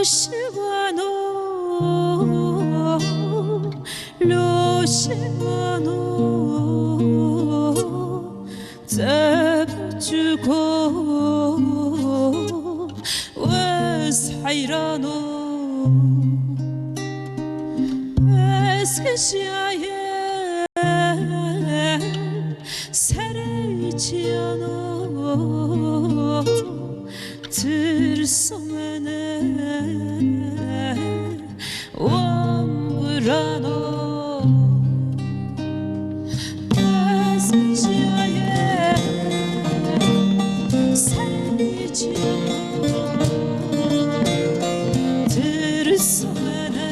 شبانو لو شبانو تبتكو وز حيرانو eskişehir serçiano tırsmene ombrano eskişehir serçiano tırsmene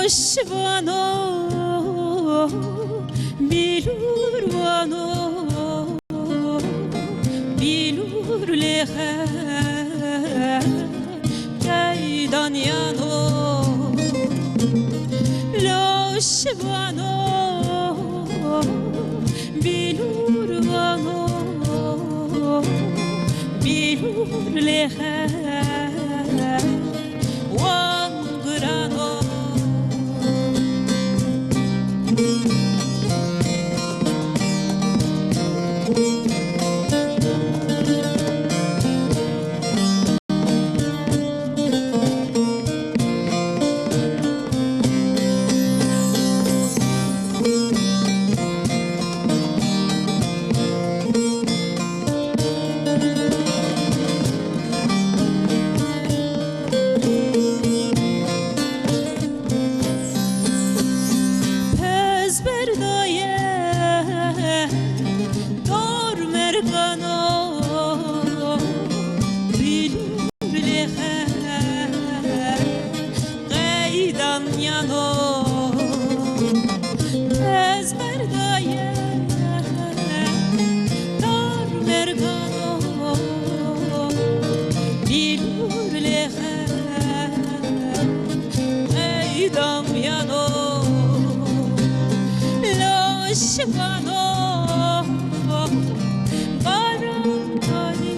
Shivano, bilur vano, bilur lehe, kaydan yano. Lo shivano, bilur vano, bilur lehe, wangrano. Shivano, barantani,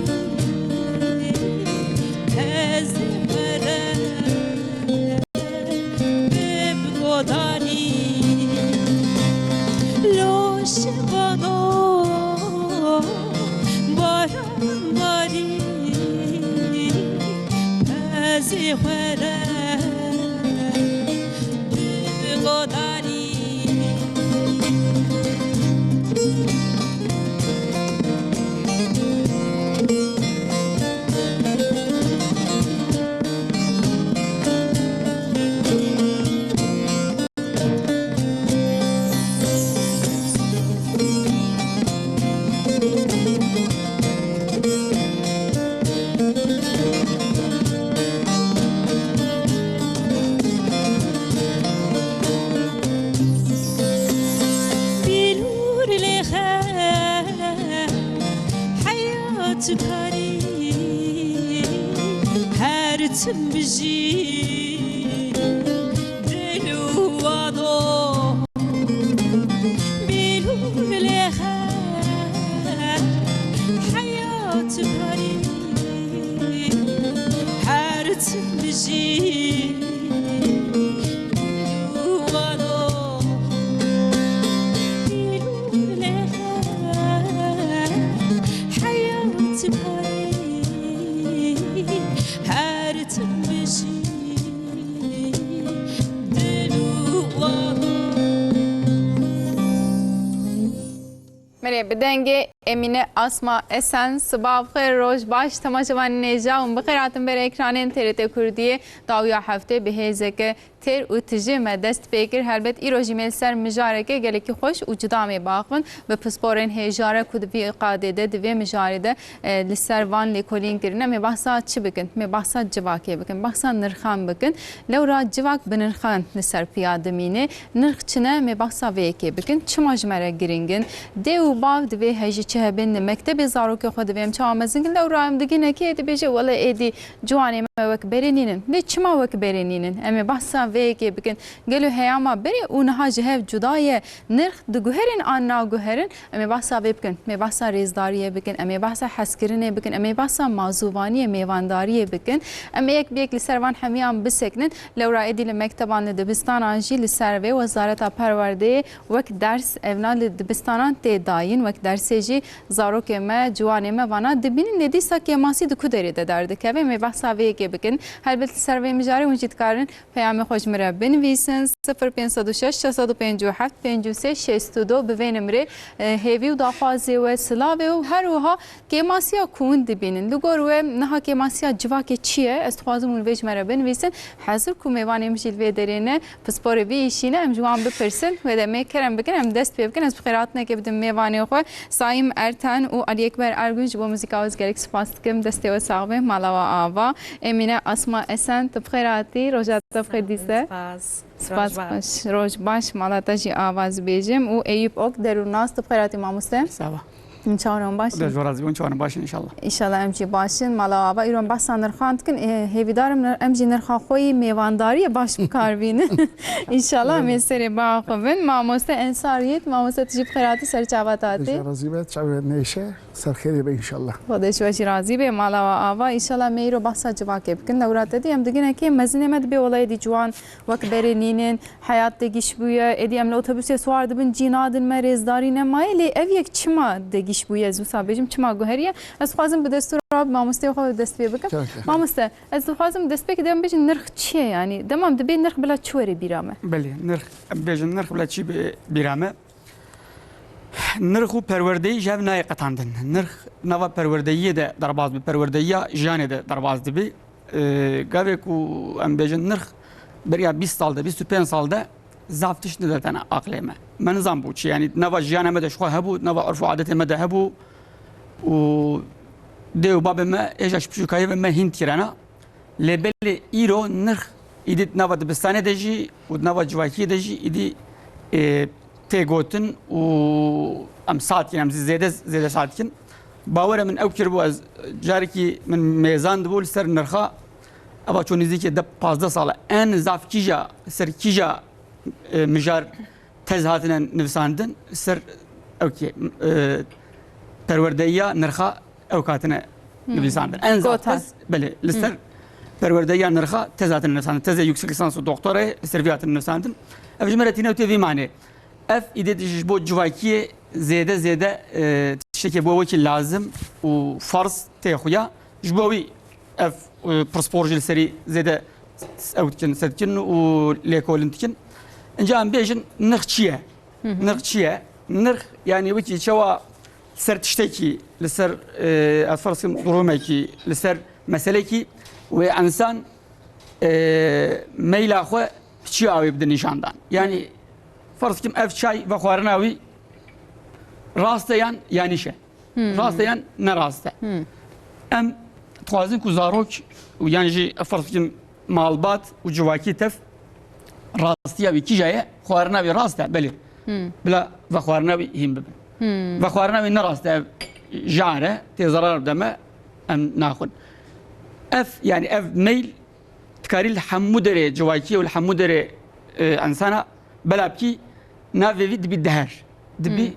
ezvere, bebgodani. Lo shivano, barantani, ezvere, bebgodani. تكاري هرتم بجي دلوانو بيلور لها حياة كاري هرتم بجي مريم بدنجة امینه اسما اسن صباح بخیر روز باش تماشاوان نجا و بخیر هاتم بر اکران TRT کردی داویا هفته بهزه تر و تجمع دست فکر هلبت ایروجی مل سر مجاره که گلکی خوش و جدامی باقون به پسپورن هجاره کدوی قاده ده دوی مجاره ده لسر وان لیکولین کرنه می بحثا چی بکن می بحثا جواکی بکن بحثا نرخان بکن لو را جواک بنرخان لسر پیاده مینه نرخ چنه می بحثا ویکی بکن چه مجمره گرینگن ده و باو دوی هجی چه بین مکتب زاروک خود ویم چه آمزنگ لو را هم دیگه نکی دی بیجه ولی ایدی جوانی وک برینینن ده چما وک برینینن امی بحثا ویکی بکن گلو هیاما بری اونها جهف جدای نرخ دگوهرین آن ناگوهرین امی بحثا وی بکن امی بحثا ریزداریه بکن امی بحثا حسکرینه بکن امی بحثا موضوعانی میوانداریه بکن امی یک بیک لسروان همیان بسکنن لو را ایدی لمکتبان دبستان آنجی لسر وی وزارت پرورده وک درس اونان دبستانان تداین وک درسیجی زاروک ما جوانی ما وانا دبینن ندی ساکی ماسی دکو داری درد که امی بحثا ویکی بکن هر بلت سر وی مجاری وجود کارن پیام خوش مره بنویسن 0506 657 53 62 به نمره هیوی و داخوازی و سلاوی و هر وها که ماسیا کون دبینن لگور و نها که ماسیا جواک چیه استخوازم اون ویج مره بنویسن حاضر کو میوانی مشیل وی درینه پسپور وی ایشینه ام جوان بپرسن و ده میکرم بکن ام دست پی بکن از بخیرات نه که بدم میوانی خو سایم ارتن و علی اکبر ارگونج با موزیک آواز گلیک سپاس کم دسته و ساقبه مالا و آوا امینه اسما اسن تبخیراتی روزات تبخیر دیسه سپاس باش روز باش مالا تجی آواز بیجم و ایوب اوک درو ناس تبخیراتی ماموسته سوا انشالله باشین دجورازی انشالله باشین انشالله انشالله امجی باشین مالا آوا ایران بحثان نرخاند کن هیویدارم امجی نرخا خوی میوانداری باش بکار بین انشالله میسری با خوبن ماموسته انصاریت ماموسته تجی بخیراتی سر چاواتاتی دجورازی بهت چاو نیشه سر خیری به انشالله خودش وشی راضی به مالا و آوا انشالله میرو بحثا جواکه بکن لورات دی ام دیگه نکی مزنه مد به ولای دی جوان وک برینین حیات دگیش بویا ادی ام اتوبوس سوار دبن جینادن مریض دارین مایلی اف یک چما دگیش بویا زو سابجم چما گوهریه از خوازم به دستور ماموسته خو دست پی بکم ماموسته از خوازم دست پی کدام بجن نرخ چیه یعنی دمام دبی نرخ بلا چوری بیرامه بله نرخ بجن نرخ بلا چی بیرامه نرخ و پروردهی جاب نای قطعاندن نرخ نوا پروردهی ده در باز به پروردهی جان ده در باز دبی گاوی کو ام بجن نرخ بریا 20 سالده 25 سالده زافتش ندارتن عقل ما من نظام بود یعنی نوا جان ما ده شو هبو نوا عرف عادت ما ده هبو و دیو باب ما ايش بشوكاي ما هين تيرانا لبل ايرو نرخ ايدي نوا دبستانه دجي و نوا جواكي دجي ايدي تيغوتن و ام ساعتين ام زياده ساعتين باور من اوكر بو از جاركي من ميزان دبول سر نرخا ابا چون نزيكي د 15 سال ان زاف كيجا سر كيجا مجار تزهاتنا نفساندن سر اوكي پروردهيا نرخا اوقاتنا نفساندن ان زاف بله لسر پروردهيا نرخا تزهاتنا نفساندن تز يوكسيك ليسانس دكتوره سيرفياتنا نفساندن افجمرتينا وتي معنى اف ایده بو جواکی زیاده تشتكي بو وكي لازم و فرض تاخويا جبوي اف برسبورج سري زياده اوتكن سدكن و ليكولنتكن انجا ام بيجن نرخ يعني وكي شوا سر تشتكي لسر افرس درومكي لسر مسلكي وانسان ميل اخو تشياوي بد نشاندان يعني فرض كم اف شاي بخوارناوي راستيان يعني شه راستيان نراسته ام توازن كوزاروك ويعني جي فرض كم مالبات وجواكي تف راستيا بكي جايه خوارناوي راسته بلي بلا بخوارناوي هم ببن بخوارناوي نراسته جاره تزرار دمه ام ناخذ اف يعني اف ميل تكاري الحمودري جواكي والحمودري انسانه بلا بكي نافي دبي الدهر دبي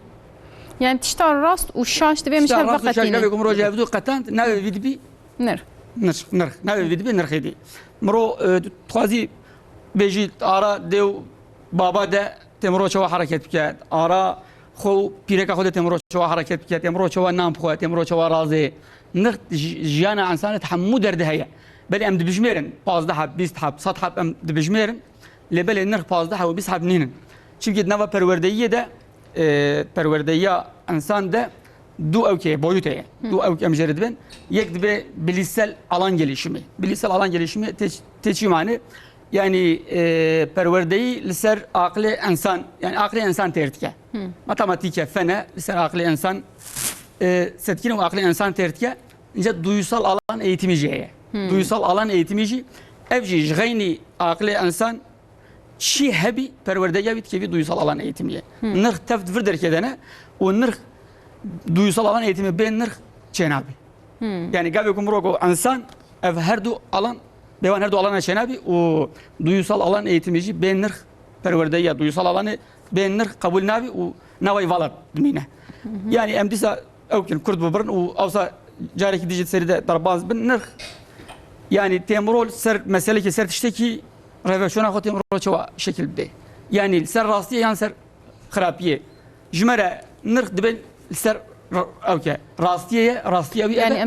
يعني تشتغل راست وشاش دبي مش هالوقت يعني نافي كم روجا بدو قطان نافي دبي نرخ نافي دبي نرخ دي مرو تخازي بيجي ارا ديو بابا ده تمرو شو حركات بكات ارا خو بيرك خود تمرو شو حركات بكات تمرو شو نام خو تمرو شو رازي نرخ جيانا انسان تحمو درد هيا بل ام دبجميرن باز ده حب 20 حب 100 حب ام دبجميرن لبل النرخ بازده و بيسحب نينن چونكي نوا پروردهيه ده پروردهيه انسان ده دو اوکی boyutu دو اوکی امجرد بن یک دبه bilişsel alan gelişimi bilişsel alan gelişimi teçi mani yani perverdeyi liser akli insan yani akli insan tertike matematike fene liser akli insan setkin ve akli insan tertike ince duysal alan eğitimici duysal alan eğitimici evci gayni akli insan şi hebi perverdeyi bit kevi duysal alan eğitimiye nırh teft virder kedene o nırh duysal alan eğitimi ben nırh çenabi yani gabi kumrogo insan ev her du alan devan her du alana çenabi o duysal alan eğitimici ben nırh perverdeyi duysal alanı ben nırh kabul nabi o navay valat demine yani emdisa اوكن كرد ببرن واوصى جارك ديجيت سريده ضرباز بالنرخ يعني تيمرول سر مساله كي سر تشتكي ريفيشن اخو تيمرول شو شكل بدي يعني سر راستي يعني سر خرابيه جمره نرخ دبل سر اوكي راستيه يعني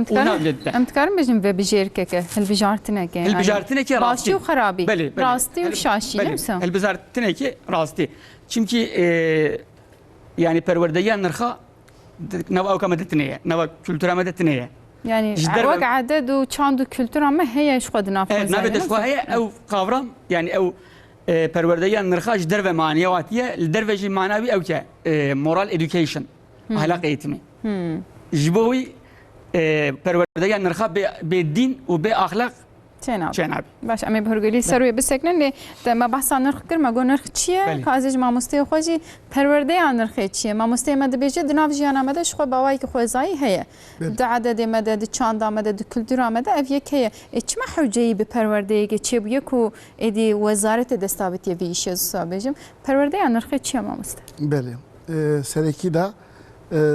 امتكار بجم بجيركك البجارتنك يعني البجارتنك راستي وخرابي راستي وشاشي نفسه البجارتنك راستي çünkü yani perverdeyen nırha نوا أو كم دتنية نوا كولتورا ما دتنية يعني وقع عدد وشاندو كولتورا ما هي شو قد نافذ نبي شو هي أو قابرام يعني أو پروردگی نرخاش درو معنویاتیه درو جی معنوی أو که مورال إدوكيشن أخلاق eğitimi جبوي پروردگی نرخا بدين وبأخلاق چناب باش امی بهرگلی سروی بسکنن لی ما بحث عن نرخ کرد ما گو نرخ چیه کازج ما مستی خوشی پرورده عن نرخ چیه ما مستی مد بیچه دناف جیان آمده شخو باوایی که خوزایی هیه عدد مدد چاند آمده کلتور آمده اویه که اچ ما حجی به پرورده که چی بیه کو ادی وزارت دستاویتی ویش سابجم پرورده عن نرخ چیه ما مستی بله سرکی دا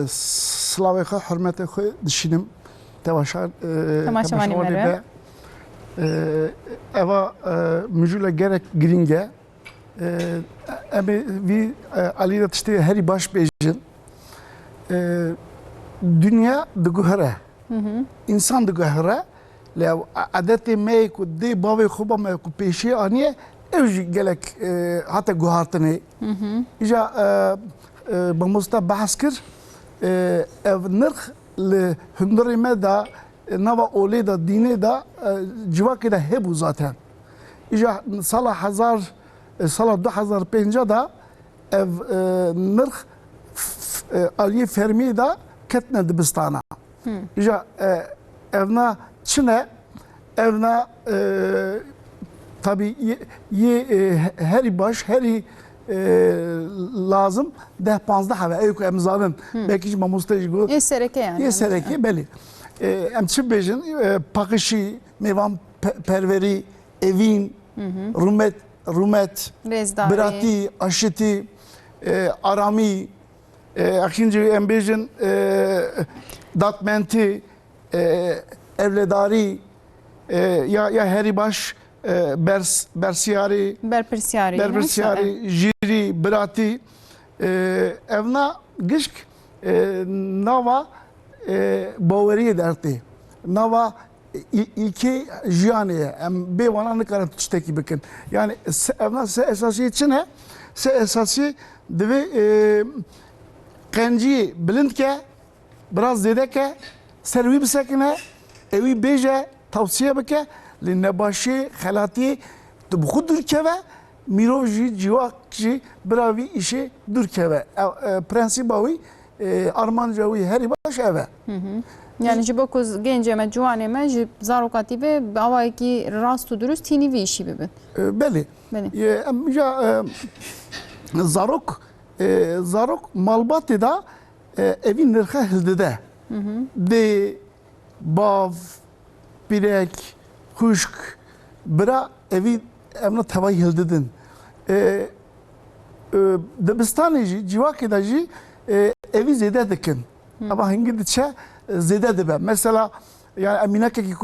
سلاوی خو حرمت خو دشینم تماشاوانی مره eva müjule gerek gringe vi Ali işte heri baş bejin dünya dıgıhre insan dıgıhre le adeti me ku de bave khuba me ku peşi aniye evji gelek hatta guhartını ija bamusta bahs kir ev nırh le hündürü meda نوا اولی دا دینه دا جواکی دا هبو zaten. İja sala 2005 da ev nırh aliye fermi da ketne dibistana. İja evna çine evna tabi heri baş heri lazım 10-15 hava eyku emzanın belki mamustaygo yesereke yani yesereke beli em çi bejin pakışı mevan perveri evin rumet birati aşiti arami akinci em bejin datmenti evledari ya heri baş berpersiyari jiri birati evna gişk nava باوری درتی نوا iki jiyaniye em beyvana ne kadar tuştaki bakın yani evna se esası için ne se esası deve kanci bilindke biraz zedeke servi bisakine evi beje tavsiye beke linnebaşı halati tubxu durkeve miroji civakji bravi işi durkeve prensibavi Armancavi heri baş eve. Yani jibokuz genceme cuaneme jib zarokati ve avaki rastu dürüst tini vi işi bibi. Beli. Ya zarok malbati da evin nırxa hildide. De bav birek kuşk bira evi evna tavay hildidin. Dibistani civaki da ji evi zede dikin. Ama hangi diçe zede dibe. Mesela yani minakeki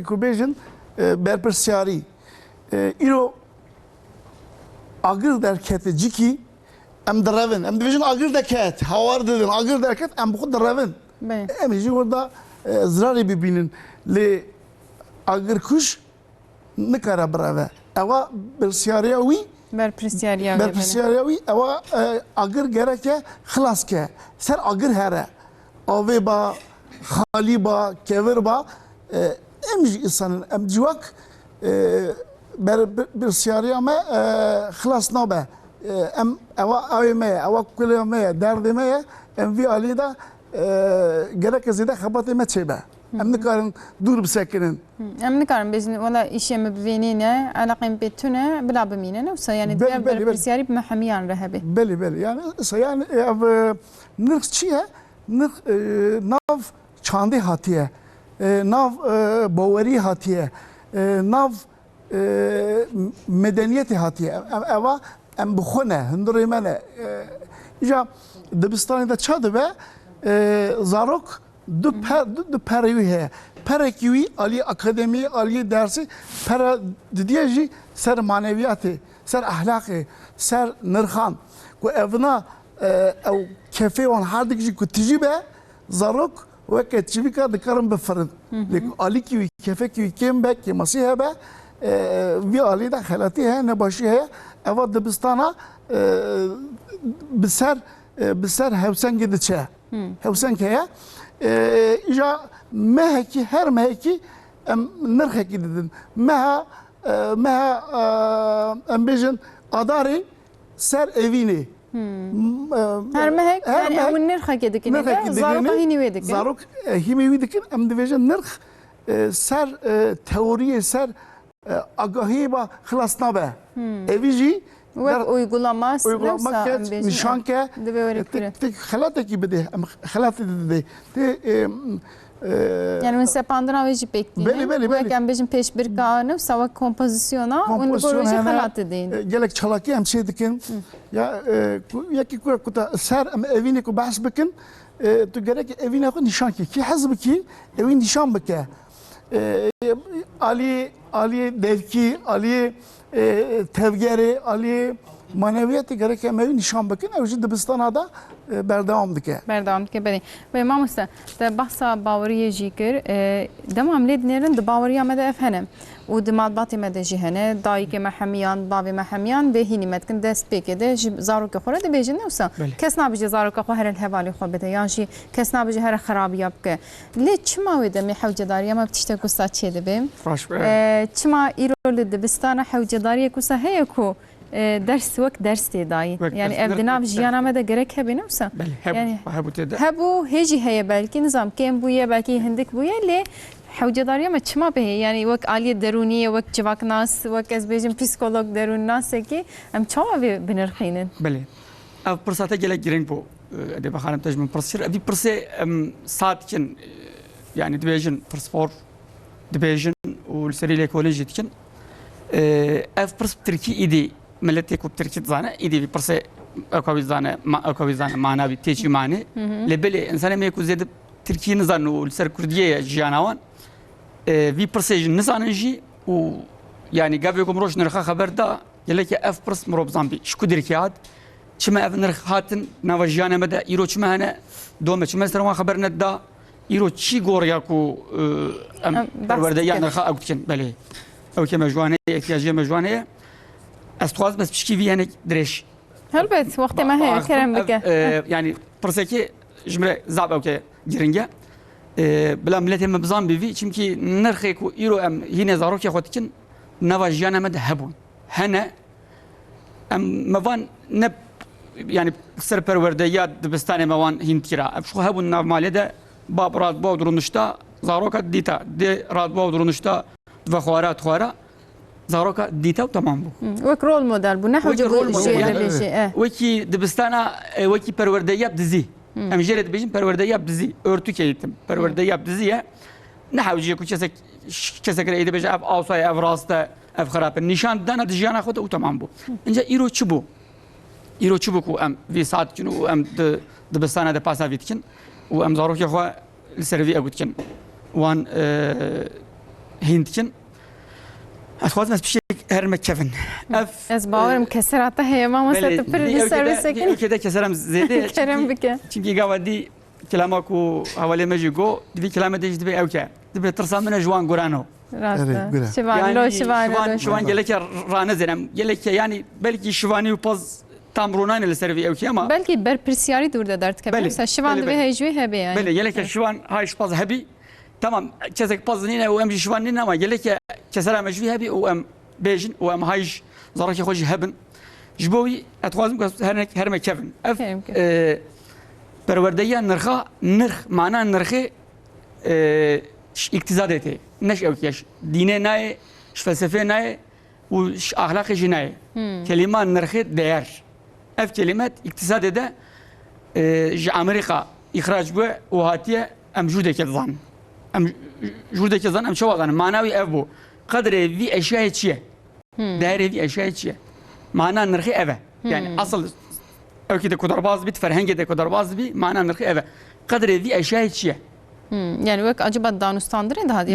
kubejin berpersiyari. İro agır derketi ciki em derevin. Em divijin agır derket. Havar dedin agır derket em bu derevin. Em ji orada zrari bibinin le agır kuş ne kara brave. Eva bersiyariya wi برپرسیاریا برپرسیاریوی اوا اگر گرکه خلاص که سر اگر هره آوه با خالی با کور با امج انسان امجوک برپرسیاریا ما خلاص نابه ام اوا اوی ما اوا کلی ما درد ما ام وی علی دا گرک زیده خبرت ما چه به ام نکارن دور بسکنن ام نکارن بزن ولا işe مبینینه علاقه بتونه بلا بمینه نفسه yani diğer برپرسیاری بمحمیان رهبه بله yani nırk çiye nırk nav çandi hatiye nav baveri hatiye nav medeniyeti hatiye eva em bukhone hinduremene ja Dibistan'da çadı ve zarok du periwi heye perekiwi ali akademi ali dersi pera diyeji ser maneviyatı ser ahlakı ser nırkhan ku evna ev kefe on hardik ji ku tijibe zarok ve ketçivika dikarim beferin ali kiwi kefe kiwi kembe ki masihe be vi ali da halati he ne başı he eva Dibistan'a biser hevsen gidiçe hevsen keye İja meheki her meheki nırheki dedin meha embejin adari ser evini her mehek yani emin nırheki dikine zaruk hini vedik zaruk himi vedik em divejin nırh ser teoriye ser agahi ba xlasna be evici ve uygulamak nişanke tek xalateki bide xalat dedi yani mesela pandana veci bekliyor. Bu kan bizim peş bir kanı sava kompozisyona onu böyle xalat dediğin. Gelek çalaki hem şey dikin ya ki kuta ser evini ku bahs bikin tu gerek evini ku nişan ki hazb ki evin nişan bike Ali devki Ali tevgeri Ali maneviyatı gerek emeği nişan bakın. Evci Dibistan'a da berdevam dike. Berdevam dike beni. Ve mamusta da bahsa bavariye jikir devam lednerin de bavariye mede efenem. O demalbatı mede jihene dayıke mahamiyan, bavi mahamiyan ve hini metkin dest pekede zaruka xora de bejin ne olsa. Kes nabıcı zaruka xo her el hevali xo bede. Yani kes nabıcı her xarabi yapke. Le çima vede mi havcadariye ma btişte kusta çede bim. çima İrol Dibistan'a havcadariye kusta heyeku ders vak ders tedayı. Yani evde nav jiyaname de gerek hebe nefsa. Yani hebu heji heye belki nizam kem buye belki hindik buye le havcadariye ma çima be yani vak aliye deruniye vak civak nas vak ezbejin psikolog derun nas ki em çava ve binirkhinin. Bale. Ev pırsata gelek girin bu. De bakhanım tecmin pırsir. Evi pırse saat için yani dibejin pırspor dibejin و السري ليكولوجي تكن اف برس تركي ايدي ملتي كوب تركي زانه ايدي في برس اكوي زانه معنا بي تيجي معني لبلي انسان ما يكون زيد تركي نزان والسر كرديه جياناوان في برس نزانجي و يعني قبلكم روش نرخا خبر دا يلك اف برس مروب زامبي شكو دركيات شما اف نرخ هاتن نواجيانا مدى يرو شما هنا دومه شما سروا خبرنا دا يرو تشي غورياكو برورده يعني خا أقولكن بله أو كم جوانه احتياجية مجوانه أستخدم بس بشكي في يعني دريش هلبت وقت ما هي كلام بك يعني برسكي جمرة زعب أو كه جرينجا بلا ملتي مبزان بيفي چمكي نرخيكو يرو أم هنا زاروك ياخدكن نواجيانا مد هبون هنا أم مفان نب يعني سر بروديات دبستاني مفان هنتيرا أبشو هبون ناف مالده باب راد بود رونشتا زاروكا ديتا دي راد بود رونشتا دو خوارات خوارا زاروكا ديتا وتمام بو وك رول موديل بو نحو جرول شيء وكي دبستانا وكي پروردياب دزي ام جريت بيجن پروردياب دزي örtü كيتم پروردياب دزي نحو جي كو كسك ريده بيج اب اوصاي اف راستا اف خراب نشان دانا دجانا خد وتمام بو انجا ايرو تشبو كو ام في ساعت كنو ام دبستانا د باسا فيتكن وام زاروك يا خو السيرفي اقولكن وان هندكن اخوات ناس بشي هرمك كيفن اف از باورم كسراته هي ما مسات بري سيرفيس كده كده كسرم زياده كرم بك çünkü gavadi كلامك وحوالي مجي جو دبي كلامه ديش دبي اوكي دبي ترسم من جوان قرانو راسته شوان لو شوان جلك رانا زنم جلك يعني بلكي شواني وباز تامرونان السيرفي اوكي ما بلكي برسياري دور دارت كمان مثلا شوان دبي هيجوي هبي يعني بله جلك شوان هايش باز هبي تمام كذاك باز نينا وام شوان نينا ما جلك كسرا مجوي هبي وام بيجن وام هايش زرك خوش هبن جبوي اتوازم هرمه كيفن اف پرورده‌ی نرخ معنی نرخی اقتصادیه نش اوکیش دینه نه فلسفه نه و اخلاق جنایه کلمه نرخی değer اف کلمات اقتصاد ده امریکا اخراج بو و هاتیه ام جوده کزان ام جوده کزان ام شو معنوی اف بو قدر وی اشیاء چیه değer وی اشیاء چیه معنی نرخی اوه yani asıl اوكي ده كدرباز بيت فرهنج ده كدرباز بي معناه نرخي ايوه قدر ذي اشياء شيء يعني وك acaba danustandırın da hadi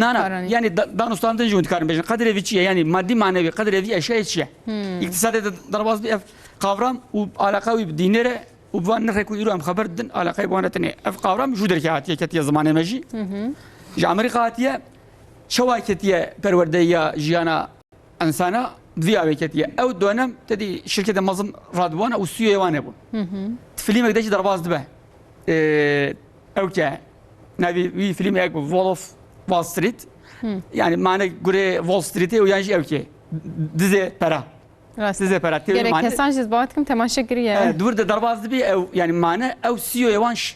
yani danustandırın jont karın bejin قدر ذي شيء yani maddi manevi قدر ذي اشياء شيء اقتصاد ده درباز بي قavram و علاقه بدينره و بوان نرخي كو يرو ام خبر دن علاقه بوانتني اف قavram جودر كاتيه كتيه زمانه مجي جا امريكا هاتيه شواكتيه پروردهيا جيانا انسانا ذي أبيكتية أو دونم تدي شركة مازن رادوانا والسيو يوانه بون فيلم قديش درباز دبه أو كه نبي فيلم يك وولف وول ستريت يعني معنى قري وول ستريت ويانجي أو كه دزه برا دزه برا gerek kesanjiz baktım temaşa giriyor دور درباز دبي أو يعني معنى أو سيو يوانش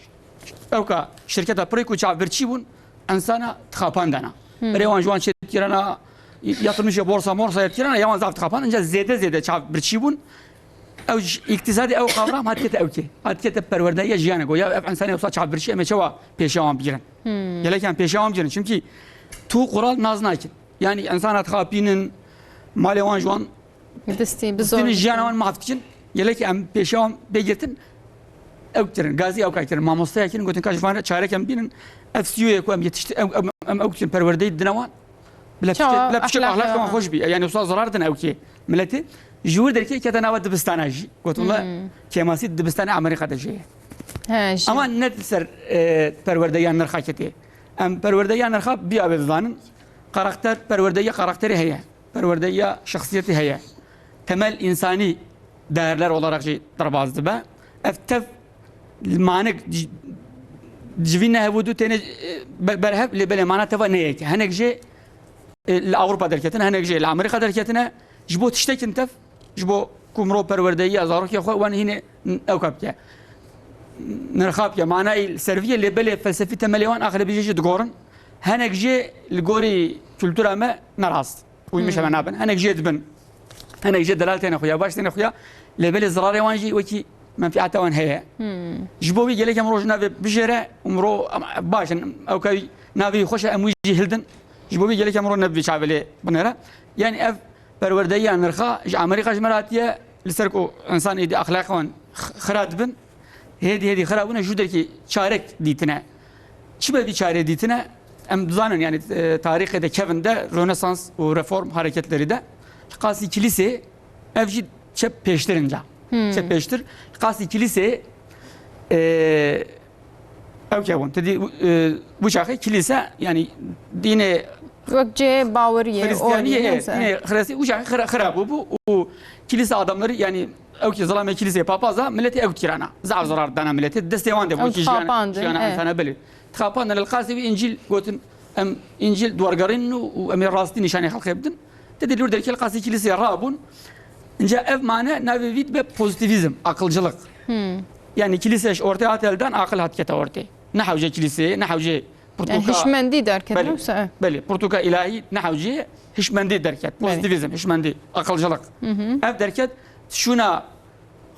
أو كه شركة بريكو شعب برشيبون إنسانا تخابان دنا ريوان جوان شركة yatırmış ya borsa yatırana yaman zaft kapan önce zede çav birçibun او اقتصادي او قوام هاتكت اوكي هاتكت پرورده‌ی جیانه گویا اف انسان اوسا çav birçi emeçeva peşavam bigiren geleken peşavam bigiren çünkü tu kural naznakin yani insanat khapinin malevan juan desti bizor jiyanan mahfkin geleki em peşavam begirtin اوكترن غازي او كايترن ما مستيكن قلت كاجفان چاركم بينن اف سيو يكم يتشت ام اوكتن پرورده‌ی دنوان لا بشكل أخلاق كمان خوش بي يعني وصل زرارتنا أوكي ملتي جور دركي كتنا ود دبستانا جي قلت والله كماسي دبستانا أمريكا دجيه أما نتسر پرورده‌ی نرخا كتي أم پرورده‌ی نرخا بيا بذانن karakter پرورده‌ی karakteri هي پرورده‌ی şahsiyeti هي temel insani değerler olarak darbazdı be eftef manek جivine hevudu tene berhep lebele mana teva neyek hanekje الأوروبا دركتنا هنا جي الأمريكا دركتنا جبو تشتك انتف جبو كمرو پرورده‌ی ازاروك يا اخو وان هنا اوكاب يا نرخاب يا معناه السيرفيه اللي بل فلسفه مليون اخر بيجي دغورن هنا جي الجوري كولتورا ما نراس ومش انا بن هنا جي دبن هنا جي دلالتين اخويا باش تن اخويا اللي بل زرار وانجي وكي منفعته وان هي جبو بيجي لك امرو نافي بجره امرو باش اوكي نافي خوش اموجي هلدن جبوا بيجي لك أمرنا بشعبلة بنيرة يعني أف پرورده‌ی نرخا أمريكا جمراتية لسركو إنسان يدي أخلاقهم خراد بن هدي خرابنا جودر كي شارك ديتنا شو بدي شارك ديتنا أم زانن يعني تاريخ ده كيفن ده رنسانس ورفورم hareketleri de قاسي kilise أفجد شب peştirince شب peştir قاسي kilise أو كيفون تدي وشاخي kilise yani dine Gökçe Bağırı'ya Hristiyaniyye Hristiyan uçak خراب bu kilise adamları yani اوكي ظلام kilise papaza milleti evkirana zav zarar dana milleti destevan de bu ki jana sana beli تخابان للقاسي انجيل قوتن ام انجيل دوارغارين و امير راستي نشاني خلق يبدن تدي لور دركي القاسي kilise رابون جاء ev mane navivit ve pozitivizm akılcılık yani kilise ortaya atelden akıl hatkete ortaya نحوجه kilise نحوجه يعني هشمندي دركت نفسه بلي برتوكا إلهي نحوجي هشمندي دركت بوزيتيفيزم هشمندي أقلجلق أف دركت شونا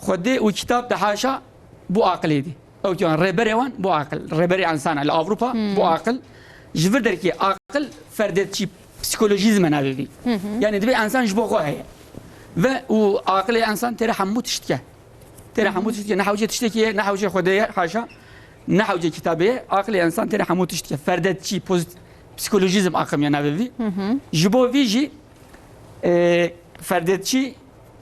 خدي وكتاب تحاشا بو عقلي دي أو كمان ريبريوان بو عقل ريبري إنسان على أوروبا بو عقل جبر دركي عقل فردت شيء بسيكولوجيزم أنا دي يعني دبي إنسان جبو قوي و عقل إنسان ترى حمو تشتكي نحوجي تشتكي نحوجي خدي حاشا نحوجي كتابية عقل إنسان ترى حمو تشتكي فردت شيء بسيكولوجيزم أقم يعني نبي جبو فيجي فردت شيء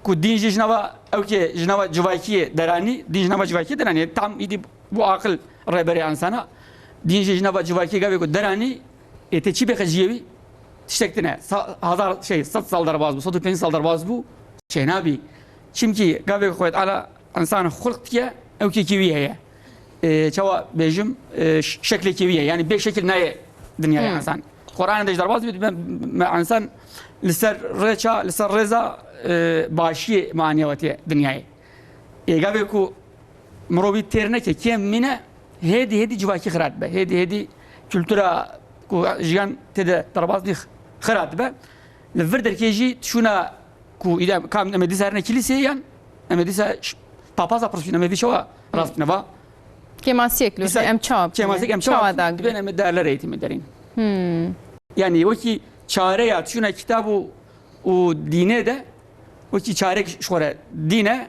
كدين جنوا أوكي جنوا جواكية دراني دين جنوا جواكية دراني تام يدي بو عقل رهبری انسانا دین جناب جواکی گاوی کو درانی اتچی به خجیوی تشتكتنا هزار شيء 100 سال درباز بو 150 سال درباز بو شيء نبي چمكي قابل خويت على انسان خلقتيه او كيكيويه هي شوا بيجم شكل كيويه يعني بشكل ناي دنيا انسان قران دج درباز مع انسان لسر ريشا لسر رزا باشي معنوياتي دنيا قابل كو مروبي تيرنك كيم منه هدي جواكي خرات به هدي كولتورا كو جيان تدا درباز دي خرات به الفردر كيجي تشونا كو اذا كان مديسه هرنا كليسيان مديسه بابازا برسونا ما في شوا راستنا با كما سيكلو ام تشاب كما تشاب بين مدار ريتي مدارين يعني وكي çare تشونا كتابو ودينه ده وكي çare شوره دينه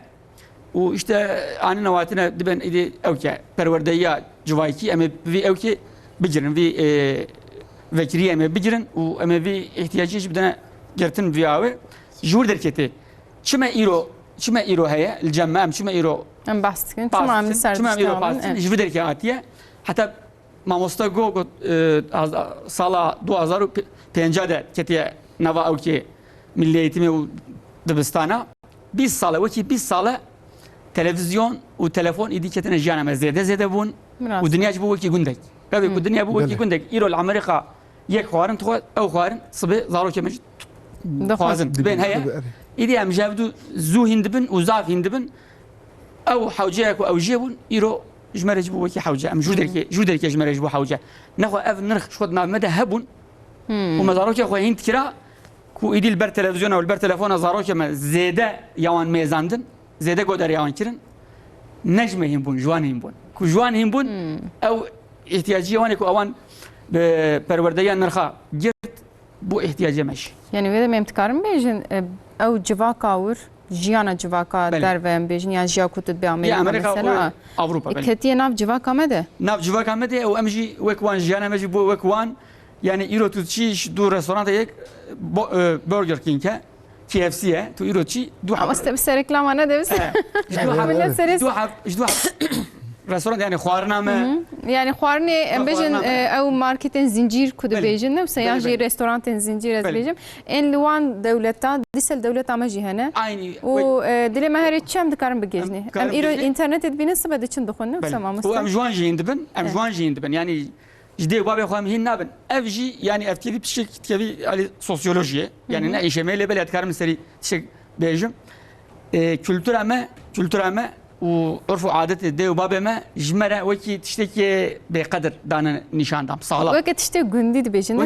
و işte anın avatına diben idi evke perverdeya civayki ama vi evke bigirin vi vekriye ama bigirin u ama vi ihtiyacı jibdana gertin vi ave jur derketi çime iro heye الجمام çime iro ام باستكن تمام مسار çime iro pas jur derke atiye hatta mamosta go sala 2015 ketiye nava evke milli eğitimi u dibistana 20 sala vaki 20 sala تلفزيون وتلفون ايدي كتنا جانا ما زياده بون ودنيا جبو وكي جندك قبل الدنيا بو وكي جندك ايرو الامريكا يك خوارن تخو او خوارن صبي زارو كمج خوازن بين هيا ايدي ام جابدو زو هندبن وزاف هندبن او حوجاك او جيبون ايرو جمر جبو وكي حوجه ام جودرك جمر جبو حوجه نخو اف نرخ شخد ما مدى هبون وما زاروك اخو هند كرا كو ايدي البر تلفزيون او البر تلفون زاروك ما زياده يوان ميزاندن زيادة قدر يوان كرن نجمهم بون جوانهم بون كو جوانهم بون او احتياجيه وانك اوان بپرورديان نرخا جرت بو احتياجيه ماشي يعني ودا ما يمتكارم بيجن او جواكا اور جيانا جواكا دربم بيجن يعني جيا كنت بامريكا مثلا اوروبا كتي ناف جواكا مده ناف جواكا مده او امجي وكوان جيانا مجي بو وكوان يعني ايرو تشيش دو ريستوران يك برجر كينج KFC تو ايروتشي دو حب بس ريكلام انا ده بس دو حب رستوران يعني خوارنا ما يعني خوارني بيجن او ماركتين زنجير كود بيجن نفس يعني ريستوران زنجير از بيجن ان لوان دولتا ديسل دولتا ما جهنا و دلي ما هري تشام دكارم بجيجني ام ايرو انترنت بينس بده تشن دخلنا سما مست ام جوان جيندبن ام جوان جيندبن يعني جدي بابي خوام هين نابن اف جي يعني اف كيفي بشكل كيفي على سوسيولوجيا يعني نا ايشميل بلد كارم سري شك بيجم كولتورا ما وعرف عادات دي وبابي ما جمرة وكي تشتكي بقدر دانا نشان دام صالة وكي تشتكي جندي بيجن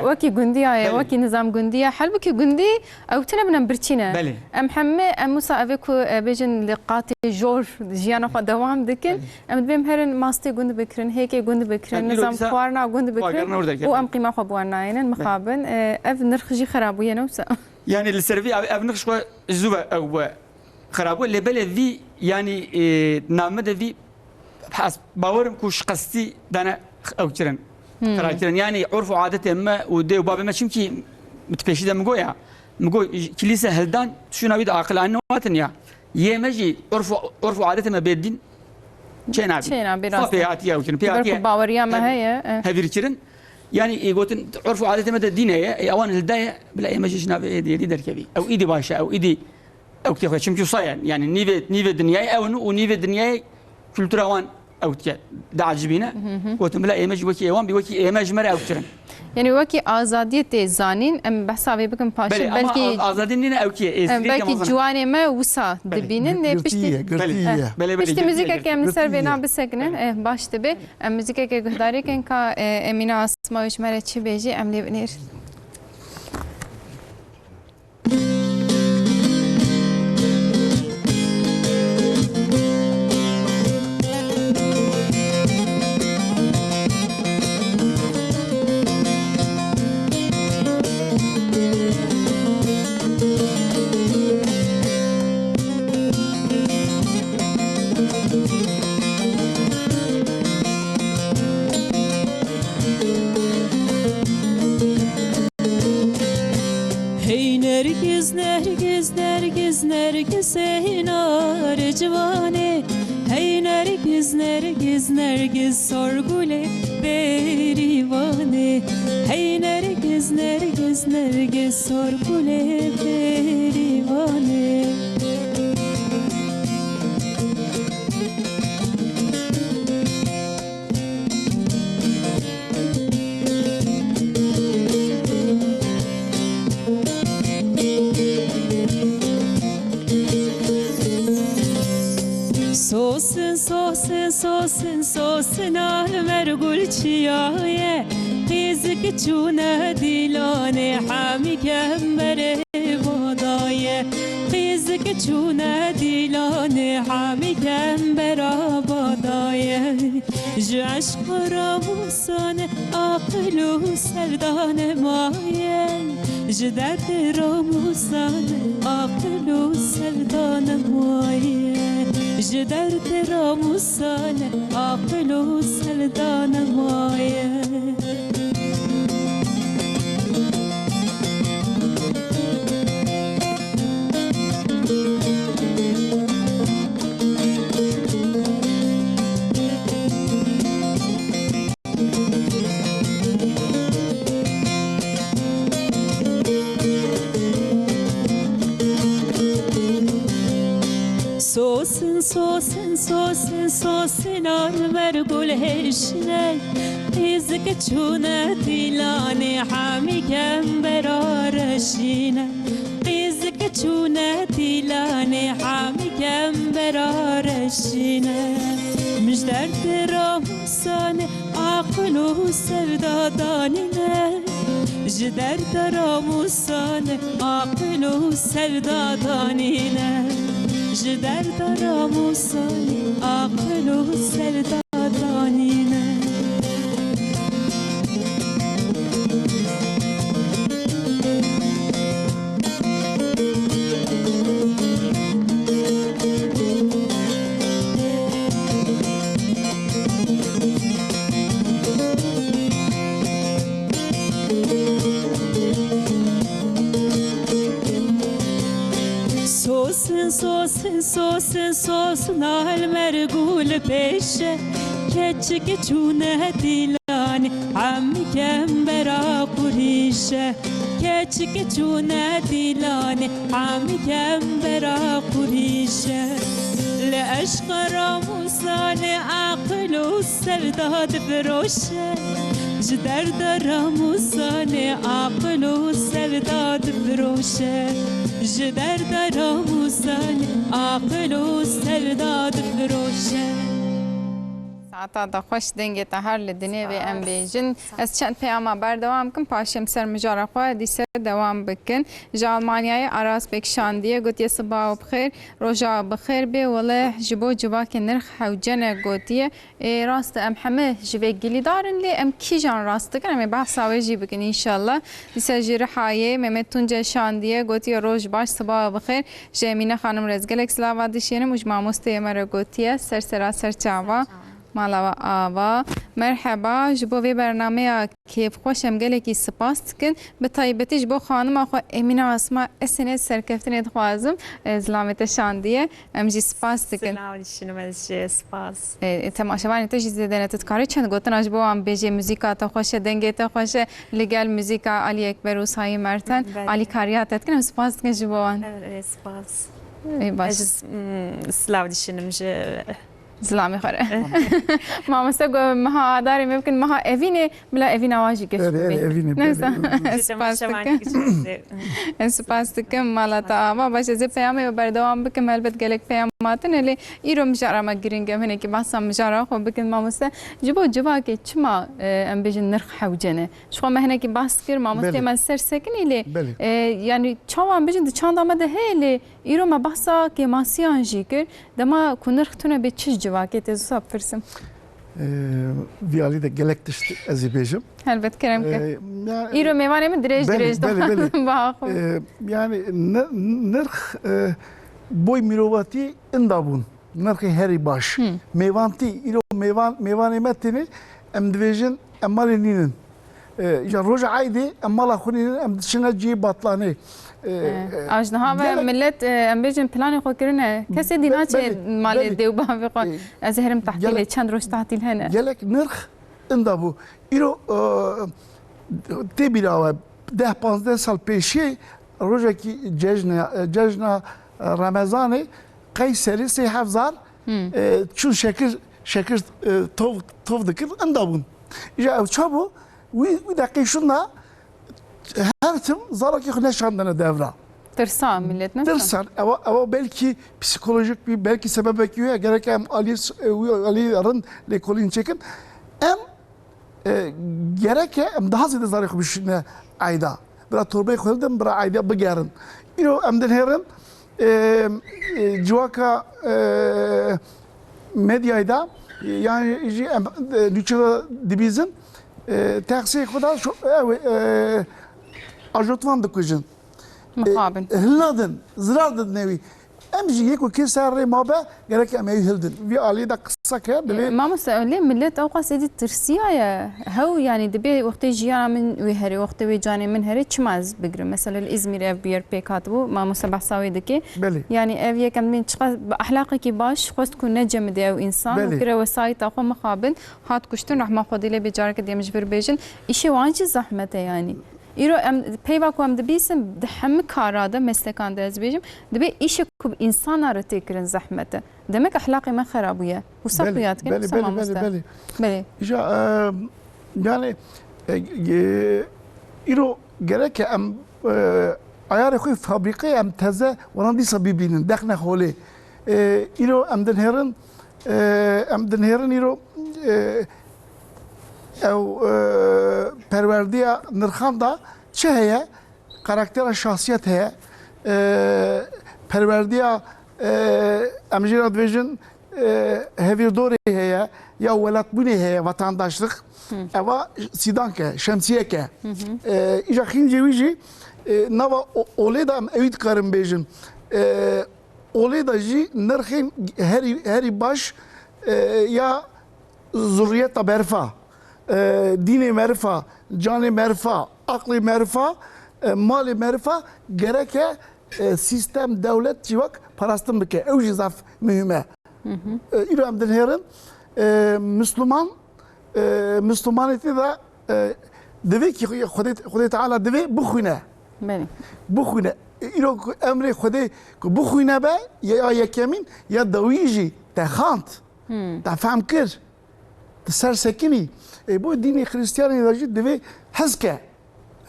وكي جندي وكي نظام جندي حلبك جندي او تنبنا برتشينا ام حمي ام موسى افيكو بيجن لقاتي جور جيانا خو دوام دكن ام بهم هرن ماستي جند بكرن هيك جند بكرن نظام خوارنا جند بكرن وام قيمه خو بواناين مخابن اف نرخجي خرابويه نوسا يعني السيرفي اف نرخ شو زوبا او خرابو اللي بلد ذي يعني نامده ذي حسب باورم كوش قصتي دانا او كرن كرن يعني عرف عادته ما ودي وبابا ما شمكي متبشي ده مقويا كليسه هلدان شو نبيد عقل عنه واتنيا يمجي عرف عادته ما بيدين شينا فياتي او كرن فياتي باوريا ما هي هذي كرن يعني يقولون عرف عادته ما دينه هي اوان الهدايه بلا يمجي شناب يدي دركبي او ايدي باشا او ايدي او كيف شمكي صايا يعني نيفي دنياي او ونيفي دنياي كولتورا وان او تك دعجبينا قلت بلا ايمج وكي ايوان بوكي ايمج مرا او ترن يعني وكي ازاديه زانين ام بحسابي بكم باشا بلكي ازادين او كي بلكي جواني ما وسا دبينن بشتي بشتي مزيكا كام سيرفينا بسكنن باش تبي مزيكا كي غداري كان كا امينه اسماء وش مرا تشي بيجي املي بنير نرگس هینار جوانه هی نرگس نرگز نرگز سرگل بریوانه هی نرگز نرگز نرگز سرگل بریوانه Sosin sosin sosin sosin almer gul çiyaye Qizik çune dilane hami kembere vadaye Qizik çune dilane hami kembere vadaye Ji aşk ramusane aqlu serdane maye Ji dert ramusane aqlu serdane maye Ji dert ramusane aqlu serdane maye Sosin sosin sosin sosin almer gul herşine Qizik çune dilane hami kembera reşine Qizik çune dilane hami kembera reşine Müjder ramusane aqlu sevdadanine Jider ramusane aqlu sevdadanine Jider ramusane aqlu sevdadanine Sosin sosin sosin sosin almer gul peşe Keçik çune dilane hami kembera kurişe Keçik çune dilane hami kembera kurişe Le aşk ramusane aqlu sevdad froşe Jider ramusane aqlu sevdad froşe Jider ramusane aqlu sevdad froşe ساعتا دا خوش دنگی تا هر لدنی و ام بیجن از چند پیاما بردوام کن پاشم سر مجاره خواه دیسه دوام بکن جا آلمانیای عراس بکشاندیه گوتیه صبح و بخیر روژا بخیر بی ولی جبو جبا که نرخ حوجنه گوتیه راست ام همه جوه گلی دارن لی ام کی جان راست کن ام بحث آویجی بکن انشالله دیسه جی رحایه ممت تونجه شاندیه گوتیه روژ باش صبح و بخیر جمینه خانم رزگلک سلاوه دیشینه مجمع مستیمه گوتیه سر سرا سر چاوا مالا و آوا مرحبا جبو وی برنامه کیف خوشم گله کی سپاس کن به تایبتی جبو خانم آخو امینه اسما اسنه سرکفتنه خوازم زلامت شاندیه ام جی سپاس کن سلام شنو مزج سپاس تماشاوانی تو جزیده دنت تکاری چند گوتن جبو ام بیجی موزیکا تا خوشه دنگه تا خوشه لگل موزیکا علی اکبر و سای مرتن علی کاریات کن سپاس کن جبو ان سپاس باش سلام شنو زلامی خوره ما مستقو مها داری ممکن مها اوینه بلا اوین آواجی کش اوینه سپاس دکم مالا تا ما باشه زی پیامی و بردوام بکم البته گلک پیاماتن الی ایرو مجارا ما گرینگم هنه که بحثم مجارا خو بکن ما مسته جبا که چما ام بیجن نرخ حوجنه شو ما هنه که بحث کر ما مسته من سر سکن الی یعنی چاو ام بیجن چند آمده هلی ایرو ما بحثا که ماسیان جی کر دما کنرخ تونه به چه جواکه تزوساب فرسم ویالی ده گلک تشت ازی بیجم البته کرم که ایرو میوانه من دریج yani nırx boy mirovati indabun nırxi heri baş mevanti iro mevan emetini em dvejin emalinin إجا روجا عايدة أما الله خوني أم شنا جي بطلاني آجنها و gelek- ملت ام بیجن پلان خو کرنه کسی دینا چه بله، مال بله. دیو با بقول از هرم تحتیل gelek- چند روز تحتیل هنه gelek nırx inda bu. İro te bilava 10-15 sal peşi rojaki cejna Ramazanı Kayseri se hafzar çun şekir tov dikir inda bun. İja ev çabu ve dakika şunla her tim zaraki neşandana devra. ترسا ملت نه Tırsan ama belki psikolojik bir belki sebep bekliyor ya gerek hem Ali'nin lekolini çekin hem gerek hem daha ziyade zararlı bir şey ayda. Bira torbayı koydum bira ayda bıgarın. İro emden herin civaka medyayda yani nüçede dibizin taksiye kadar şu ajotvan dıkıcın. مقابل هلادن زرادن نوي امجي يكو كي سار ما با قالك ام هلدن في علي دا قصه كه بلي ما مسؤولين ملت اوقات سيدي ترسيا هو يعني دبي وقت جيانا من وهري وقت ويجاني من هري تشماز بقر مثلا الازمير اف بير بي كاتبو ما مسبح ساوي دكي بلي يعني اف كان من تشقى اخلاقك باش خست تكون نجم دي او انسان بلي. وكره وسايت اخو مقابل هات كشتن رحمه خدي لي بجارك دي مجبر بيجن اشي وانجي زحمته يعني İro peyva ku em dibîsin di hemû kara de meslekan de ez bêjim dibe îşe ku insan ara têkirin zehmete demek ahlakê me xerab bûye wisa بلي xuyat kirin بلي wisa بلي mamoste بلي belê اجا يعني ايرو gerek ام ayarı koy fabrikaya em teze oran disa bibinin dakhne hole ايرو ام denherin ايرو او پروردیا نرخان دا چه هيا کاراکتر شخصیت هيا پروردیا امجیر ادویژن هفیر دوری هيا یا ولات بونی هيا vatandaşlık eva sidan ke şemsiye ke ica xinci vici nava olê da em evî dikarin bêjin olê da jî nirxên herî baş ya zurriyeta berfa dini merfa, cani merfa, akli merfa, mali merfa gereke sistem devlet civak parastım bike. Evji zaf mühime. İrem denherin Müslümaniyeti de devi ki Xude Teala devi bukhune. belê Bukhune. İro emri Xude bukhune be ya yekemin ya daviji tehant. Ta fahm kir. Ser sekini. Bu dini Hristiyanı da devi hazke.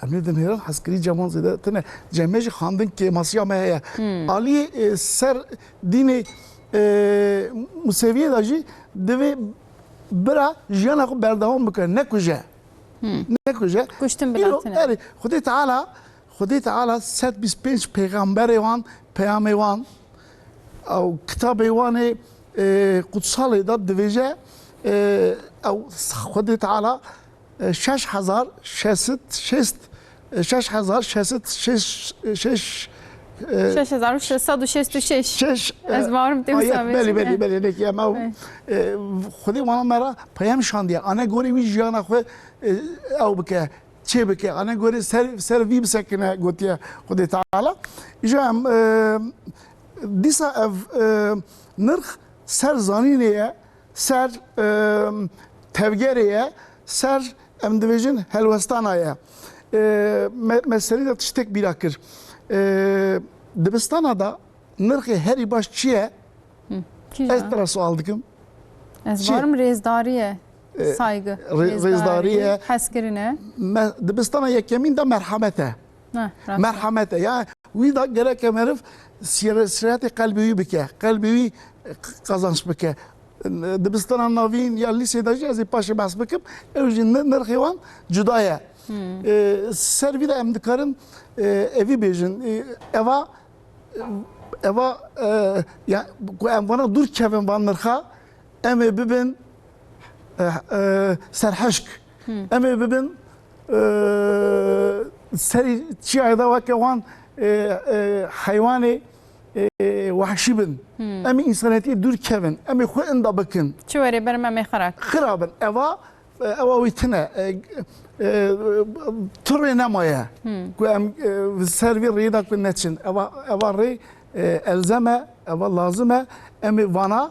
Emredin heran haskeri caman zede tane cemeci xandın ki masya mehaya. Ali ser dini Museviye da devi bira jiyana ku berdavam bike ne kuje. Ne kuje. kuştun bilatine Yani Xude Teala 725 peygamberi van, peyami van, او kitabı vanı kutsalı da devece او خدي تعالى 6666 از varım ayet beli ne ki ama خدي وانا مرا پیام شاندیا انا گوری وی جانا خو او بك چه بك انا گوری سر وی بسکنه گوتیا خدي تعالى جام دیسا نرخ سر زانینه سر tevgeriye, ser emdivejin helvestanaya. Meseleyi de tiştek bir akır. Dibistana da nırkı heri baş çiye estra sual dikim. ez varım rezdariye saygı rezdariye haskirine dibistana yekemin de merhamete. Merhamete. Yani vi da gerek emerif sirati kalbiyi bike. Kalbiyi kazanç bike. Dibistan navîn ya lisede jî ez ê paşê behs bikim ew jî nirxê wan cuda ye ser vî de em dikarin evî bêjin eva ya ku em vana dûr kevin van nirxa em ê bibin serheşk em ê bibin serî çiyayda weke wan heywanê وحشی بن امی انسانیتی دور کردن امی خو اندا بکن چه وری برم امی خرک خرابن اوا اویتنه تر نمایه کو ام سروی ریدا کو نچن اوا ری الزمه اوا لازمه امی وانا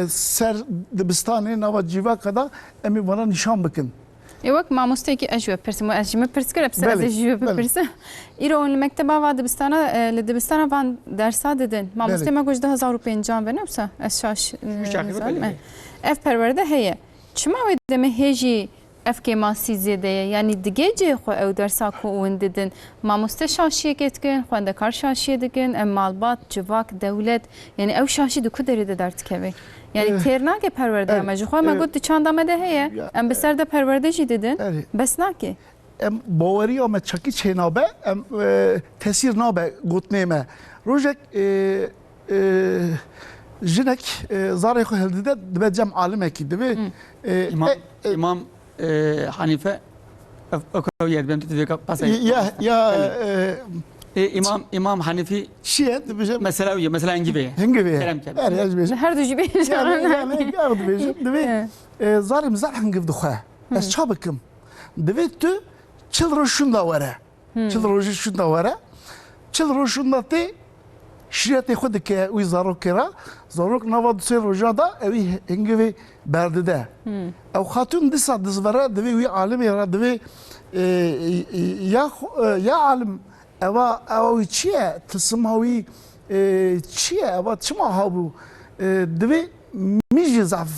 سر دبستانی نوا جیوا کدا امی وانا نشان بکن وەک مامۆستێکی ئەژوە پرسم و ئەژمە پرسکرە بله. پرسژوە بپرسە ئیرۆ لە مەکتەبا وا دبستانە لە دبستانە وان دەرسا دەدەن مامۆستی مەگوش 2050 بنەوسە ئەس شاش ئەف پەروەردە هەیە چماوێ دەمە هێژی ئەف کێماسی زێدەیە ینی دیگە جێ خۆ ئەو دەرسا کۆون ددن مامۆستە شاشیەکێت دکن خوێندەکار شاشیە دکن ئەم ماڵبات جڤاک دەولەت یعنی ئەو شاشی دو کو دەرێ دەدارتکەوێ یعنی تێر ناکێ پەروەردە ئەمەژی خۆ مەگوت چاندامەدە هەیە ئەم بەسەردە پەروەردەژی ددن بەس ناکێ ام باوری آمد چکی چه نابه ام تاثیر نابه گوتنه ما روزک جنک زاری خو هلده دبی جمع عالمه کی دبی İmam Hanife ököviyet ben tutuyordum pasay. ya İmam Hanifi şiye dibije mesela engibe. hangi bir Kerem Kerem. her yer dibije هەردوو جی بێ yani gardı dibije dibی زاری مزح hangi bir دوخه از çabıkım dibی tu çıl roşunda vare çıl roşunda vare çıl roşunda te şirete خود که وی زاروک کرا زاروک نواد سر روجادا اوی هنگوی بردده او خاتون دسا دزوره دوی وی عالم یرا دوی یا عالم او چیه تسمهوی چیه او چما هابو دوی میجی ضعف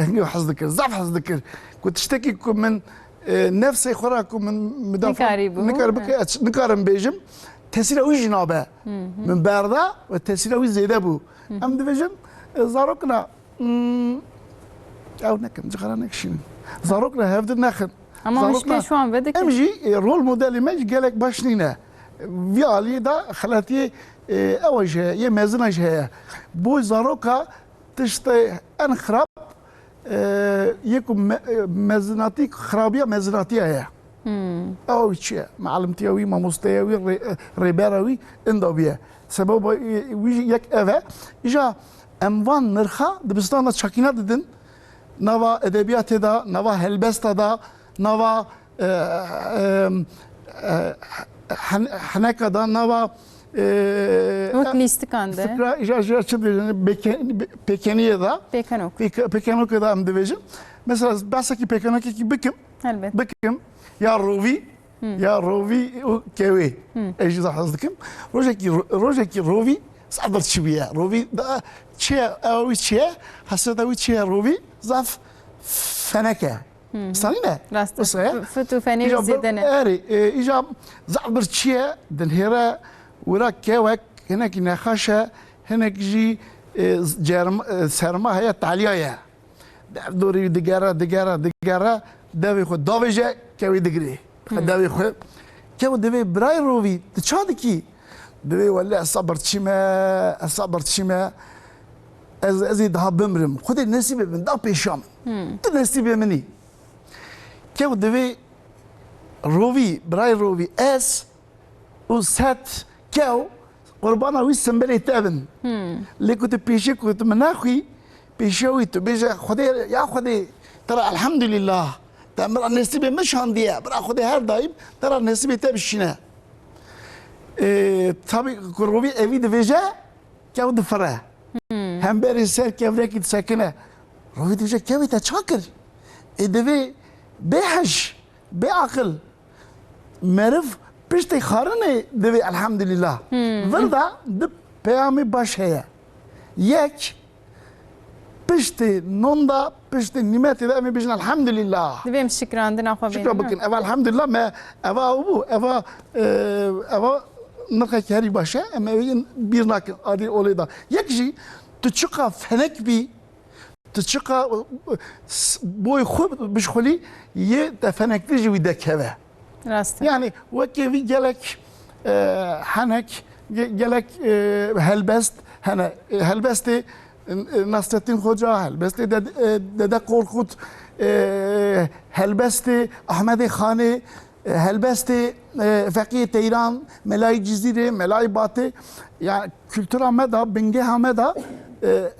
هنگوی حز ذکر ضعف حز ذکر كنت تشتكي من نفسي خوراكم من مدافع نكارم بيجم تسير اوي جنابه من برده و تسير اوي زيده بو ام ديفيجن زاروكنا او نكم جخرانك شنو زاروكنا هفد نخن Ama مشكلة şu an بدك امجي رول موديل مج قالك باشنينا في علي دا خلاتي اوجه يا مازنج هي بو زاروكا تشتي انخراب يكون مزناتي خرابيه مزناتيه هي او شيء معلمتي وي ماموستي ريبيراوي اندوبيه سبب وي يك افا اجا اموان نرخا دبستان تشكينا ددن نوا ادبيات دا نوا هلبستا دا نوا حنكا دا نوا وقت listikandı. فكرة اجا بكينيه دا Pekanok. بكينوك دا ام ديفيجن مثلا باسكي بكينوك كي بكم Elbette. بكم يا روفي يا روفي كوي ايش صح قصدكم روجكي روفي صعبت شويه روفي دا تشي او تشي حسيت او تشي روفي زاف فنكه صارينا Rast. صحيح Fıtı feni zedene. اري اجا زعبر تشي دنهيرا ورا كوك هناك نخاشه هناك جي جرم سرما هي تعليايه دوري دقاره داوي خو داويجه كوي دغري داوي خو كو داوي براي روفي تشادكي داوي ولا صبر تشيما ازي ده بمرم خد النسيب من دا بيشام النسيب مني كو داوي روفي براي روفي اس وسات كو قربانا وي سمبلي تابن اللي كنت بيشي كنت مناخي بيشوي تبيجا خدي يا خدي ترى الحمد لله تمر النسبة مش هندية برا خدي هر دايم ترى النسبة تبشينا طبي كروبي أبي دفجا كيو دفرة هم بريسير كيفريك تسكنه روبي دفجا كيو تشاكر دفي بحج بعقل معرف بيشتي خارني دفي الحمد لله وردا دب بيامي باش هي يك بيشتي نوندا بيشتي نيماتي ده بيجن الحمد لله Dibim şükrandın akwa شكرا بكن اوا الحمد لله ما اوا ابو اوا نرخا كاري باشا اما بير ناكن ادي اوليدا يكجي تشقى فنك بي تشقى بوي خوب بشخلي ي تفنك تجي ودك هذا Rast. يعني وكيفي جالك حنك جالك هلبست هنا هلبستي نصرتين خوجا هلبستي دادا قورخوت هلبستي احمد خاني هلبستي فقيه تيران ملاي جزيره ملاي باتي يعني كولتورا مدى بنجها مدى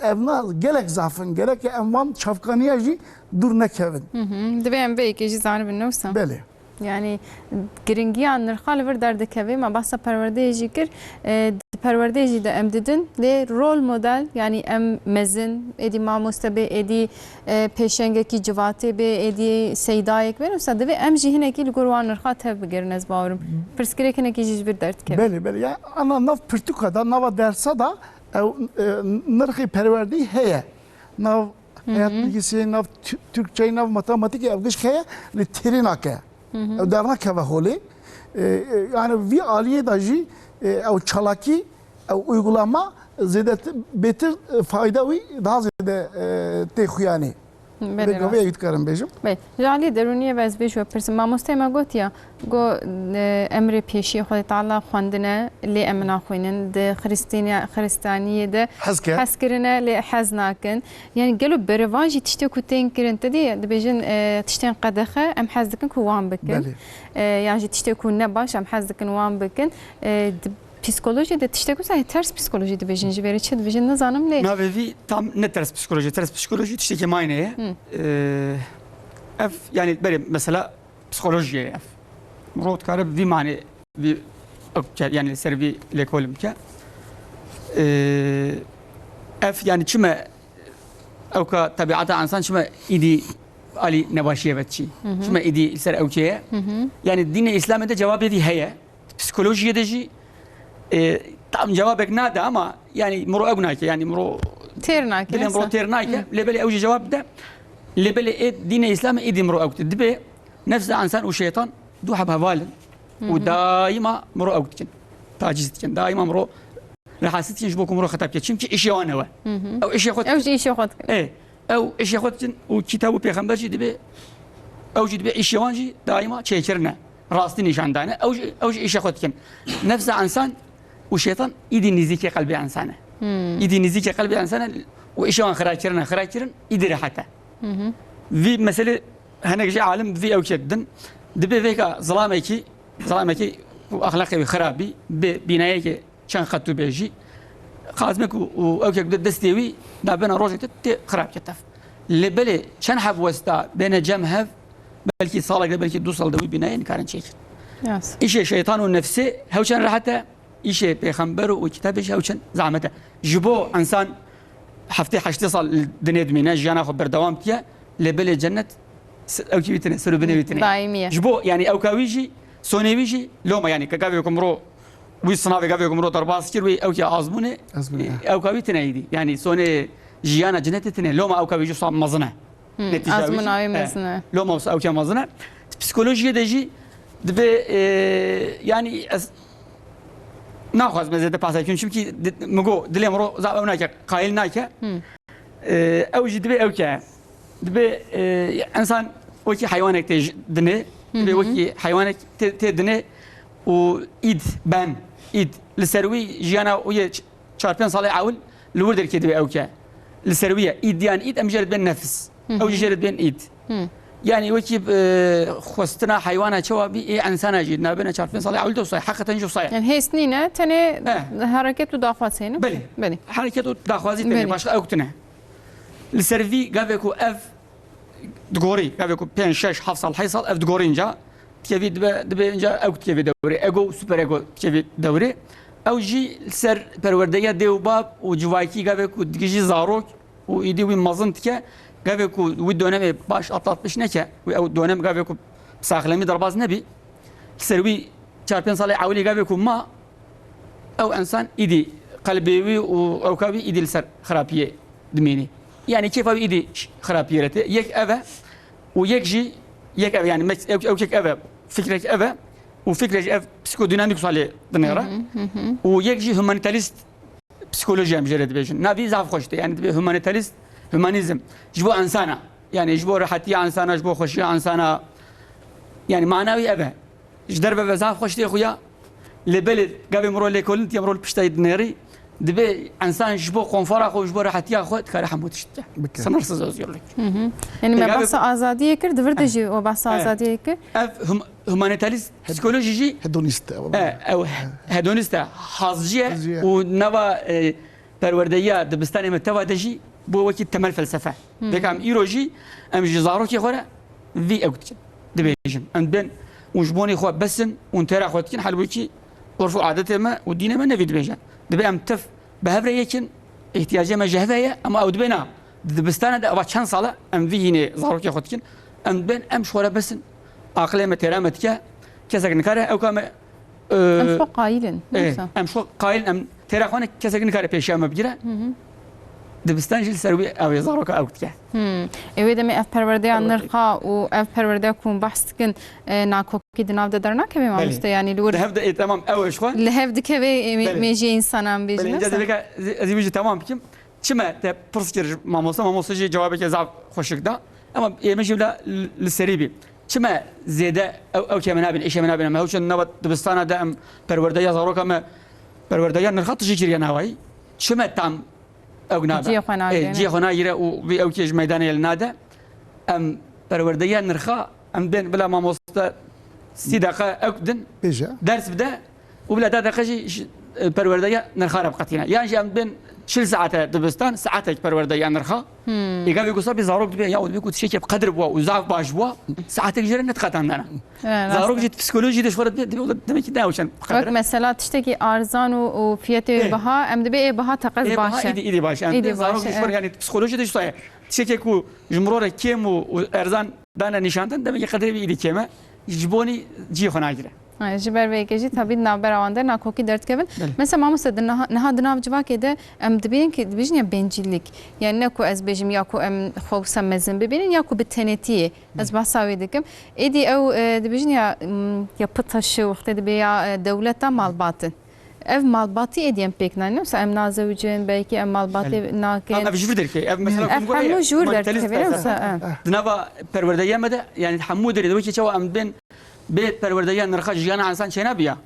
evna gelek zafın gerek envan çafkaniye jî dur nekevin. Divê em vê yekê jî zanibin newsa. Belê. Yani giringiya nirxa li vir derdikevê me behsa perwerdeyê jî kir perwerdeyê jî de em didin lê rol model yani em mezin êdî mamoste bê êdî pêşengekî civatê bê êdî seydayek bê wisa divê em jî hinekî li gor wan nirxa tev bigirin ez bawerim pirsgirêk hinekî jî ji vir derdikeve. Belê yani ana nav pirtûka nava dersa da ew nirxê perwerdeyî heye. Nav hayat bilgisayarı, nav Türkçe, nav matematik ev gişk heye li têrê nake. Ew dernakeve holê. Yani vî aliyê da jî ew çalakî, ew uygulama zêde bêtir fayda wî daha zêde tê xuyanê. Vê ew dikarim bêjim. Bey, jali derûniye bez bêj we pirsim mamosteyê me gotiya got emrê pêşî Xwedê Teala xwendine lê em naxwînin di xristiyaniyê de Hezke. hez kirine lê hez nakin. Yani gelo berivan jî tiştê ku tên kirin tedî dibêjin tiştên qedexe em hez dikin ku wan bikin. Yani jî tiştê ku ne baş em hez dikin wan bikin. Psikoloji de tiştek olsa ters psikoloji dibêjin ji verî çi dibêjin nizanim lê. Navê vî tam ne ters psikoloji tiştekî mayne ye. Ev yani berê mesela psikolojiye ev. Mirov dikare vî manê vî yani li ser vî lêkolê bike. Ev yani çime ew ka tabiata insan çime îdî alî nebaşiye ve çi. Çime îdî li ser ewkeye. Yani dînê İslamê de cevabê vî heye. Psikolojiyê de jî tam cevabek nade ama yani muro ew nake yani muro Têr nake. dilê muro têr nake lêbelê ew jî cevab de lêbelê dînê İslamê êdî muro ew dikir dibe nefs insan û şeytan du heb hevalin û daîma muro ew dikin taciz dikin daîma muro rahatsız dikin ji bo ku muro xeteb bike çimkî îşê wan ew e ew îşê xwe Ew jî îşê xwe dikin. ew îşê xwe dikin û kitab û pêxember jî dibe ew jî dibe îşê wan jî daîma çêkirin e rastî nîşandane ew jî îşê xwe dikin nefs insan و şeytan idi nizike kalbi insana. İdi nizike kalbi insana و işe wan xirakirin idi rahata. Vi mesele henek ji alim vi evkedin dibe veka zalameki bu ahlaki ve xarabi be binaya ki çan xatu beji qazmek و evked destevi da bena rojete te xarab ketaf. Lebele çan hab wasta bena cemhev belki salak belki 2 salda bu binaya nikarin çek. Yes. İşe şeytan و nefsi hevçan rahata işe peygamber و kitabı hevçan zahmete. Jibo insan hafte 8 sal dünya dümine jana xber devam tiye lebele cennet او كي بيتنا سرو بني بيتنا دائمية جبو يعني او كاويجي سونيويجي لوما يعني كافي كمرو وي صنافي كافي كمرو درباس كير وي او كي ازبونه او كاوي تنايدي يعني سوني جيانا جنتتنا لوما او كاويجي صام مزنه ازمن اوي مزنه لوما او كي مزنه بسيكولوجيا دجي دبي يعني ناخذ مزيد باساكين çünkü مگو دلي مرو زابنا قايل ناكه او جي دبي او كي دبي انسان وكي حيوانك تدني دبي وكي حيوانك تدني وايد بان ايد لسروي جيانا ويا شاربين صالح عاول الورد كي دبي اوكي لسرويه ايد يعني ايد امجرد بين نفس او جرد بين ايد يعني وكي خوستنا حيوانات شوابي اي انسان جدنا بين شاربين صالح عاول توصي حقا جو صحيح يعني هي سنينه تاني حركه وداخواتين بلي حركه وداخوازي تاني باش اوكتنا لسروي قافكو اف دغوري قافكو 5 6 7 سال حيصل اف دغوري نجا كيفي دبي نجا او كيفي دوري ايجو سوبر ايجو كيفي دوري او جي سر پروردگاه دیو باب و جواکی قافكو دجي زاروك و ايدي وي مازنتكه قافكو و دونم باش atlatmış neke او دونم قافكو ساخلمي درباز نبي سروي 4 سال عاولي قافكو ما او انسان ايدي قلبي او كابي ايدي السر خرابيه دميني يعني كيف ايدي خرابيرته يك افا ويك جي يك افا يعني او كيك افا فكرك افا وفكرك اف بسيكوديناميك صالي دنيرا ويك جي هومانيتاليست بسيكولوجيا مجرد بيجن نافي زعف خوشته يعني تبي هومانيتاليست هومانيزم جبو انسانا يعني جبو راحتي انسانا جبو خوشي انسانا يعني معنوي افا جدرب زعف خوشته خويا لبلد قبل مرول ليكولنت يمرول بشتاي دنيري دبي انسان جبو قنفره خو جبو راحتي خو كاره حموتش سنرسز ازيرلك يعني ما بس ازاديه كر دفردجي وبس ازاديه كر هومانيتاليست بسيكولوجي هدونيست او هدونيست حازجيه ونوا پروردهیا دبستان ام توادجی بو وکی تمل فلسفه دکام ایروجی ام جزارو کی خوره وی اوت دبیجن ام بن وجبوني خو بسن وانترا خوتكن حلوكي عرف عادته ما ودينا ما نفيد بيجان دبي ام تف بهبره يكن احتياجه ما جهفيه اما او دبنا دبستان ده ابا كان صاله ام في هنا ظهرك خوتكن ام بن ام شوره بسن عقليه ما ترامتك كسك نكره او كما ام شو قايلن ام شو قايل ام ترى خونا كسك نكره بيشام بجرا دبستان جل سروي او ظهرك او تك اوی دمی اف پرورده نرخا و اف پرورده کن بحث کن ناکوکی دناو درنا که ما مست يعني لور هبدا تمام اول شو لهفد كبي ميجي انسان بيجي بله اینجا دیگه ازی بيجي تمام بكم چما ته پرسکر ماموسا جی جوابی که زعف خوشک دا اما يمشي لا للسريبي چما زياده او كمنابن ايش منابن ما هوش النبض دبستان دا ام پرورده یا زارو کما پرورده نرخا تجي كيريا ناوي چما تام او نابا جي خنا يرا و او كيج ميدان النادا ام پرورده نرخا ام بين بلا ماموسا 30 دقيقه اكدن بيجا درس بدا وبلا دقيقه شي پرورده نرخا ربقتينا يعني ام بين شل ساعات دبستان ساعتك پرورده نرخا يقال يقول صبي زاروك دبي يا ودبي كنت شيء بقدر بوا وزعف باش بوا ساعتك جرى نتقطن انا زاروك جيت بسيكولوجي دش ورد دبي كده وشان وقت مثلا تشتكي ارزان وفيته بها ام دبي بها تقز باشه ايدي باشه زاروك دش يعني بسيكولوجي دش صحيح تشتكي كو جمرور كيم وارزان دانا نشاندن دبي قدر بيدي كيما يجبوني جي خناجره جبر ويكجي تبي نابر آوانده ناکوکی درد کبن مثلا ما مست نه دناب جوا كده ام دبين که دبيجنيا بنجيلك يعني نكو از بيجم ياكو ام خوصا مزن ببينين ياكو بالتنتيه از بحثاوي دكم ايدي او دبيجنيا يا بطش وقت دبيا دولتا مال باطن ev malbatı ediyen pek ne olsa em nazevcin belki em malbatı naken اف جبر درك اف مثلا هم جور درك كبير دنابا پروردهیا مده يعني حمود دري دوكي چوا ام بين بيت پروردهیا نرخا جيانا انسان چنا بيا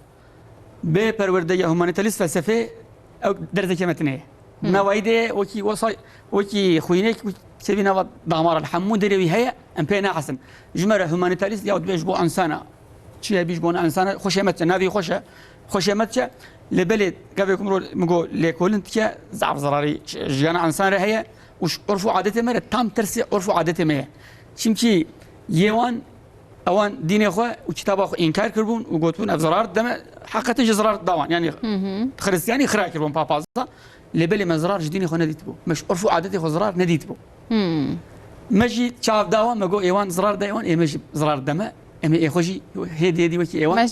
بي پروردهیا هومانيتاليست فلسفه او درجه كمتنه نوايده وكي خوينك سبي نوا دامار الحمود دري هي ام بينا حسن جمره هومانيتاليست يا بيجبو انسانا شي بيجبو انسان خوشمت نافي خوشمت لبلد قبلكم مقول لكولنت كا زعف زراري جانا انسان هي وش عرفوا عادته مره تام ترسي عرفوا عادته مه شمكي يوان اوان دين اخو وكتاب اخو انكار كربون وقوتون افزرار دم حقيقه جزرار دوان يعني خريستياني خرا كربون بابازا لبلي مزرار جديني اخو نديتبو مش عرفوا عادته اخو زرار نديتبو مجي شاف داوا مقول ايوان زرار دايوان اي مجي زرار دم امي اخوجي هدي وكي ايوان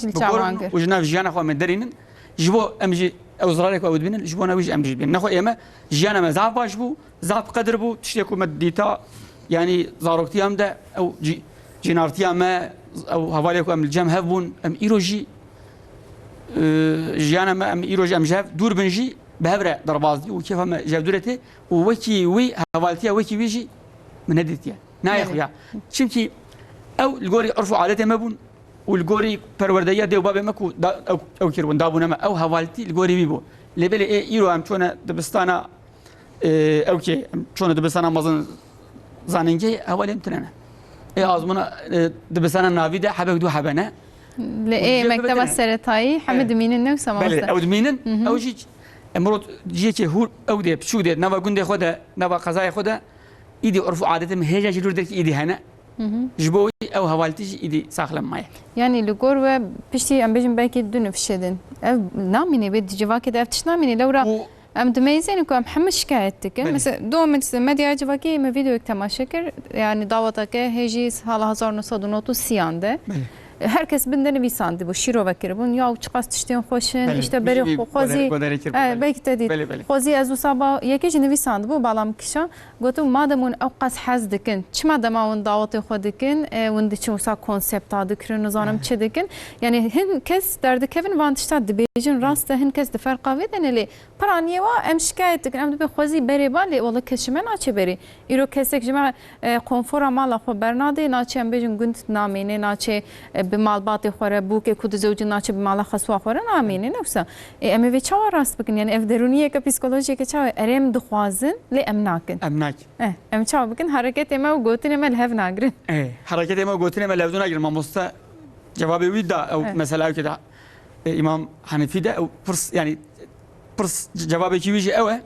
وجناف جانا اخو مدرينن جبو امجي او زرارك او دبنن جبونا ويجي امجي بين نخو ايما جانا مزاف باش بو زاف قدر بو تشتيكو مديتا يعني زاروكتي ام ده او جينارتي ما او هواليكو ام الجام هبون ام ايروجي جانا ما ام ايروجي ام جاف دور بنجي بهبره دربازي وكيف ما جاب دورتي ووكي وي هوالتيا وكي ويجي من هديتيا ناي اخويا شمتي او الجوري عرفوا عادته مبون والجوري پروردهیا دیو باب مکو او کیرون دابونه ما او حوالتی الجوري بيبو لبل ايرو ام چونه دبستانا اوكي چونه دبستانا مازن زاننجي اول امتنانه اي ازمنا دبستانا نافيده حبك دو حبنا لايه مكتب السرطاي حمد مين النفس ما بله او دمينن او جي امرود جيكي هو او دي شو دي نوا گنده خدا نوا قضايا خدا ايدي عرفوا عادته هيجا جلور دك ايدي هنا جبوي او هوالتي ايدي ساخلم ماي يعني لغور و بشتي ام بيجن باكي دون فشدن ناميني بيد جواكي ده تشناميني لورا ام دميزين كم محمد شكايتك مثلا دوم مديا جواكي ما فيديو تماشكر يعني دعوتك هيجي حالا 1930 ده herkes binden bir sandı bu şiro bakır bun ya çıkas tişten hoşun işte beri xozi belki de değil xozi az usaba yekeci nevi sandı bu bağlam kişa gotu madem avqas haz dikin çma dama on davatı xodikin und için usa konsept adı kırın zanım çedikin yani hin kes derdi Kevin vantışta dibejin rasta hin kes de farqa veden eli paraniye wa em şikayet dikin em de xozi beri bali valla keşmen açı beri iro kesek jma konfora mala xo bernade naçı em bejin günt namene naçı بمالبات خوره بوك كود زوج ناچ بمال خسوا خوره نامینه نفسه ام وی چاو راست بکن یعنی اف درونیه که پسیکولوژی که چاو ارم دخوازن لی امناکن ام چاو بکن حرکت ما و گوتن ما لهف ناگرن حرکت ما و گوتن ما لهف ناگرن ما مستا جوابي ويدا او مثلا كده امام حنفي ده او فرص يعني برس جوابي كي ويجي أوه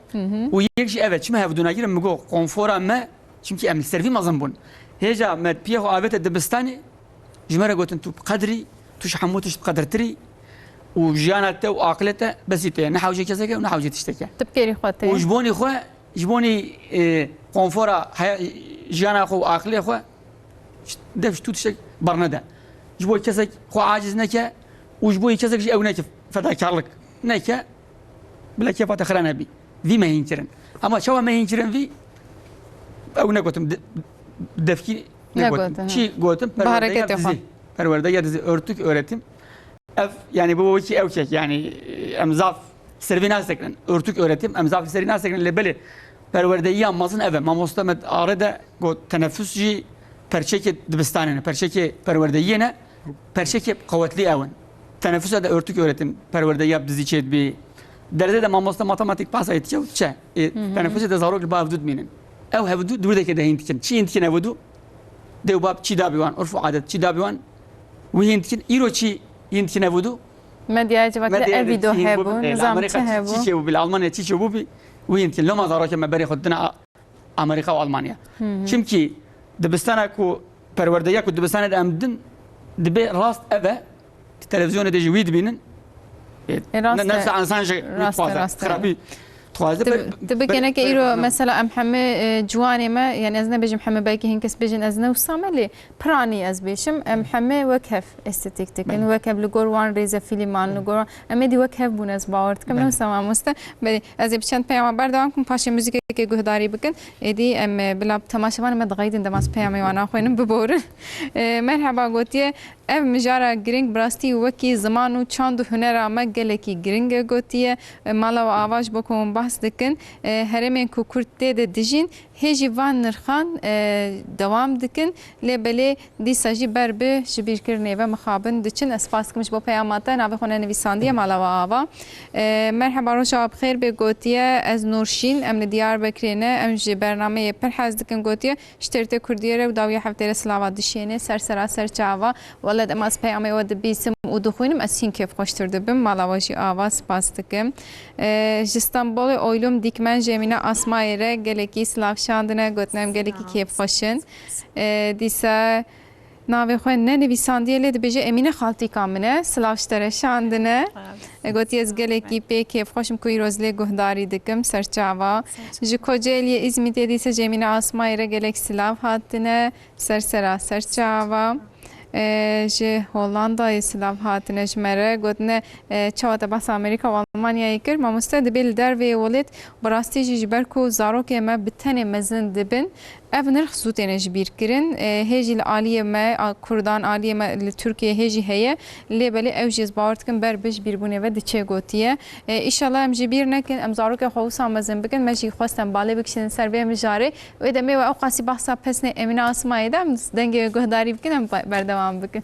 ويجي أوه شو ما هفدونا غير مجو كونفورا ما شمكي أمل سيرفي ما زنبون هيجا ما بيهو آبت الدبستاني جمرة قلت أنتو بقدري توش حموتش بقدر تري وجيانته وعقلته بس يتيه نحاوجي كذا ونحاوجي تشتكي تبكيري خواتي وجبوني خو جبوني كونفورا جيانا خو عقلي خو دفش تو تشتك برندا جبوي كذا خو عاجز نكا وجبوي كذا جي أو نكا فتاكرلك نكا بلا كيف تخرنا بي ذي ما ينكرن أما شو ما ينكرن في أو نقطم دفكي نقطم شيء قطم perverde ya örtük öğretim yani bu iki evçek yani emzaf servina sekren örtük öğretim emzaf servina sekren lebeli perverde yanmasın eve mamosta med arada go teneffüsci perçeke dibistanene perçeke perverde yine perçeke kuvvetli evin teneffüse de örtük öğretim perverde yap dizi çet bir derede de mamosta matematik pasa yetişiyor çe teneffüse de zarok bavdud minin ev hevdu durdaki de hintikin çi hintikin evdu devbab çi dabiwan urfu adet çi dabiwan وينتكن إيروتشي ينتكن أبودو مديا جبت أبيدو هبو نظام تهبو تيجي بالألمانيا تيجي بوبي وينتكن لو ما ظهرك ما بري خدنا أمريكا وألمانيا شمكي دبستانا كو پرورديا كو دبستانا دامدن دبي راست أبا التلفزيون دي جويد بينن نفس إنسان راست خرابي تبي كأنك إيرو مثلا محمد جواني ما يعني أزنا بيجي محمد بايكي هنكس بيجن أزنا وساملي براني أز بيشم محمد وكف استاتيكتك إن وكف لجوروان ريزا فيلمان لجوروان أمدي وكف بونس باورت كم نوسام مستا بدي أزي بشان بيام برداكم باش موسيقى كي جهداري بكن إدي أم بلاب تماشا ما دغيدن دماس بيامي وانا خوينم ببور مرحبا قوتيه ev mijara giring brastî wekî ziman û çand û hunera me gelekî giring e gotiye mala ve avaj bokum bahs dikin heremên ku Kurd tê de dijîn hê jî van nirxan dewam dikin lê belê dîsa jî ber bi ji bîrkirinê ve mixabin diçin ez spas dikim ji bo peyama te navê xwe nenivîsandiye mala ve ava merheba roja bixêr bê gotiye ez Nurşîn em li Diyarbekirê ne em ji bernameyê pir hez dikin gotiye ji têrtê Kurdiyê re û dawiya heftêrê silava dişêne sersera serçava ولد أما أسبيعمي ود بيسم ودخونم أسين كيف خوشتر دبم مالاوجي آواز باستكم جستانبول أولم ديكمن جمينا أسمايرة جلكي سلاف شاندنا قطنم جلكي كيف خوشن ديسا ناوی خواه نه نویسندیه لید بجه امینه خالتی کامنه سلافشتره شاندنه گوتی از گلکی پی کیف خوشم کوی روزلی گهداری دکم سرچاوا جو کجالی ازمیته دیسه جمینه آسمایره گلک سلاف هاتنه سرسرا سرچاوا جه هولندای سلاف هاتنه جمره گوتنه چوات بس امریکا و آلمانیا کر ما مستعد بیل در وی ولید براستی جبر کو زارو که ما بتنه مزن دبن ev nirx zûtêne ji bîr kirin hêjî li aliyê me Kurdan aliyê me li Tirkiye hêjî heye lê belê ew jî ez bawer dikim ber bi ji bîrbûnê ve diçe gotiye îşallah em jî bîr nekin em zarokê xwe wisa mezin bikin me jî xwestem balê bikişînin ser vê mijarê wê demê we ew qasî behsa pesnê Emîne Asmayê de em dengê guhdarî bikin em berdewam bikin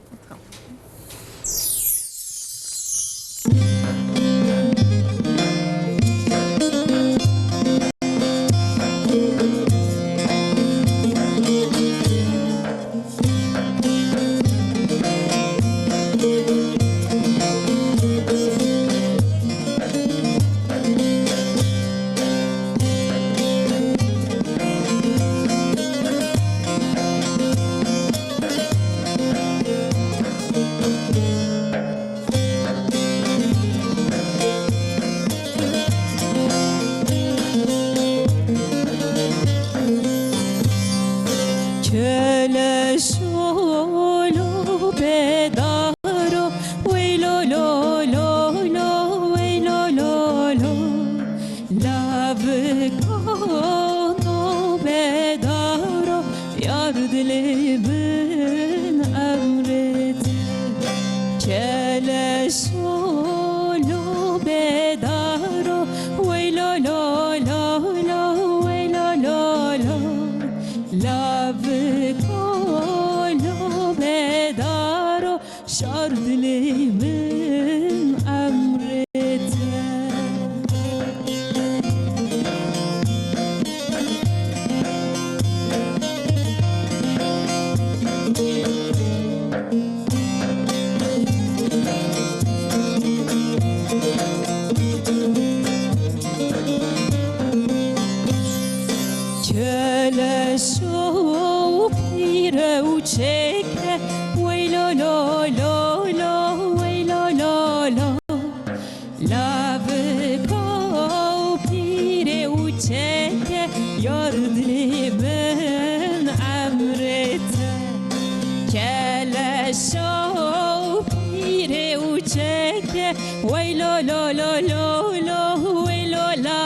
çeke Veylo lo lo lo lo Veylo la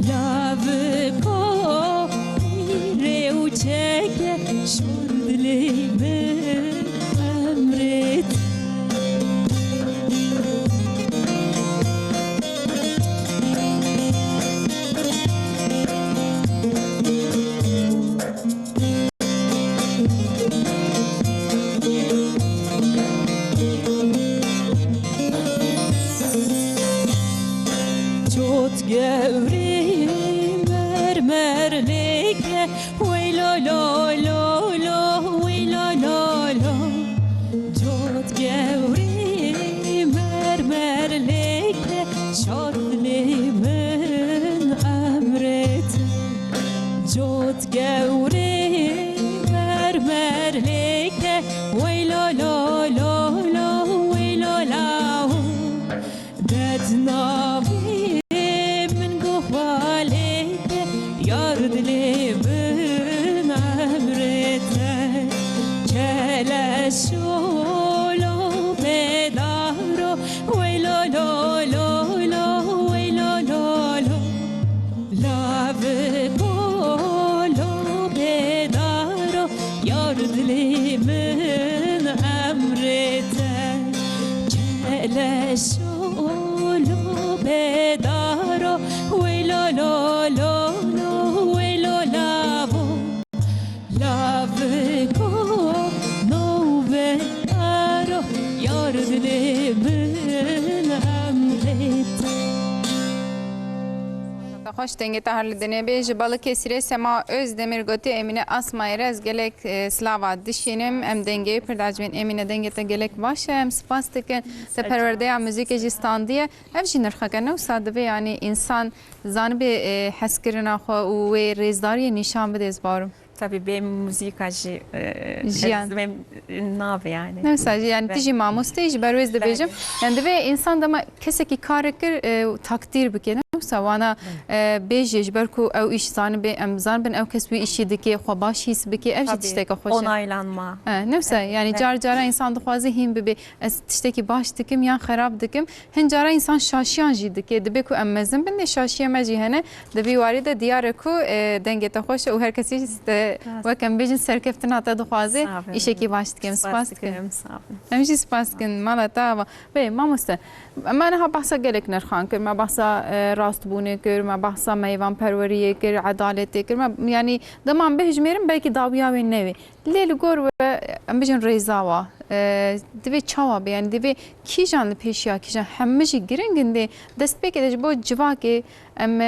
Lavko Reu çeke Şordlime emret Gevri mermerlike Veylo lo lo lo Veylo lo lo Jot gevri mermerlike Şortlimin emret Jot gevri mermerlike Veylo lo lo lo Veylo la Dednavi Yardımın emrete Keleşolo bedaro Veylo lo lo lo Veylo lo lo Lavekolo bedaro Yardımın emrete Keleşolo bedaro Veylo lo lo Hoş denge taharlı bej Balıkesir'e Sema Özdemir Goti Emine Asmayerez gelek slava dişinim em denge perdacmen Emine dengete gelek başa em spas dikin te perverde müzik ejistan diye ev jinir xakane u sadıve yani insan zanbe heskirina xo ve rezdari nişan bedez barum. Tabii benim müzikacı Jiyan. benim nave yani. Ne sadece yani tiji mamuste berwez de bejim. Yani de insan da keseki karakter takdir bike. Savana bejej berku ev iş zanı be emzan ben ev kesbi işi dike xo baş his bike ev tişteki xoş. Onaylanma. Nefse yani car insan da xwazi him be tişteki baş dikim ya xarab dikim. Hin cara insan şaşiyan jî dike de be ku emmezin ben de şaşiyeme jî hene de bi waride diyar ku dengete xoş û her kesî işte وكم بيجن سركفتنا تدخوازي إشيكي باشت كم سباست كم أمشي سباست كم مالا تابا بي ما مست ما أنا بحثا جلك نرخان كر ما بحثا راست بوني كر ما بحثا ميوان پرورية كر عدالة كر ما يعني دمان بهج ميرم بلكي داويا وين نوي ليل جور أم بيجن ريزاوا دوی چاوا به یعنی دوی کی جان پیشیا کی جان همه‌جی گرینگنده دست بکیدش با جواکی ام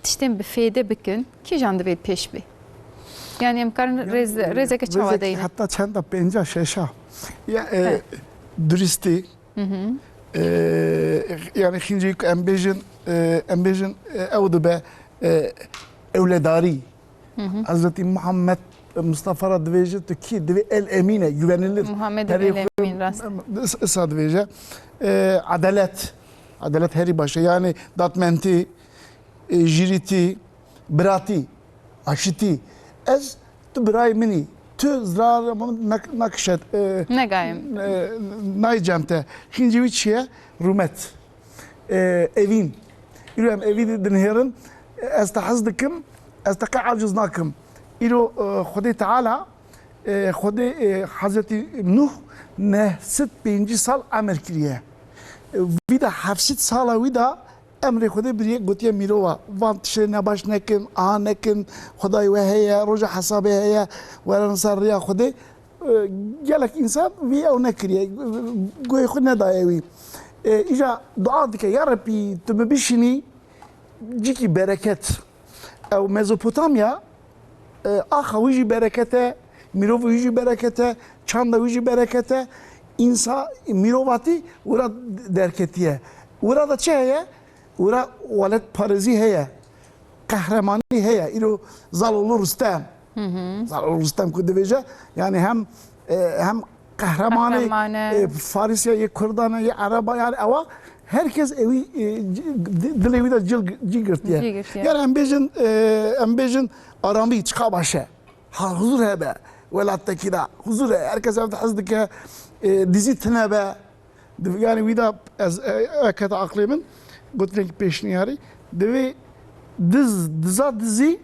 تشتم بفیده بکن کی جان دوی پیش بی yani imkan reze ke çava değil. Hatta çanda penca şeşa. Ya dürüsti. Yani şimdi embejin evde be evledari. Hazreti Muhammed Mustafa Radveje ki dve el emine güvenilir. Muhammed el emin rast. Sadveje adalet heri başa yani datmenti jiriti brati aşiti ez tu biray mini tu zrar nakşet ne gayem naycamte hinci viçye rumet evin İrem evi dinherin ez tahazdıkım ez taqacaznakum İro Xudê Teala Xudê Hazreti Nuh ne 65 sal emir kiriye vida 7 sala vida emre Xudê biriye gotiye mirova van tişre nebaş nekin aha nekin Xuday ve heye roja hesabı heye veran sarriya Xudê gelek insan vi ew nekiriye goy xwe nedaye wî îja dua dike ya Rabbi tu me bişînî cikî bereket ew Mezopotamya axa wî jî berekete mirov wî jî berekete çanda wî jî berekete insan mirovatî wira derketiye wira da çi heye wira welet parêzî heye qehremanî heye îro Zalolû Rûstem Zalolû Rûstem ku dibêje yani hem qehremanê Farîsiya yê Kurdan yê Araba yani ewa herkes evi dilê wî de cî girtiye yani em bêjin aramî çıka başe huzur hebe welattekî de huzur he herkes ev hez dike dizî tune be yani vida az akata aklı min gotrenk peşniyari devi dizi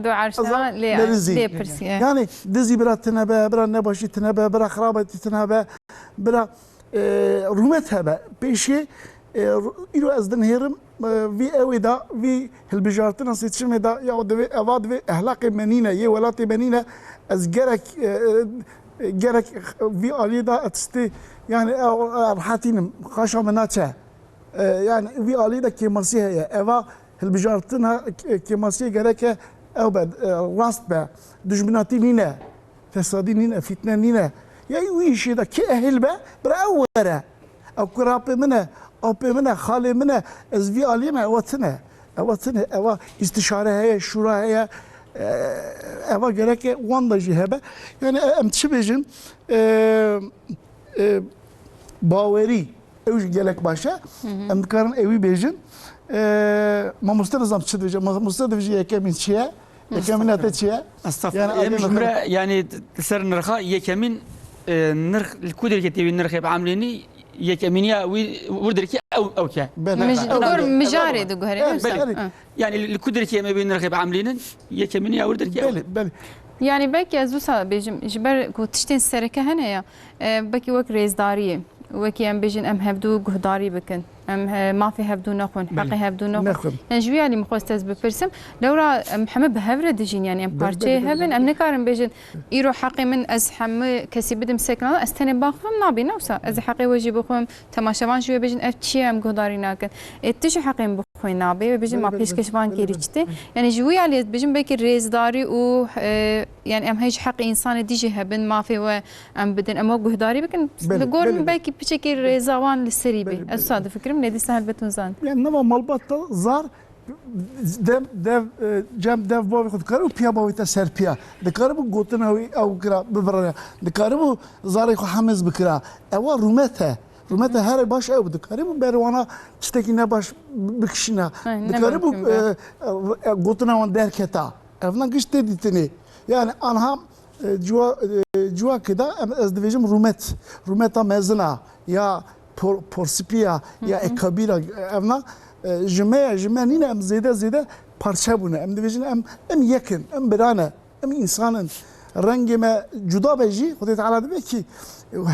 دو عرشنا لرزي. لي برسي yani dizi bira tinebe bira nebaşi tinebe bira xarabeti tinebe bira rumet hebe peşi ilo az dinherim vi evida vi hilbijartina seçimi da ya devi evad ve ahlak menine ye velati menine az gerek vi alida atsti yani rahatinim kaşa menaçe yani vi alida kemasiye eva hilbijartina kemasiye gerek ev bed rast be düşmanati nine fesadi nine fitne nine ya bu işi da ki ehil be bravo vere ev kurape mine ape mine khale mine ez vi alime evatine eva istişare heye şura heye eva gerek wanda jihebe yani em çibejin baweri ev gerek başa em karın evi bejin ما مستلزم تشدج مستلزم يكمن شيء يكمن أتشيء استغفر يعني مجمرة يعني سر نرخاء يكمن نرخ الكودر كتبي نرخ بعمليني يكمنيا وردركي أو كا دور مجاري دو جهري يعني الكودر كي ما بين نرخ بعملينن يكمنيا وردركي بله يعني بك يزوسا بيجم جبر كوتشتين سركة هنا يا بكي وك ريزدارية وكي ام بيجن ام هبدو جهداري بكن ام ما في هبدو نخون حقي هبدو نخون يعني جوي علي مخوستز ببرسم لورا محمد بهفره دجين يعني ام بارتشي هبن ام نكارم بيجن يرو حقي من از حم كسي بدم سكنا استني باخم نابي نوسا از حقي وجي بخوم تماشاوان شوي بيجن اف تشي ام جهداري ناكن اتشي حقي بخوي نابي بيجن ما بيش كشفان كيريچتي يعني جوي علي بيجن بك ريزداري و يعني ام هيج حق انسان ديجي هبن ما في و ام بدن ام جهداري بكن لغور باكي بشكل ريزاوان للسريبي اساد فكرم ندي سهل بتنزان يعني نما مالبات زار dev cem dev bavi khud karu piya bavi ta ser piya de karu gotin hawi ew kira bibrana de karu zarê xwe hemiz bikira ewa rûmet e her baş ew de karu berwana tiştekî ne baş bikişîne de karu gotina wan derketa evna giş tê dîtinê yani anha ciwa kida ez dibêjim rûmeta mezina ya porsipiya ya ekabîra evna جماعة نينا أم زيادة parçabune em dibêjin em yekin em birane em insanın rengê me cuda bejî Xwedê Teala dibe ki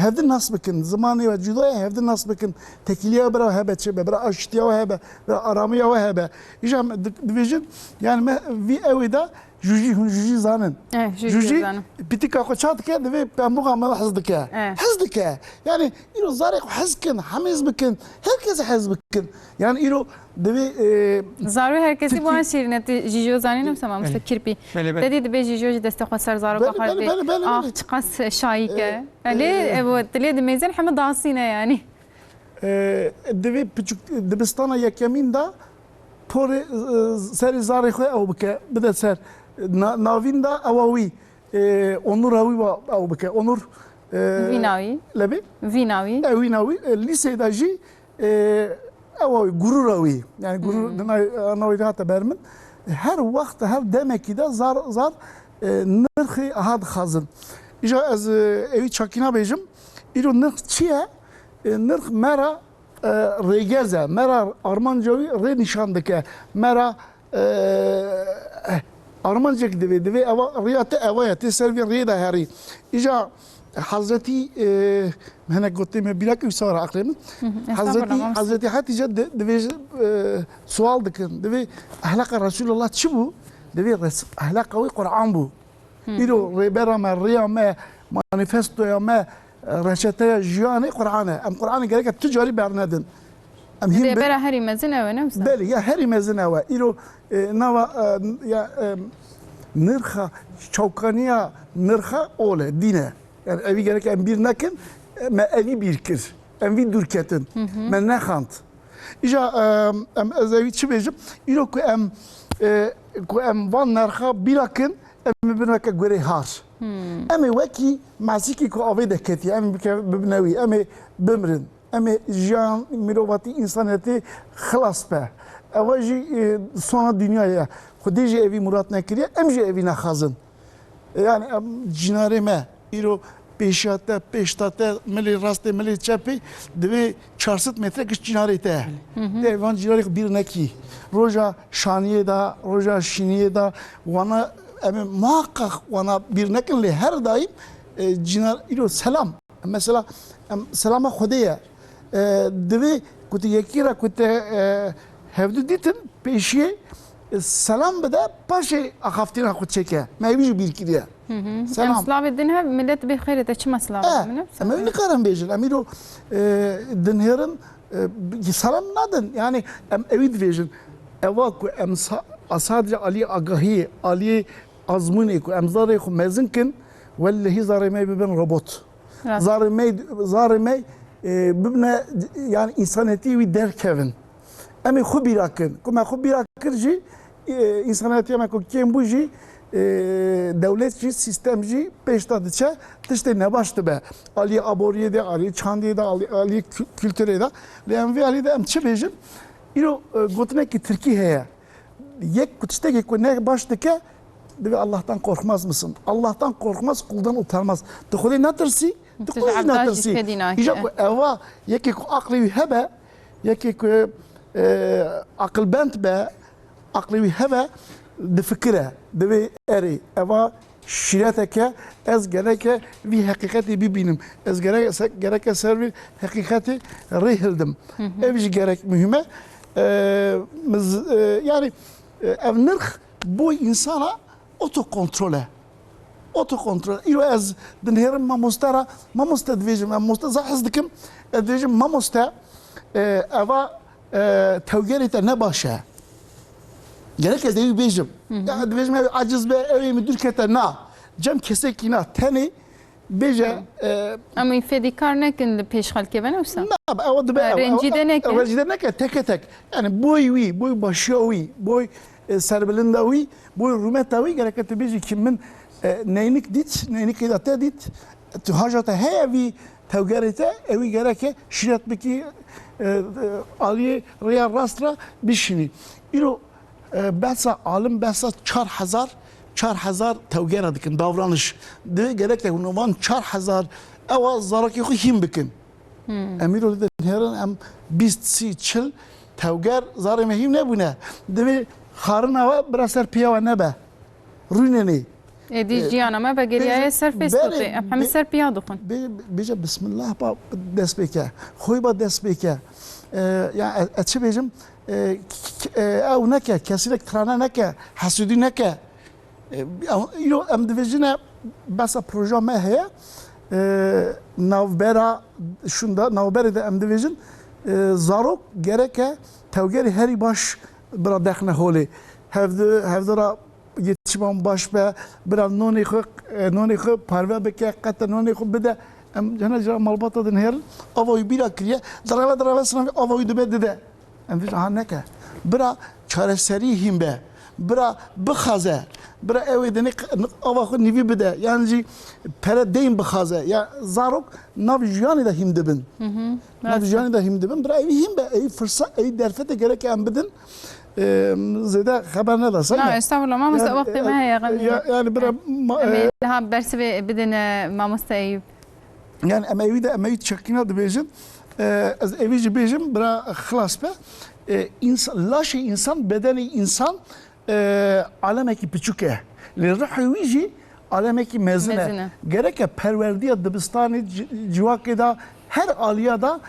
hevdin nas bikin zimanê ve cudaya hevdin nas bikin tekiliya bira hebe çêbe bira aştiya we hebe bira aramiya we hebe îja dibêjin yani me vî ewê de jûjî zanin jûjî pîtika xwe çat dike divê pembuxa me hez dike yani îro zarê xwe hez bikin hemêz bikin herkes hez bikin yani îro divê زارو herkesi bu an şirineti jijo zanî nemsema mesela kirpi dedi dibe jijo ji deste xwe ser zaro baxar be ah çıqas şayike yani evet dili demezin heme dasîne yani divê piçuk dibistana yekemîn da porê serê zarê xwe ew bike bide ser navîn da ewa wî onur hewî ew bike onur vînawî lebê vînawî wî navî lîsê da jî ewa wî gurûra wî yani gurûr navî hate ber min her wext her demekî de zar nirxê aha dixazin îja ez evî çakîna bêjim îro nirx çi ye nirx mera rêgez e mera armanca wî rê nîşan dike mera armancek divê ewa rêya te ewa ye tê ser vê rê de herî îja Hazretî hinek gotê me bîrak wî sara aqlê min Hazretî Hatice divê sual dikin divê ehlaqa Resulullah çi bû divê ehlaqa wî Qur'an bû îro rêbera me rêya me manîfestoya me reçeteya jiyanê Qur'an e em Qur'anê gerek e tu carî bernedin rêbera herî mezin ew e nemsa belê ya herî mezin ew e îro nava ya nirxa çawkaniya nirxa ol e dîn e yani evî gerek em bîr nekin me evî bîr kir em vî dûrketin me nexand îja em ez evî çi bêjim îro ku em van nerxa bîrakin em ê bineke gurê har em ê wekî masîkî ku avê de ketiye em bibine wî em ê bimrin em ê jiyan mirovatî însaniyetê xilas be ewa jî sona dünyaya Xwedê jî evî murat nekiriye em jî evî nexazin yani em cinarê me îro پیشاته پیشتاته ملی راسته ملی چپی دوی 400 متر کش جناری ته دیوان جناری بیر نکی روزا شانیه دا روزا شینیه دا وانا محقق وانا بیر نکن لی هر دایم جنار ایرو سلام مثلا سلام خدایه دوی کتی یکی را کتی هفدو دیتن پیشیه سلام بده پاشه اخافتین خود چکه میویج بیر کریه سلام سلاف الدنها ملت بخير ده شو مسلاف منه اما اللي قارن بيجن اميرو دنهرن سلام نادن يعني ام اويد فيجن اواكو ام اصادع علي اغاهي علي ازمونيكو ام زاريكو مازنكن ولا هي زارمي ببن روبوت زارمي ببنا يعني انسانيتي ودار كيفن امي خبيراكن كما خبيراكرجي انسانيتي ما كو كيم بوجي devletçi, sistemci peştadıça işte ne başta be Ali aboriye de Ali çandiye de Ali kültüre de leğen Ali de emçi bejim ilo gotne ki Türkiye'ye yek kutiste ki ne baştaki de Allah'tan korkmaz mısın? Allah'tan korkmaz, kuldan utanmaz. Tıkuli natırsi, tıkuli natırsi. İşte eva yek aklı hebe yek akıl bent be aklı hebe de fikre de eri eva şireteke ez gereke vi hakikati bibinem ez gereke servi hakikati rihildim evci gerek mühime yani ev nırh bu insana otokontrole ilo ez dinherim mamusta dvejim mamusta zahizdikim dvejim mamusta eva tevgerite ne başa gerek ez evi bejim ya dvejim evi aciz be evi müdür kete na cem kesekina teni beje ama fedikar nekin peş halke ben olsa ne o da rencide neke tek yani boy başawi boy serbelindawi boy rumetawi gerek et beji kimin neynik idate dit tuhajata hevi tevgerite evi gerek şiret beki aliye riya rastra bişini ilo besa alim besa 4000 tevger dikin davranış de gerek de unuvan 4000 eva zaraki xu him bikin emiro de heran am 20 tevger zar mehim ne buna de xarın eva braser piya ne be rüneni edi ciyana ma bageriye serfes tuti hem ser piya dokun beje bismillah ba desbeke xoy ba desbeke ya etçi bejim او نکه کسی را ترانه نکه حسودی نکه ایرو ام دیویژن بس پروژه ما هست نوبرا شوندا نوبر ده ام دیویژن زاروک گرکه توگری هری باش برا دخنه هولی هفدرا یتیمان باش به برا نونی خو پروا بکه قطع نونی خو بده ام جنا جرا مالبات دن هر آوای بیرا کریه دروا سنم آوای دو بده ده ام دیویژن ها نکه برا چارەسەری هیم به برا بخازه برا اوی دنی آوا خود نیوی بده یعنی پره دیم بخازه یا زاروک ناو جیانی دا هیم دبن ناو جیانی دا هیم دبن برا اوی هیم به اوی فرصت اوی درفت گره که ام بدن زیده خبر ندارسن نه استغفرالله ما مست وقت ما هي yani برا ها برسبه بدن ما مستعيب yani emevi de emevi çekine de bejim az evici bejim bra خلاص be insan laşi insan bedeni insan alemeki piçuke lirruhi vici alemeki mezine gereke perverdiye dibistani civakida her aliyada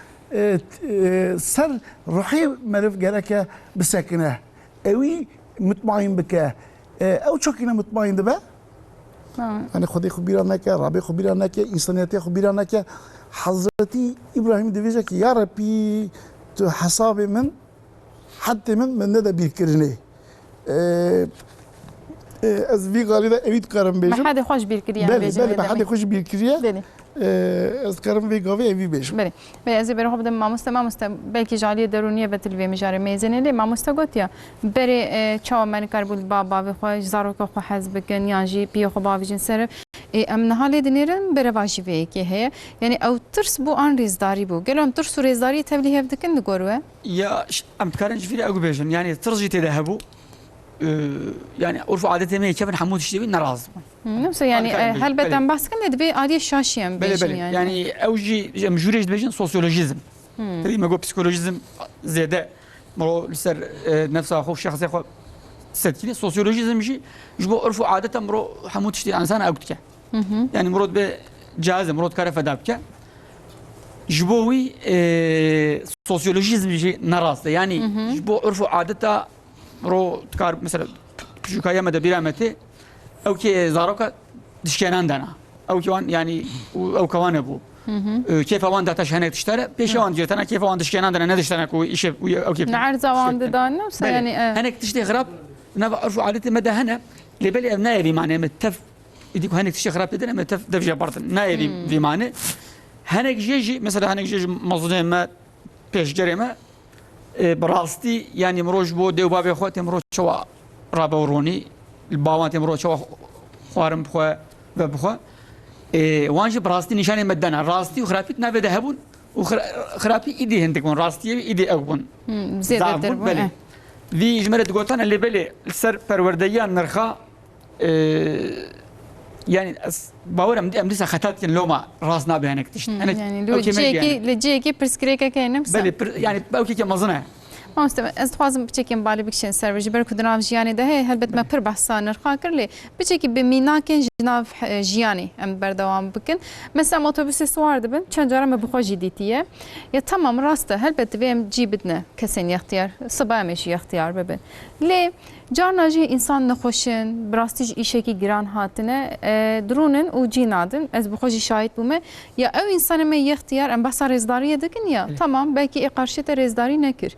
ser ruhi merif gereke bisekine evi mutmain bike ev çok yine mutmain de be yani Khudi khubira neke Rabbi khubira neke insaniyeti khubira neke Hazreti İbrahim diyecek ki ya Rabbi tu hesabı min حتى من ده بيركرني از في غالبا ايد كرم بيجم ما حد خوش بيركريا بيجم بله ما حد خوش بيركريا از كرم في غاوي اي بيجم بله از بره خب ما مست belki جاليه درونيه بتلوي مجاري ميزنه لي ما مستغوتيا بري چاو من كربول بابا و خوش زاروك خو حزب كن ياجي بي خو باوجن سر ام نهال دينيرن بره واجي في هي يعني او ترس بو ان ريزداري بو قالهم ترس ريزداري تبلي هفدكن دغورو يا ام كارنج في اكو بيجن يعني ترجي تذهبوا yani urf adeti me kevin hamut işlevi naraz. نفسه يعني هل بدن بحث كنا دبي عادي شاشيم بله بيجن بله يعني yani evji jurij bejin sosyolojizm. Tabii mego psikolojizm zede mro liser nefsa xo şahsi xo setkili sosyolojizm ji bu urf adeta mro hamut işti insan aktke. Yani mro be caz mro kare fedabke. Jbowi sosyolojizm ji naraz yani bu urf adeta mro tkar mesela küçükaya mede birameti او كي زاروكا دشكنان دنا او كيوان يعني او كوان ابو كيف وان داتش هنك تشتري بيش وان جيتنا كيف وان دشكنان دنا ندشتنا كو ايش او كيف نعرض زوان دان نفسه يعني هنك تشتي غراب انا بعرف عادتي مدى هنا اللي بالي نايبي معناه متف يديك هنك تشتي غراب تدنا متف دفجه برض نايبي في معناه هنك جيجي مثلا هنك جيجي مظلمه بيش جريمه براستي يعني مروج بو ديو بابي خوتي مروج شوا رابوروني الباوان تمرو شو خوارم بخوا وبخوا وانج براستي نشانه مدنا راستي وخرابي نافي ذهبون وخرابي ايدي هندك من راستي ايدي اقبون زيادة بله في جمرة قوتان اللي بلي السر پرورديان نرخا يعني باورم دي امديسا خطات لوما راس نابي هناك تشت انا يعني لو جيكي برسكريكا كاين نفسه بله يعني باوكي كمزنه ماستم از خوازم بچکیم بالی بکشن سرویج بر کدناف جیانی ده هلبت ما پر بحثان نرخا کرلی بچکی به میناکن جناف جیانی ام بردوام بکن مثلا otobüs سوار دبن چند جاره ما بخو جدیتیه یا تمام راسته هلبت ویم جی بدنه کسین اختیار صبا مشی اختیار ببن لی جارنا جی انسان نخوشن براستیج ایشه کی گران هاتنه درونن و جینادن از بخو جی شاهد بومه یا او انسان ما اختیار ام بحث رزداری دکن یا تمام belki قرشته رزداری نکر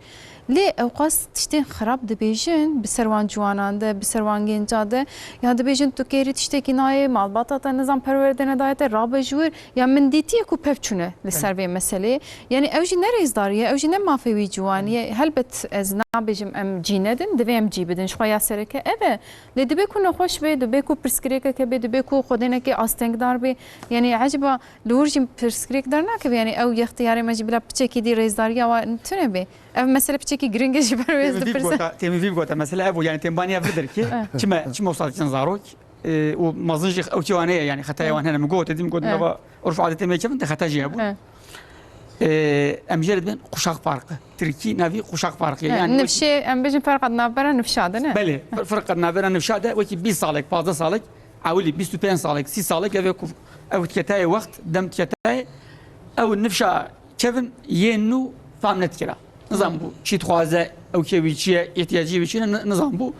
ليه اوقات تشتين خراب دبيجن بسروان جوانان ده بسروان جنجا ده يا دبيجن تو كيري تشتكي ناي مال باطاتا نظام پروردن دايته رابه جور يا من ديتي كو بفچونه لسر به مسئله يعني اوجي نريز داريه اوجي نما في جوانيه هلبت از نابجم ام جيندن دبي ام جي بدن شويه سركه ايه لدبي كو خوش به دبي كو برسكريكه كبي دبي كو خدينه كي استنك دار به يعني عجبه لورجم برسكريك درنا كبي يعني او اختياري ماجي بلا بچكي دي ريز داريه و تنبي مثلا بتشكي جرينجش برويز تيمي في بقطة مثلا أبو يعني تيمبانيا في دركي كما وصلت زاروك ومازنجي أو تيوانية يعني خطايا وان هنا مقوت دي مقوت نبا أرفع عادة تيمي كيف أنت خطاجي أبو أمجرد بين قشاق فارقة تركي نافي قشاق فارقة يعني نفشي أم بيجي فرق نابرة نفشادة بله فرق نابرة نفشادة وكي 20 صالك 15 صالك عولي 25 صالك 6 صالك أو تكتاي وقت دم تكتاي أو النفشة كيفن ينو فهمت كلا نظام بو شي تخوازه او كي شي احتياجي بشي نظام بو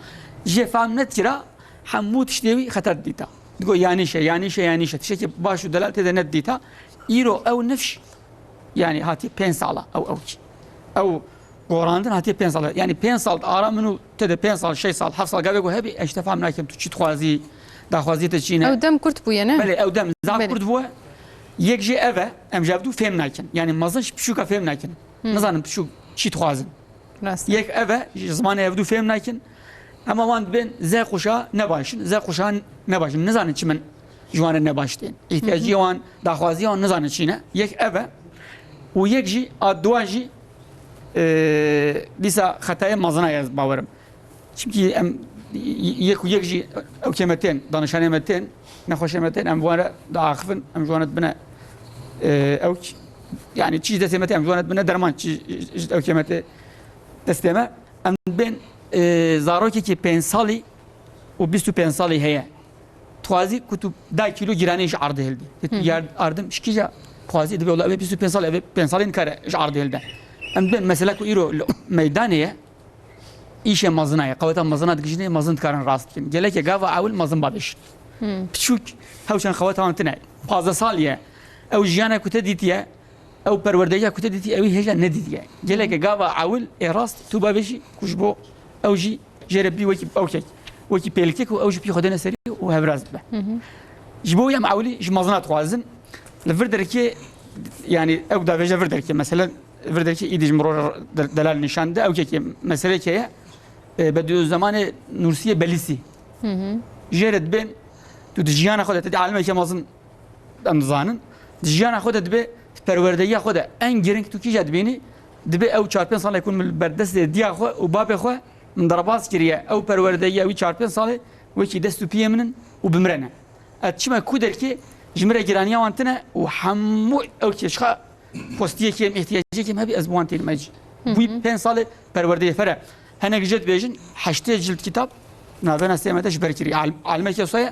جي فهمت كلا حمود شتوي خطر ديتا تقول يعني شي تشكي باشو دلالته ده نديتا يرو او نفش يعني هاتي 5 ساله او قراندن هاتي 5 ساله يعني 5 سال ارا منو تد 5 سال 6 سال 7 سال قبل هبي اش تفهم لكن تو تخوازي دا خوازي تشينا او دم كرت بو يعني بله او دم زاب كرت بو يك جي اوا ام جابدو فهم ناكن يعني مازنش بشوكا فهم ناكن نزانم شو چی توازن یک اوه زمان اودو فهم نکن اما وان بین زی خوشا نباشن نزانن چی من جوان نباشتین احتیاجی وان داخوازی وان نزانن چینه یک اوه و یک جی ادوا جی دیسا خطای مازنه از باورم çünkü یک جی او کمتین دانشانه متین نخوشمتین ام وانه داخفن ام جوانت بنا او يعني تشي دسمتي ام جوانت بنا درمان تشي او كمته دستمه ام بين زاروكي كي 5 سالي و 25 سالي هي توازي كتب دا كيلو جيرانيش عرض هلدي يار اردم شكيجا توازي دبي والله 25 سالي 5 سالي نكره عرض هلده ام بين مثلا كو ايرو ميدانيه ايش مازنايه قوتا مازنا دكجني مازن كارن راست جلك غاوا اول مازن بادش بشوك هاوشان خواتها انتنا 15 ساليه او جيانا كتديتيا او پروردگی کوته دیتی اوی هجا ندیدیه گله که گاوا عول راست تو بابشی کشبو اوجی جربی وکی پیلکیک و اوجی پی خودنا سری و هبراز به جبو یم عولی جمازنات خوازن لفردرکی يعني او دا فيجا فردرکی مثلا فردرکی ایدیج مرور دلال نشان ده او که مسئله که بدو زمان نورسیه بلیسی جرد بین تو دجیان خودت دی عالمه که مازن امزانن دجیان خودت به پروردگی خود ان گرینگ تو کی جد بینی دبی او 4 5 سال يكون من البردس دي خو و باب خو من درباز كريه او پروردهيه وی 4 5 ساله وکی دستو پی منن و بمرنه اتشما كودر كي جمره جيرانيه وانتنا وحمو او كشخه بوستيه كيم احتياجي كيم هبي ازبوانتي المج وي 5 ساله پروردهيه فرا هنا جت بيجن 8 جلد كتاب نابنا استمتش بركري علمك يسوي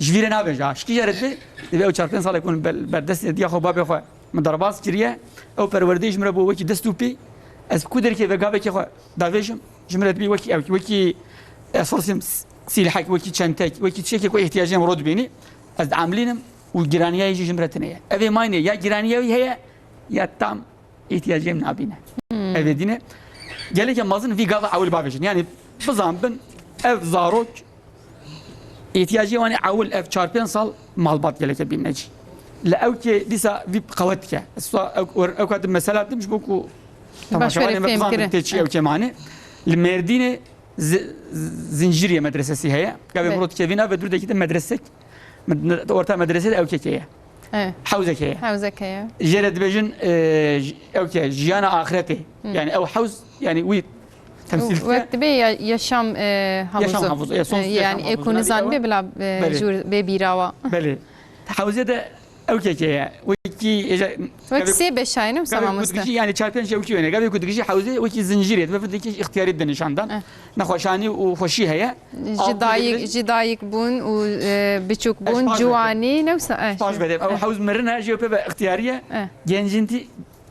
جويره نابجا شكي جرت بي او 4 5 ساله يكون بردست دي اخو بابي اخو من درباز كريه او پروردهيه جمره بو وکی دستو بي از كودر كي وغابه كي خو دافيجم جمره بي وكي او وكي اسرسم سلاحك وكي شنتك وكي تشيكي كو احتياجي مرود بيني از عاملينم وجيرانيه يجي جمرتنيه ابي ماينه يا جيرانيه هي يا تام احتياجي نابينه ابي دينه قال لك مازن في قاضي اول بافيجن يعني بزام بن اف زاروك احتياجي وانا اول اف 4 صال مالبات قال لك بينجي لا اوكي لسه في قوتك او كانت مساله مش بوكو باشوری فهم کرد. تيجي او كمان المردينه زنجيريه مدرسه هي قبل مرات كيفينا بدر دكتور مدرسه ورتا مدرسه او كيكيه حوزه كيه حوزه كيه جرد بيجن او كي جيانا اخرته يعني او حوز يعني وي تمثيل وقت بي يشام حوزه يعني يكون زان بلا جور ببيراوا بله حوزه ده او كيكيه وكي وكسي بشاينه وسما مست يعني تشامبيون شو كيونه قبل كنت تجي حوزه وكي زنجيريه بفدك اختياري دنيشاندان نخوشاني وخوشي هي جدايك بون وبيشوك بون جواني نفس باش بدم او حوز مرنا جيو بيبا اختياريه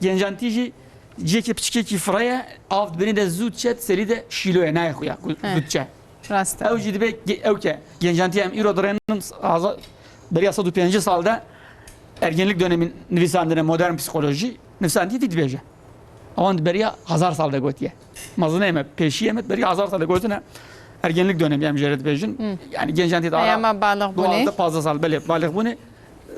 جنجانتي جيكي بتشكي فرايا افد بين ده زود شات سريده شيلو انا خويا زود شات راست او جدي بك اوكي جنجانتي ام ايرو درن بريا 105 سالda ergenlik dönemi nüvisandine modern psikoloji nüvisandiye vid beje. Avant beriya 1000 salda gotiye. Mazına eme peşi eme beriya 1000 salda gotine ergenlik dönemi yem jeret bejin. Yani genjanti daha. Ama balık bu ne? Doğalda fazla sal bele balık bu ne?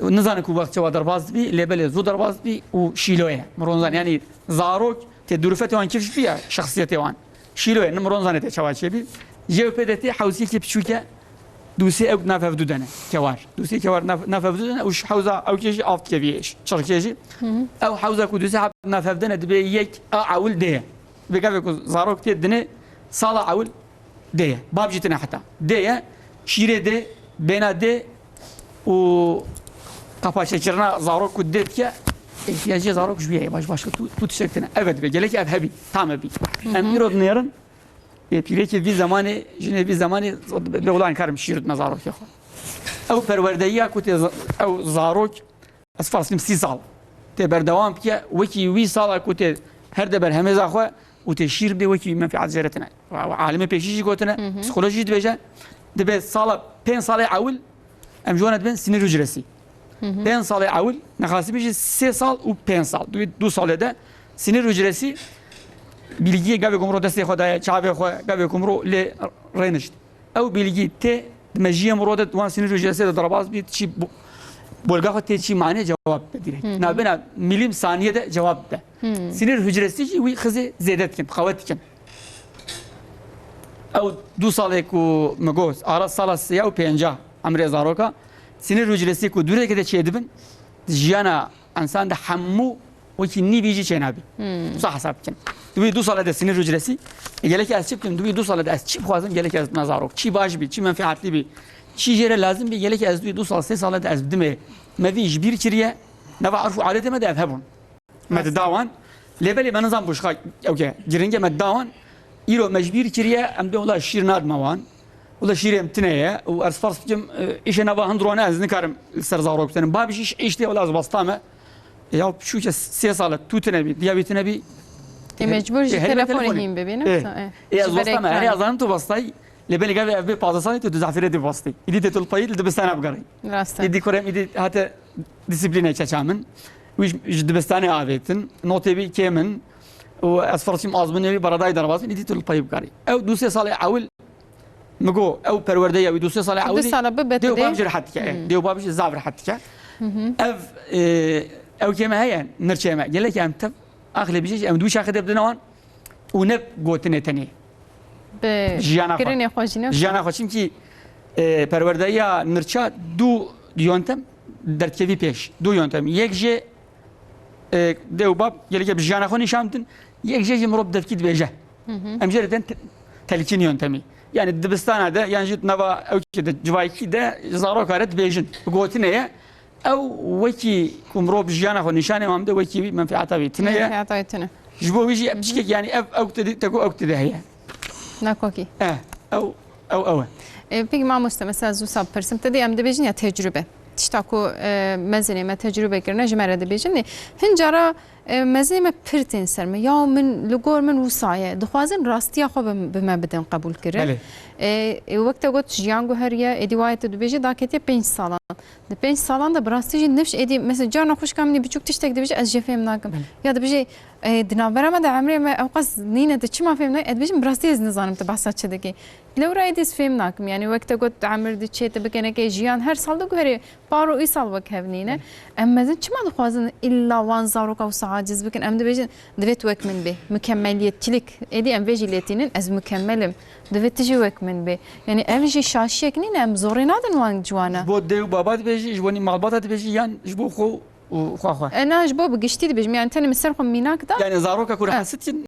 Nizanı kubak çava darbaz bi lebele zu darbaz bi u şiloye. Mronzan yani zarok te durufeti wan kif fiya şahsiyeti wan. Şiloye mronzan te çava çebi. JPDT havsi ki pçuke دوسي او نافف دودنه كوار دوسي كوار نافف دودنه وش حوزه او كيجي افت كبيش شركيجي او حوزه كدوسي حب نافف دودنه دبي يك اعول ديه بقى زاروك تدنه صاله عول ديه باب جتنا حتى ديه شيره دي بينا دي و قفا شكرنا زاروك كدت كه احتياجي زاروك شويه باش تو تشكتنا ابد بجلك ابهبي تام بي اميرود نيرن پیرکی وی زمانی جنبی وی زمانی به اولان کارم شیرد نزاروک خو او پروردهیا کوت او زاروک از فارسیم 30 سال ته بردوام که وکی وی سال کوت هر دبر همه زخوا و ته شیر به وکی منفعت جرتنا عالم پیشی گوتنا پسیکولوژی دبجه دبه سال 5 سال اول ام جوانت بن سینر هجرسی 5 سال اول نخاسی بیش 3 سال و 5 سال 2 سال ده سینر هجرسی bilgiye gabe kumro desteği xodaya çabe xo gabe kumro le reynişt ew bilgi te mejiye murode wan sinir hücresi de darabaz bir çi bolga xo te çi mane cevap direkt nabena milim saniyede cevap de sinir hücresi ji wi xize zedet qawet ew 2 sale ku megos ara sala siya u 50 amre zaroka sinir hücresi ku dureke de çedibin jiyana insan da hammu وكي ني بيجي شنابي صح حسابك دوي 2 سال ده سنين رجلسي قالك اسيبكم دوي 2 سال ده اسيب خوازم قالك از نظارك شي باش بي شي منفعتلي بي شي جيره لازم بي قالك از دوي 2 سال 3 سال ده از دمه ما فيش بير كريه ما بعرفوا عادته ما ده افهمون ما داوان ليبلي ما نظام بوش اوكي جرينجه ما داوان يرو مجبير كريه ام دي والله شير ناد موان والله شير امتنيه وارسفرس جم ايش انا بهندرونا از نكرم سرزاروك تن بابي شي ايشتي ولا از بسطامه ya şu ki 3 سال توتنه بي ديابيتنه بي مجبور جي تلفوني هيم ببينم از بسطامه يعني ازانم تو بسطاي لبلي قبل اف بي بازساني تو دزعفيره دي بسطي يدي تل طيل دبستانه بقري راستا يدي كورم يدي هاتا ديسيبلينه تشامن ويش دبستانه افيتن نوتي بي كيمن واسفرسيم ازمن بي براداي درباس يدي تل طيب قري او 2 سال اول مگو او پروردهیا و 2 سال اول 2 سال ببت ديو بامجر حتى ديو بامجر زافر حتى اف او كما هي نرشيما قال لك انت اغلب شيء ام دوش اخذ بدنوان ونب قوتنه تاني كرني خوشينه جانا خوشيم كي پروردهیا نرچا دو يونتم درتكي پیش دو يونتم یک جه ديو باب قال لك بجانا خو نشامتن یک جه مرب دفكيت بيجه ام جرتن telkin yöntemi. Yani dibistana da yani jit nava evkide civayki de zarokaret bejin. Gotineye ev veki kumro bijana xo nişane mamde veki menfaata bi. Tineye حياتنا jibo viji bişkek yani ev evkide teko evkide heye. ناكوكي Ev. peki mamusta mesela zusab persim tedi em dibêjin ya tecrübe tişta ku mezinê me tecrübe kirine ji me re dibêjin hincara mezinê me pir tên ser me ya min li gor min wisa dixwazin rastiya xwe bi me bidin qebûl kirin wek te got jiyan guheriye êdî waye tu dibêjî da ketiye 5 salan di 5 salan da bi rastî jî nifş êdî mesela carna xwişka min biçûk tiştek dibêje ez jê fêm nakim ya dibêje di navbera me de emrê me ew qas nîne te çima fêm nayê dibêjin bi rastî ez nizanim te behsa çi dikî لورا ایدیس فهم ناکم یعنی وقت گفت عمر دی چه تبکن که جیان هر سال دو گهری پارو ای سال وقت هفنینه اما زن چما دخوازن الا وان زارو که وسعاجز بکن ام دبیجن دویت وک من به مکملیت تلک ایدی ام ویجیلیتینن از مکملم دویت تجی وک من به یعنی ام جی شاشیه کنین ام زوری نادن وان جوانا بود دیو بابات بیجی جوانی مالبات بیجی یان جبو خو خو انا جبو بقشتي بيجم يعني تاني مسر خم ميناك ده يعني زاروكا كور حسيتين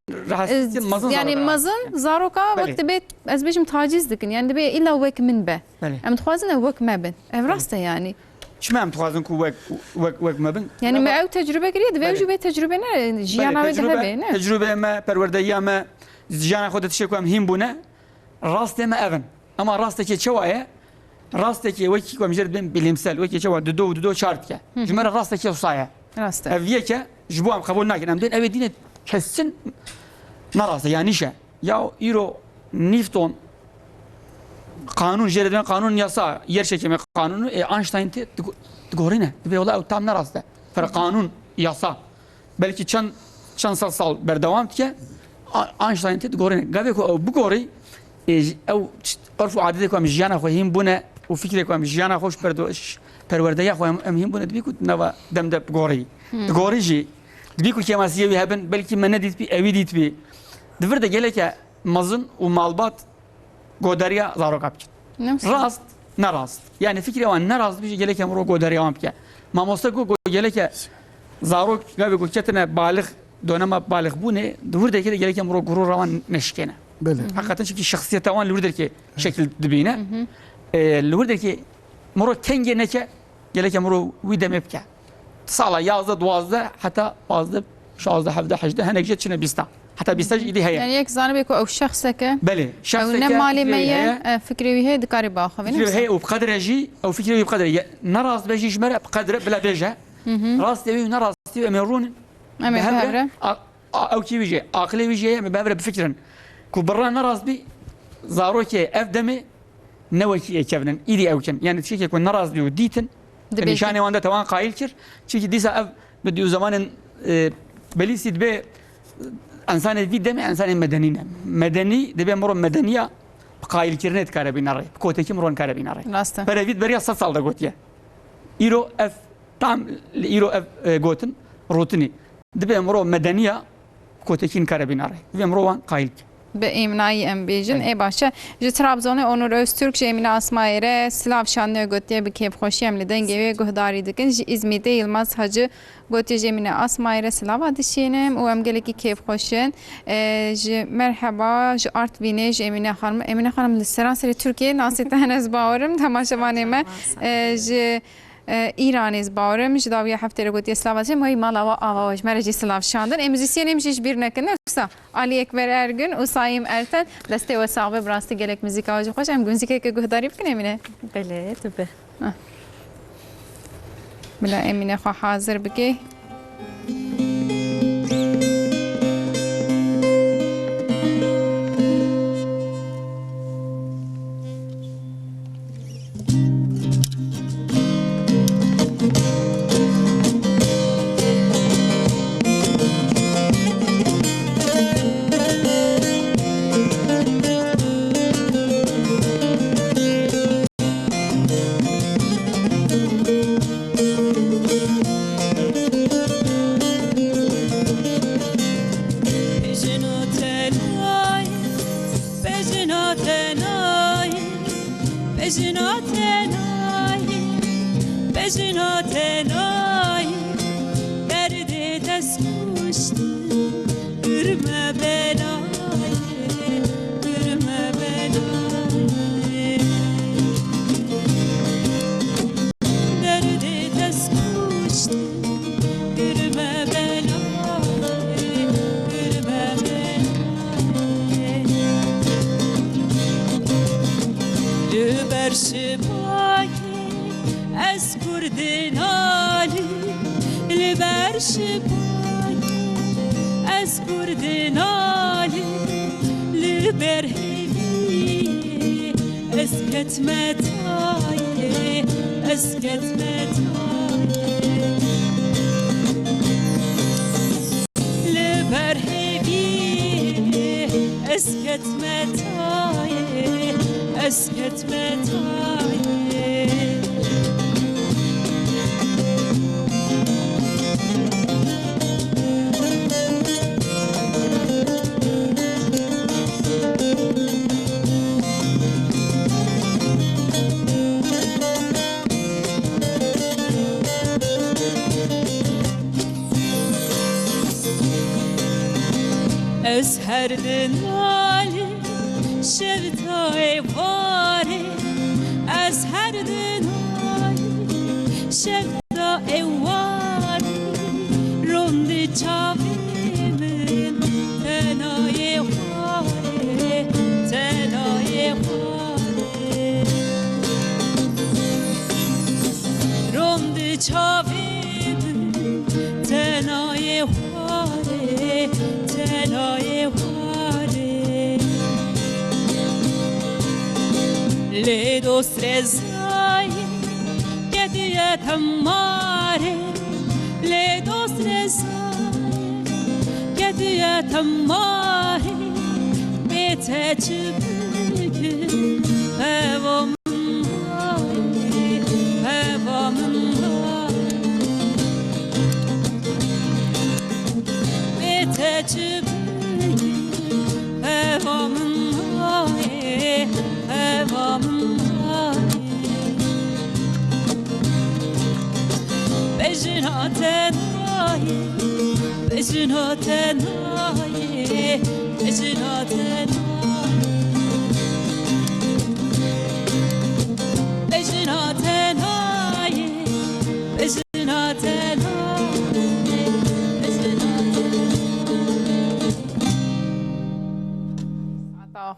مزن يعني مزن زاروكا وقت بيت از بيجم تعجيز دكن يعني دبي الا وك من به ام تخوازن وك ما بن راسته يعني شمام تخوازن كو وك ما بن يعني ما او تجربه قريه دبي جو بي تجربه نه جيانا ذهبي نه تجربه ما پرورديا ما جيانا خودت شكو ام هيم بونه راسته ما اغن اما راسته كي چوايه راسته كي وكي كو مجرد بين bilimsel وكي چوا دو شرط كه جمره راسته كي وصايه راسته افيه كه جبو ام قبول ناكن ام دين اوي دين كسن نراسه يعني شا يا ايرو نيفتون قانون جردن قانون يسا yer çekimi kanunu Einstein تقولينه تبي والله tam نراسته فقانون yasa belki çan sal berdewam ki Einstein تقولينه قبل bu gori او عرفوا عادتكم جيانا خوهم بنا وفكركم جيانا خوش پرورديا خوهم امهم بنا دبيكو نوا دمد بغوري تغوري جي دبيكو كما سيوي هبن بلكي من نديت بي اوي ديت بي دفرده جلك مزن ومالبات غوداريا زارو كابچ راست نراست يعني فكري وان نراست بيجي جلك مرو غوداريا وامك ما مستقو جلك زارو غبي كوچتنا بالغ دونما بالغ بونه دفرده كده جلك مرو غرور روان نشكنه حقیقتا چون شخصیت آن لورده که شکل دبینه لورده که مرو کنگه نکه گله که مرو ویدم بکه سالا 11 12 حتی 15 16 17 18 هنگ جت شنو 20 حتى 20 ایدی هيا يعني یک زانه بيكو او شخصك بله شخصك او نمالي ميه فكري هي دكاري باخه فكري هي وبقدر جي او فكري بقدر نراس بيجي جمره بقدر بلا بيجه راس تبي نراس تبي امرون بهبره او كي بيجي عقلي بيجي بهبره بفكرا كبرنا نراس بي زاروكي افدمي نوكي كفنن ايدي اوكن يعني تشي يكون نراس بي وديتن نشاني واندا توان قايل كر تشي ديسا اف بديو زمان بليسي دبي انسان في دمي انسان مدني دبي مرو مدنيه قايل كرنت كاربيناري كوتكي مرون كاربيناري راسته فريد بريا صال دا غوتيه ايرو اف تام ايرو اف غوتن روتني دبي مرو مدنيه كوتكين كاربيناري دبي مرو قايل به ایمنایی ام بیجن ای باشه جو ترابزون اونور öztürk جیمین اسمایره سلاف شانه گوتیه به کیف خوشی ام لدن گوی گهداری دکن İzmir'de Yılmaz Hacı گوتیه جیمین اسمایره سلاف adişenim o emgeleki keyif خوشن merhaba Artvin'e Emine Hanım listeran seri Türkiye nasita henüz bağırım tamaşavaneme ایرانی از باورم جداوی هفته رو گویی اسلام است مایی مال آواج مرجی اسلام شاندن امروزی نمیشه بیر نکنه کسا علی اکبر ارگن و سایم ارتن دسته و صاحب براستی گلک موزیک آواج خوش ام گونزی که گهداری بکنه امینه بله تو به بلا امینه خو حاضر بگی Gürme belayı, gürme شباكي أذكر دنالي لبر شباكي أذكر دنالي لبر هدي أسكت متاعي أسكت متاعي لبر هدي أسكت متاعي أسكت متاعي أسهر دنالي شفتاي واري أسهر دنالي شفتاي واري روندي چاوی من تنای واري تنای واري روندي چاوی من تنای واري تنای واري Le dostre zaye Gediye tammare Le dostre zaye Gediye tammare Bete çübülgün Hevamın hali Hevamın hali Bete çübülgün Hevamın hali Hevamın hali Bejina tenayi Bejina tenayi Bejina tenayi Bejina tenayi Bejina tenayi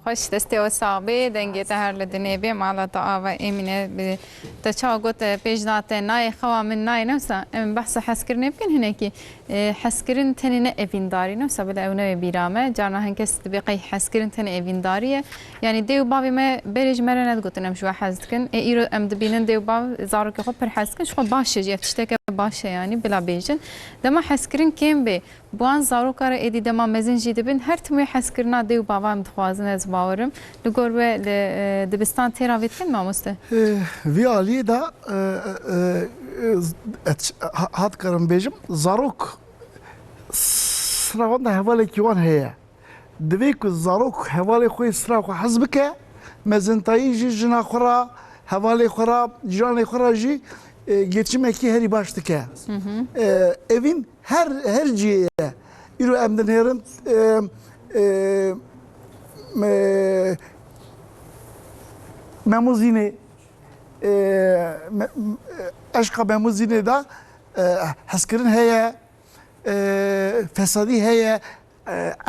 خوش دسته و صعبه دنگی تهر لدنی بیم على طعاوة إمينة تشاقوت بيجنات ناي خوا من ناي نفسه من بحث حسكرن يمكن هناك حسكرن تنين إفين داري نفسه بلا أونة بيرامة جانا هنكس تبقي حسكرن تن إفين دارية يعني ديو بابي ما برج مرة ندقوت نمشوا حسكن إيرو أم دبينن ديو باب زارو كخو بر حسكن شو باشه جيف تشتكي باشه يعني بلا بيجن دما حسكرن كم بي بوان زارو كار إدي دما مزن جيد بين هر تمي حسكرنا ديو بابا متخوازن از باورم لگور به دبستان تراویت کن ماموسته ویالی دا هات کرم بیجم زاروک سراغان دا حوالی کیوان هیا دوی که زاروک حوالی خوی سراغ حزب که مزنتایی جی جنا خورا حوالی خورا جان خورا جی geçim ki heri baştı evin her ciye İro emden herin memuzine aşka memuzine da haskirin heye fesadi heye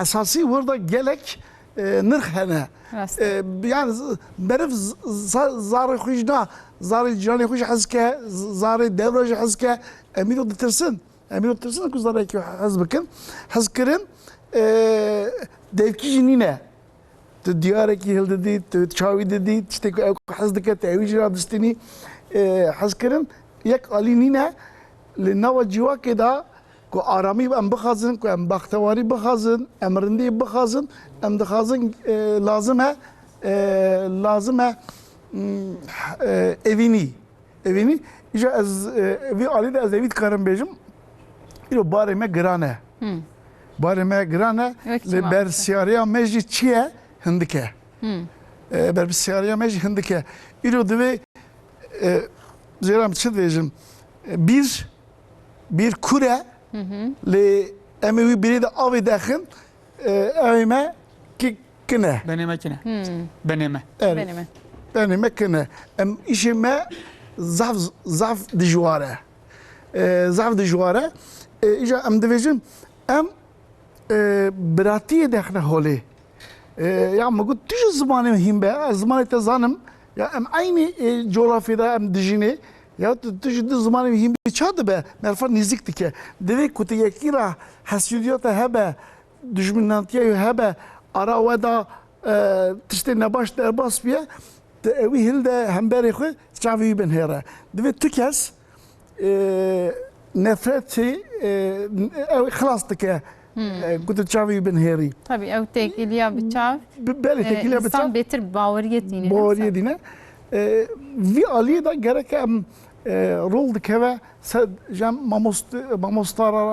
esası burada gelek nırh hene yani berif zarı kuşna zarı canı kuş haske zarı devraj haske emir otursun ki zarı ki hazbıkın haskirin devki jinine diyareki hil dedi çavi dedi işte hazdike tevcih distini haskirin yek alinine لنوا جوا كده كو آرامی ام بخازن كو ام بختواری بخازن امرندی بخازن ام دخازن لازمه evini ica az vi alide az evit karım bejim ilo bareme grane le bersiyariya mecli çiye hindike bersiyariya mecli hindike ilo deve zeram çi diyeceğim bir kure le emevi biri de avi daxın evime kine benime kine em işime zaf dijware ica em divêjin em biratiye daxne holê ya me got tu ji zimanê hîn be zimanê te zanim Ya em aynı coğrafyada em dijine ya tujid zamanı mühim bir çadı be merfa nizik dike devi kutu yekira hasudiyata hebe düşmanlantiye hebe ara veda tişte nebaş derbas biye de evi hilde hemberi xwe çavi ben hera devi tükes nefreti ev xlas dike kutu çavi ben heri Tabii ev tek ilya bıçav. beli tekile bıçak İnsan betir bavariyet yine. باوریه دینه وی آلیه دا گره که ام رول دکه سر جم ماموستارا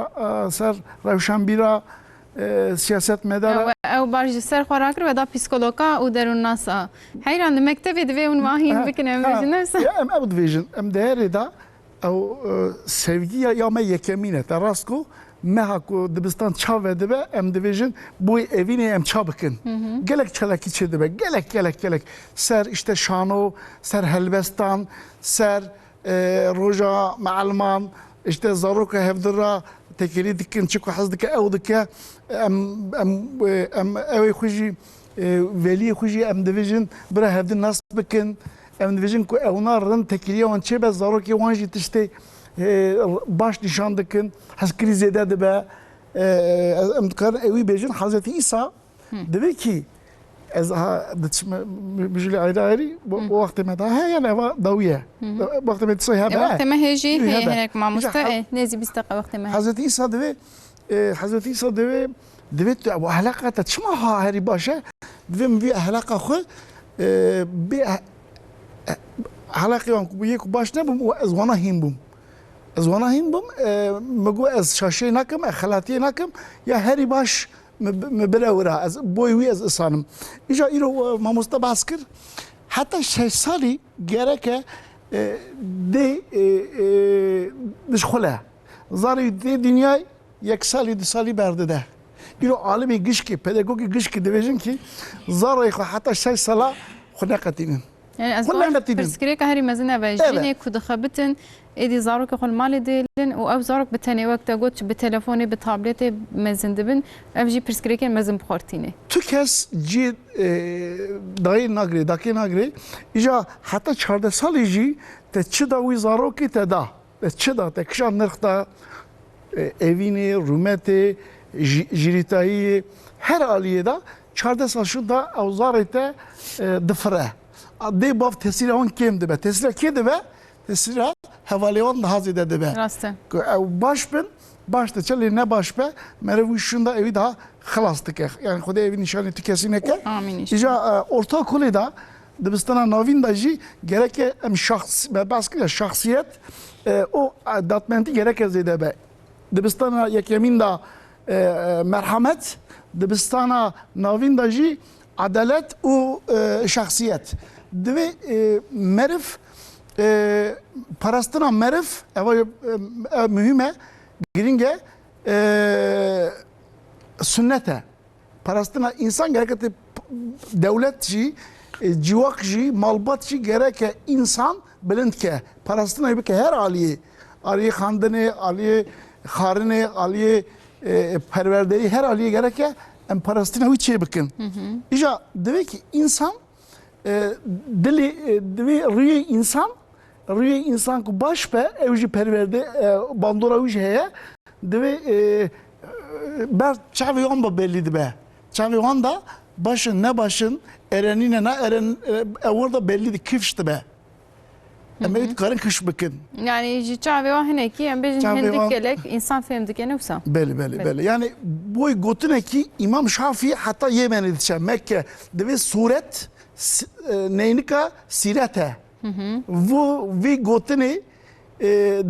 سر روشنبیرا siyaset medara Ev barjı ser xorakir ve da psikologa u derun nasa. Hayran mektebi de ve unvahin bikin ev vejinirse. ya em ev division em değeri da ev sevgiye ya me yekemine terasko meha ku dibistan çave dibe em division bu evine em çabıkın. Gelek çelek içi dibe gelek ser işte şano ser helbestan ser roja maalman işte zaruka hevdira tekeli dikin çıkı hazdike ev dike em ev xuji veli xuji em division bira hevdin nas bikin em division ku evnarın tekeliye wan çebe zaruki wan jî tişte baş nişan dikin heskiri zêde dibe em dikarin evî bêjin Hazreti İsa dibe ki ez ha bijli ayrı bu vakti me da he yani eva dawiye vakti me tsay ha Vakti me heji Hebe. henek mamusta nezi bistaka vakti me. Hazreti İsa dibe Hazreti İsa dibe dibe bu ahlakata çma ha heri başa dibe mi ahlaka xwe bi ahlakı wan ku yek baş ne bum ez wana him bum ez wana him bum mego ez şaşe nakim xalatiye nakim ya heri baş مبرورا از بوی از اسانم ایجا ایرو ماموستا باskır hatta 6 سالی gereke de dişxula zari de dünya 1 سالی 2 سالی برده ده ایرو عالمی گشکی پداگوگی گشکی دویژن ki zari hatta 6 sala خنقتين Yani az Kullan var metinin. perskirek heri mezine ve jine kudu xabitin edi zarok xol mali delin u ev zarok bitene vakta got bi telefoni bi tableti mezin dibin ev jî perskirekin mezin bixortîne. تو کس جی دایی نگری دکی نگری ایجا حتی 14 سالی جی ته چه دا وی زاروکی ته دا چه دا ته کشان نرخ دا evini, rumeti, jiritayı her aliye da 14 سال شد دا اوزارته دفره دی باف تسیر آن کم دبه تسیر کی دبه تسیر havaliyon daha ziyade debe Rastı. baş ben başta çeli ne baş be merevi şunda evi daha xalastık yani xuda evi nişanı tükesine ke Amin inşallah. İca orta okulu da dibistana novin da ji gereke em şahs be baskı şahsiyet o datmenti gereke zede be dibistana yekemin da merhamet dibistana novin da ji adalet o şahsiyet dibe merif parastina merif eva mühime giringe sünnete parastina insan gerekli devlet ji civak ji malbat ji gereke insan bilind ke parastina bir ke her aliye aliye khandine aliye kharine aliye perverdeyi her aliye gereke em parastina hiç şey bakın İca demek ki insan dili rüye insan ku baş be evji perverde bandora uj heye deve ber çaviyon ba belliydi be çaviyon da başın ne başın erenine ne eren orada belliydi kifşti be ama karın kış bakın Yani jî çavê wan hene ki em bêjin Çavê hindik wan- gelek insan film dikene wisa. belli yani boy gotune ki İmam Şafii hatta Yemen'e dişe Mekke deve suret neynika sirete bu vi gotine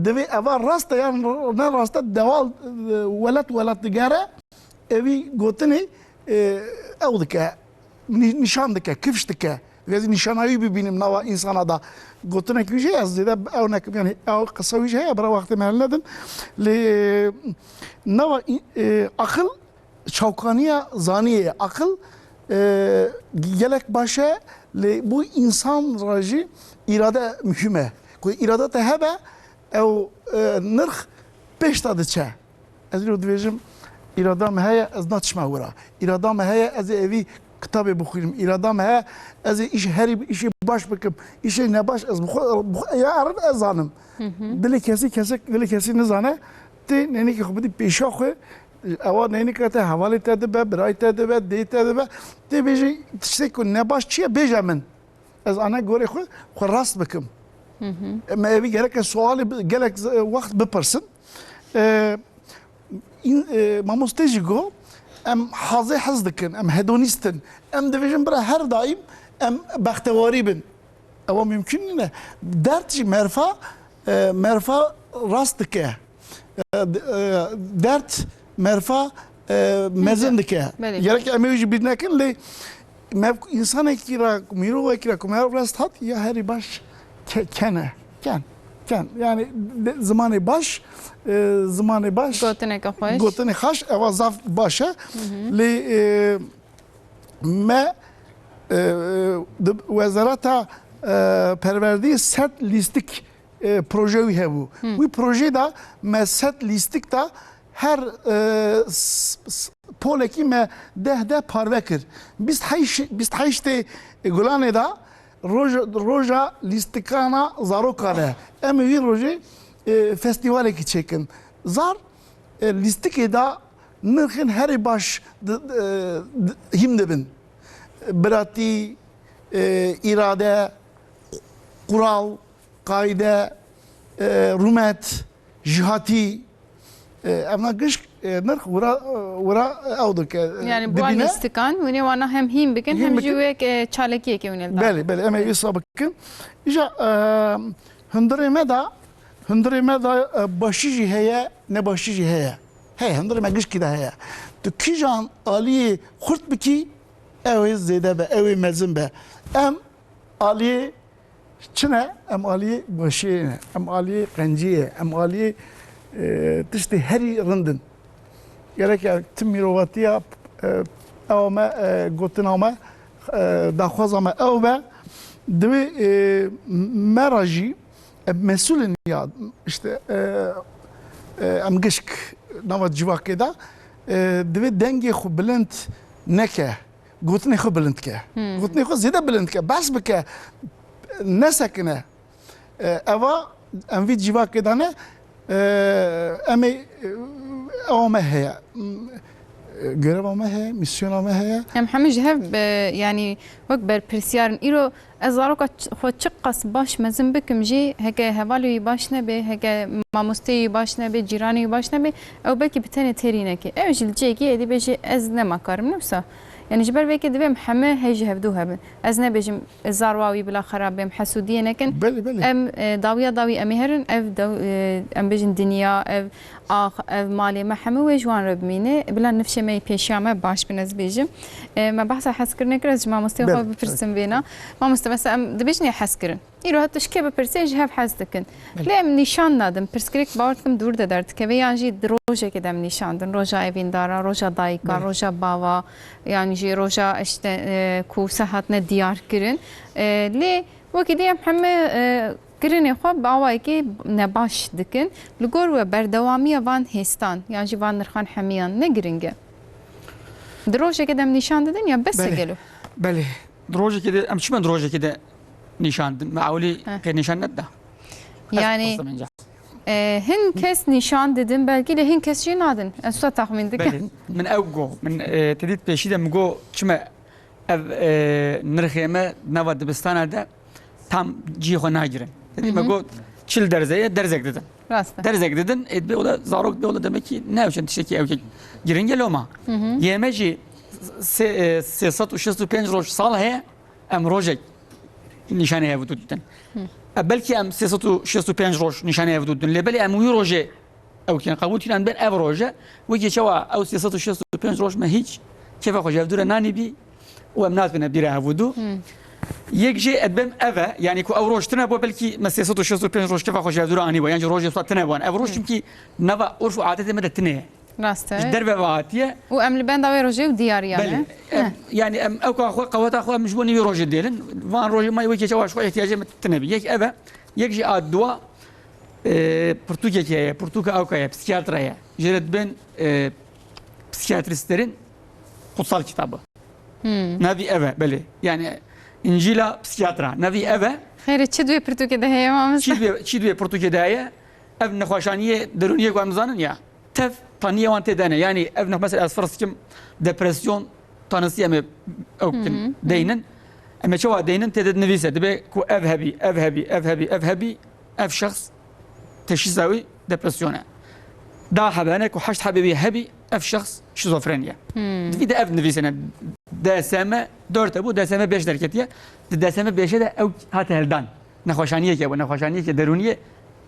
deve eva rasta yani ne rasta deval velat digara evi gotine evdike nişandike kifştike ve nişanayı bir benim nava insana da gotine ki şey yazdı da örnek yani kısa bir şey bırak vakti merledin le nava akıl çavkaniye zaniye akıl gelek başa bu insan racı irade mühime. İrade te hebe ev nırh peş tadı çe. Ez diyor diyeceğim iradam heye ez natışma vura. İradam heye ez evi kitabı bixwînim îrada me heye ez ê herî işê baş bikim işê nebaş ez ya erin ez zanim dilê kesî nizane tê nenekî xwe bidî pêşa xwe ewa nenêka te hevalê te dibe birayê te dibe dê te dibe tê bêjî tiştê ku nebaş çi ye bêje min ez ana gorê xwe rast bikim me evî gerek sualê gelek wext bipirsin mamostê jî got em hazê hez dikin em hedonîstin em dibêjin bira her daîm em bextewarî bin ewa mümkün nîne dert jî merfa rast dike dert merfa mezin dike gerek em ê jî bîr nekin lê insanekî ra mirovekî ra ku me rast hat ya herî baş kene ken yani zamanê baş zamanê baş gotineke xweş gotinê xweş ewa zaf baş e lê me wezareta perwerdeyê sed lîstik proje wî hebû wî projê da me sed lîstik da her polekî me deh parve kir bîst heyştê Gulanê da roja lîstikana zarokan e em ê wî rojê festîvalekî çêkin zar lîstikê da nirxên herî baş hîm dibin biratî îrade qural qaîde rûmet jihatî emna gişk nirx wira ew dike yani bu lîstikan hûnê wana hem hîm bikin hem jî wek çalekiyekê hûnê belê em ê wî bikin îja hundirê me da başî jî heye nebaşî jî heye heye hundirê me gişkî de heye tu kîjan aliyê xurt bikî ew ê zêde be ew ê mezin be em aliyê çi ne em aliyê başiyê ne em aliyê qenciyê em aliyê tiştê herî rindin gerek tim mirovatiya ew me gotina me daxwaza me ew be divê me ra jî mesulên ya işte em gişk nava civakê da divê dengê xwe bilind neke gotinê xwe bilind ke gotinê xwe zêde bilind ke bes bike nesekine eva em vî civakê da ne em ê ew me heye göreva me heye misyona me heye em hemû ji hev yani wek berpirsiyarin îro ez zaroka xwe çi qas baş mezin bikim jî heke hevalê wî baş nebe heke mamosteyê wî baş nebe cîranê wî baş nebe ew belkî bi tenê terî neke ew jî li cihekî êdî bêje ez nemakarim ne wisa yani ji ber vekê divêm heme hê ji hevdû hebin ez nebêjim zarwa wî bila xerab bêm hesûdiyê nekin em dawiya dawî em ê herin ev em bêjin dinya ev ev malê me hemû wê ji wan re bimîne bila nifşê me pêşiya me baş bin ez bêjim me behsa hezkirinê kir ez ji mamosteyê xwe bipirsim vêna mamoste mesela em dibêjin ya hezkirin îro heta ji kê bipirsê ji hev hez dikin lê em nîşan nadin pirsgirêk bawer dikim dûr de derdikeve yan jî di rojekê de em nîşandin roja evîndara roja dayika roja bava yani jî roja işte ku sehatine diyar kirin lê wekî dî em heme kirinê xwe bi awayekî nebaş dikin li gor we berdewamiya van hêstan yan jî van nirxan hemiyan ne giring e di rojekê de em nîşan didin ya bes gelo belê di rojekê de em çima di rojekê de nîşan din me ewlî pê nîşan nedda yani hin kes nîşan didin belkî de hin kes jî nadin ez wisa taxmîn dikim min ew got min tedît pêşî de min got çima ev nirxê me nava dibistana de tam cî xwe nagirin tedî me got çil derzeye derzek didin rast derzek didin bê ola zarok bê ola demek ki neewçen tiştekî ew girin gelo ma yeme jî 365 roj sal heye em rojek nîşanê hev didin belkî em 365 roj nîşanê hev didin lê belê em wî rojê ew kirin qebûl kirin ben ev roje wekî çawa ew 365 roj me hiç kefa xwe ji hev dûre nanîbî û em natibîne bîra hevûdû yek jê edbem eve yani ku ew roj tune bo belkî me 365 roj kefa xwe ji hev dûre anî bo yan jî rojê xwe tune wan ev roj çimkî nava urf û adetê me de tune ye rast ji derve ve hatiye û em li benda wê rojê û diyariyane yani em ew ka xwe qeweta xwe em ji bo nîvê rojê dêlin van rojê me wekî çawa xwe ihtiyacê me tune bî yek eve yek jî a duwa pirtûkekê heye pirtûka ewka ye psikiyatra ye jê re dibên psikiyatristlerin kutsal kitabı نبي أبا بله يعني إنجيلا بسياترا نبي أبا خير چه دوی پرتوک ده هی مامست چی دوی پرتوکی دایه اف نخوشانیه درونیه که امزانن یا تف تانیه وان تدانه یعنی اف مثلا از فرض کم دپرسیون تانسیه ام او دینن اما شو دینن تدد نویسه دبی کو اف شخص تشخیصاوی دپرسیونه دا حبانه کو حشت حبیبی هبی اف شخص شیزوفرنیا في ده ابن فيسنا ده سما دورت ابو ده سما بيش دركتيه ده سما بيش ده او هات هلدان نخوشانيه كي ونخوشانيه كي درونيه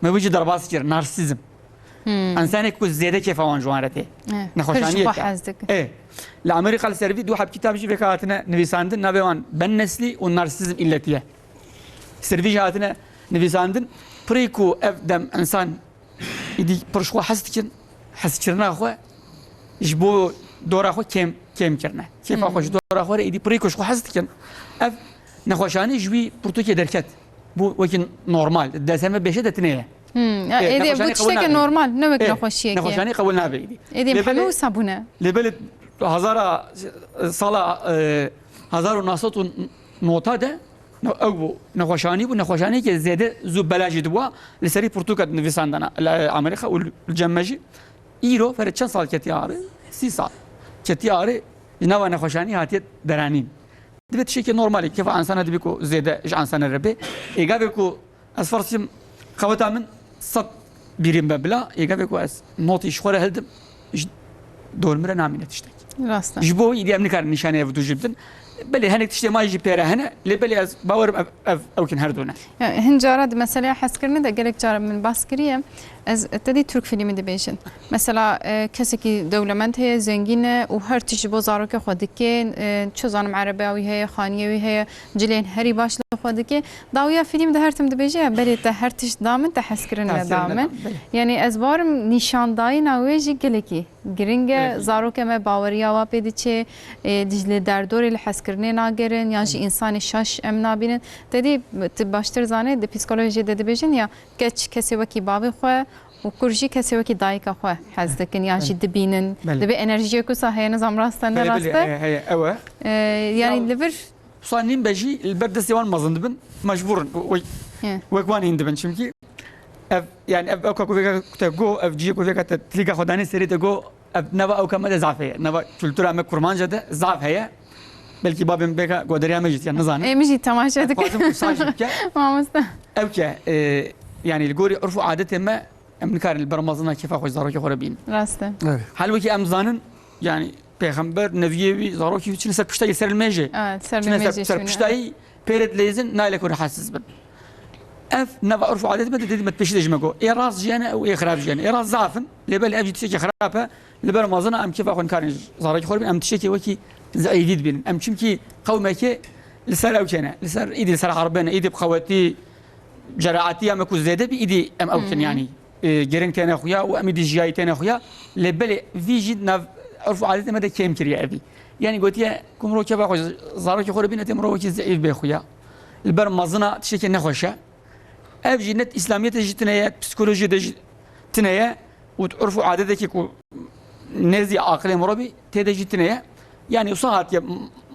ما بيجي ضربات كتير نارسيزم انسان كو زياده كيف وان جوانته نخوشانيه ايه لامريكا السيرفي دو حب كتاب جي فكاتنا نفيساندن نبيوان بالنسلي والنارسيزم التيه سيرفي جاتنا نفيساندن بريكو افدم انسان يدي برشوا حسكرنا اخو جبو دورا خو كم كرنا كيف اخوش دورا خو ايدي بريكوش خو حزتكن اف نخوشاني جوي برتوكي دركت بو وكن نورمال دسمه بيشه دتنيه ايدي بو تشتكي نورمال نوك نخوشيه نخوشاني قولنا بايدي ايدي محمو صابونه لبلد هزار صلا هزار وناسط نوتا ده او نخوشاني ونخوشاني كي زياده زو بلاجي دوا لسري برتوكا نفيساندنا امريكا والجمجي ايرو فرد چند سال كتياري 30 سال كتياري جنوا نخوشاني هاتيت درانين دبت شيء نورمالي كيف انسان دبيكو زياده ايش انسان ربي ايغابيكو از فرسيم خوتا من صد بيريم ببلا ايغابيكو از نوتي شخوره هلدم دور مره نامينه تشتك راستا جبو يدي امنكار نشانه ودو جبتن بلي هنك تشتي ما يجي بيرا هنا لبلي از باور او كن هردونه هنجارد مثلا حس كرنا ده قالك جار من باسكريه از تدي ترك فيلم دبيشن مثلا كسي كي دولمنت هي زنجينه وهر تيجي بوزارك خودكين شو زانم عرباوي هي خانيوي هي جلين هري باش خودكين داويا فيلم ده هرتم دبيجه بلي ته هر تش دامن تحس كرنا دامن يعني از بارم نشان داي ناويجي قالكي گرینگ زاروک ما باوریا و پیدیچه دیجل دردوری لحسکرنی ناگرن یا جی انسان شش ام نابینن تدی تباشتر زانه د پسیکولوژی د بیژن یا کسی وکی بابی خو و کرجی کسی وکی دایک خو حز دکن یا جی دبینن دبی انرژی کو صحیح نظام راستن راسته هي اوه يعني لبر صانين بجي البرد سيوان مزندبن مجبورن وكوان يندبن شمكي يعني اب اوكا كوفيكا تجو اف جي كوفيكا تلقى خداني سري تجو اب نبا او كما ضعفيه نبا كلتورا ما كرمان جده ضعف هي بلكي باب بيكا قدريا مجيت يعني نزانه مجي تماشاتك ما مست اوكي يعني الجوري عرفوا عادته ما امكار البرمزنا كيف اخو زاروكي خربين راسته هل وكي امزانن يعني پیغمبر نبیوی زاروکی چون سر پشتای سر الميجي سر الميجي سر پشتای بيرد ليزن نايلك ورحسس بن اف نبا عرفوا عادته ما تدي ما تبشدش ماكو اي راس جانا او اي خراب جانا اي راس ضعفن لبل ابجي تشكي خرابه لبرمزنا ام كيف اخو كان زاروكي خربين ام تشكي وكي زايديد بين ام شمكي قومك لسر او كان لسر ايدي لسر عربنا ايدي بخواتي جراعتي ام كو زاده بايدي ام او كان يعني جرين تاني اخويا واميدي جاي تاني اخويا لبل في جد ناف عرفوا عادته ما كيم كريا ابي يعني قلت يا كمرو كيف اخو زاروكي خربين تمرو وكي زعيف باخويا البرمزنا تشكي نخوشه ابجي نت اسلاميه تجتنيا بسيكولوجي تنيا وتعرفوا عادتك كو نزي عقل مربي تدجتنيا يعني وصات يا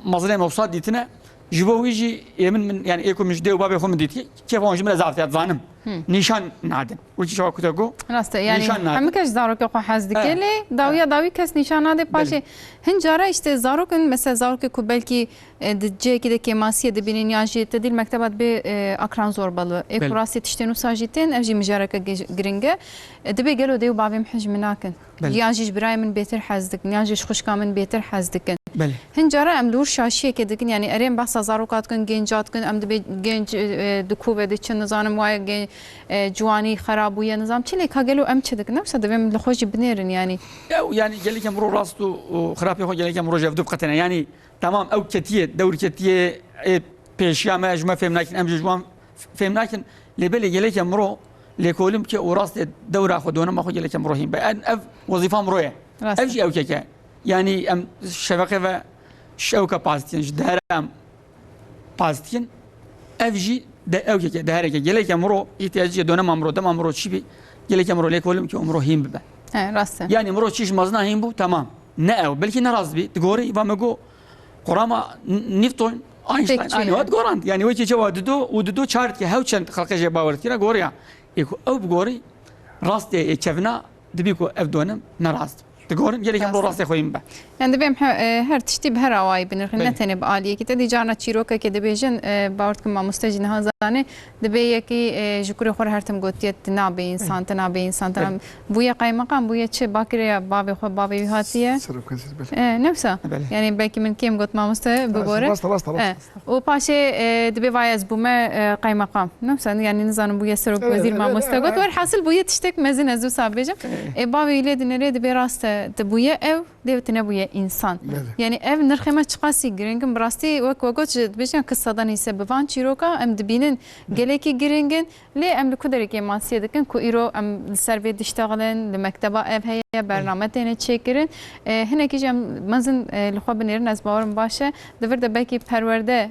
مظلمه وصات ديتنا جبوا يجي من يعني ايكم مش ديو بابي خم ديتي كيف هون جمله زعفت ظانم نيشان نادن وشي شو كتاكو راسته يعني همكش زاروك خو حزدك لي داوي كاس نيشان نادي باشي هنجاره işte زاروكن مثلا زاروك كو بلكي دجي كده كماسيه دبينين ياجي تدي المكتبات باكران زوربالو ايكوراسي تشتنو ساجيتين افجي مجارك جرينجا دبي قالوا ديو بابي محج مناكن ياجي براي من بيتر حزدك ياجي خشكا من بيتر حزدك هنجاره املور شاشيه كده يعني ارين بحث زاروكات كن جنجات كن ام دبي جنج دكوبه دچ نظام واي جواني خراب ويا نظام چلي كاغلو ام چدك نفس دبم لخوش بنيرن يعني قال لك امرو راستو وخرابي خو قال لك امرو جفدو بقتنا يعني تمام او كتيه دور كتيه بيشيا ما اجما فهم لكن ام جوان فهم لكن لبلي قال لك امرو لكولم كي وراست دوره خدونا ما خو قال لك امرو هين بان وظيفه امرويه افجي او كيكا يعني ام شبكه شوكه باستين جدارم باستين افجي ده او كيكا ده هركه قال لك امرو احتياج دونا امرو دم امرو شي بي قال لك امرو لكولم كي امرو هين ببا راسته يعني امرو شيش مزنا هين بو تمام ناو بلكي نراز بي تقوري فامغو قرامة نيوتن اينشتاين تكتشف. انا وقت قرانت يعني وجه جواد ودو شارت كي هاوشن خلق جي باورت كنا غوريا يكو او بغوري راستي يتشفنا دبيكو افدونم نراست تقولن يلي كان راسي خويم به يعني دبیم هر تشتی به هر آوای بنرخ بله. نتنه به عالیه که تدی جانا چیروکه که دبیجن باورد کم مستجن هزانه دبی یکی جکور خور هر تم گوتیت نابی انسان تنابی انسان تنام بویا قایمقام بویا چه باکری بابی خو بابی هاتیه نفسه بله. يعني بلكي من كيم قلت ما مسته ببوره راست وباشي دبي فايز بوما قاي مقام نفسه يعني نظام بويا سرب وزير ما مسته قلت والحاصل بويا تشتك مزن ازو صابجه بابي يلد نريد براست دبويا او ديوتنا بويا انسان يعني اف نرخمه تشقاسي جرينجن براستي وقت بيجن قصه يسبب فان تشيروكا ام دبينن جليكي جرينجن ليه ام لكدرك ماسيه دكن كو ايرو ام سيرفي ديشتغلن لمكتبه اف هي برنامه تاني تشيكرن هنا كيجي مزن لخوا بنيرن از باورم باشه دور ده belki perverde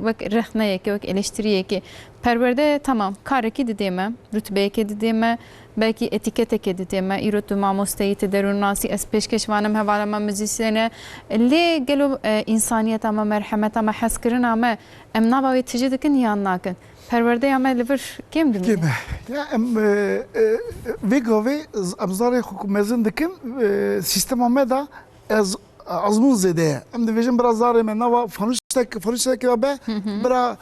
وك رخنه ki وك eleştiriye ki perverde tamam kareki dediğime rütbeye dediğime belki etikete dediğime irotu mamostayı tederun nasi es peşkeşvanım hevalama müzisyene le gelo insaniyet ama merhamet ama haskirin ama em nabavi ticidikin yannakin perverde ama liver kim Kim? dimi Ya ve amzare hukumezin dikin sistema meda azmun zede. Em de vejin biraz zare men nava fanuştek be bira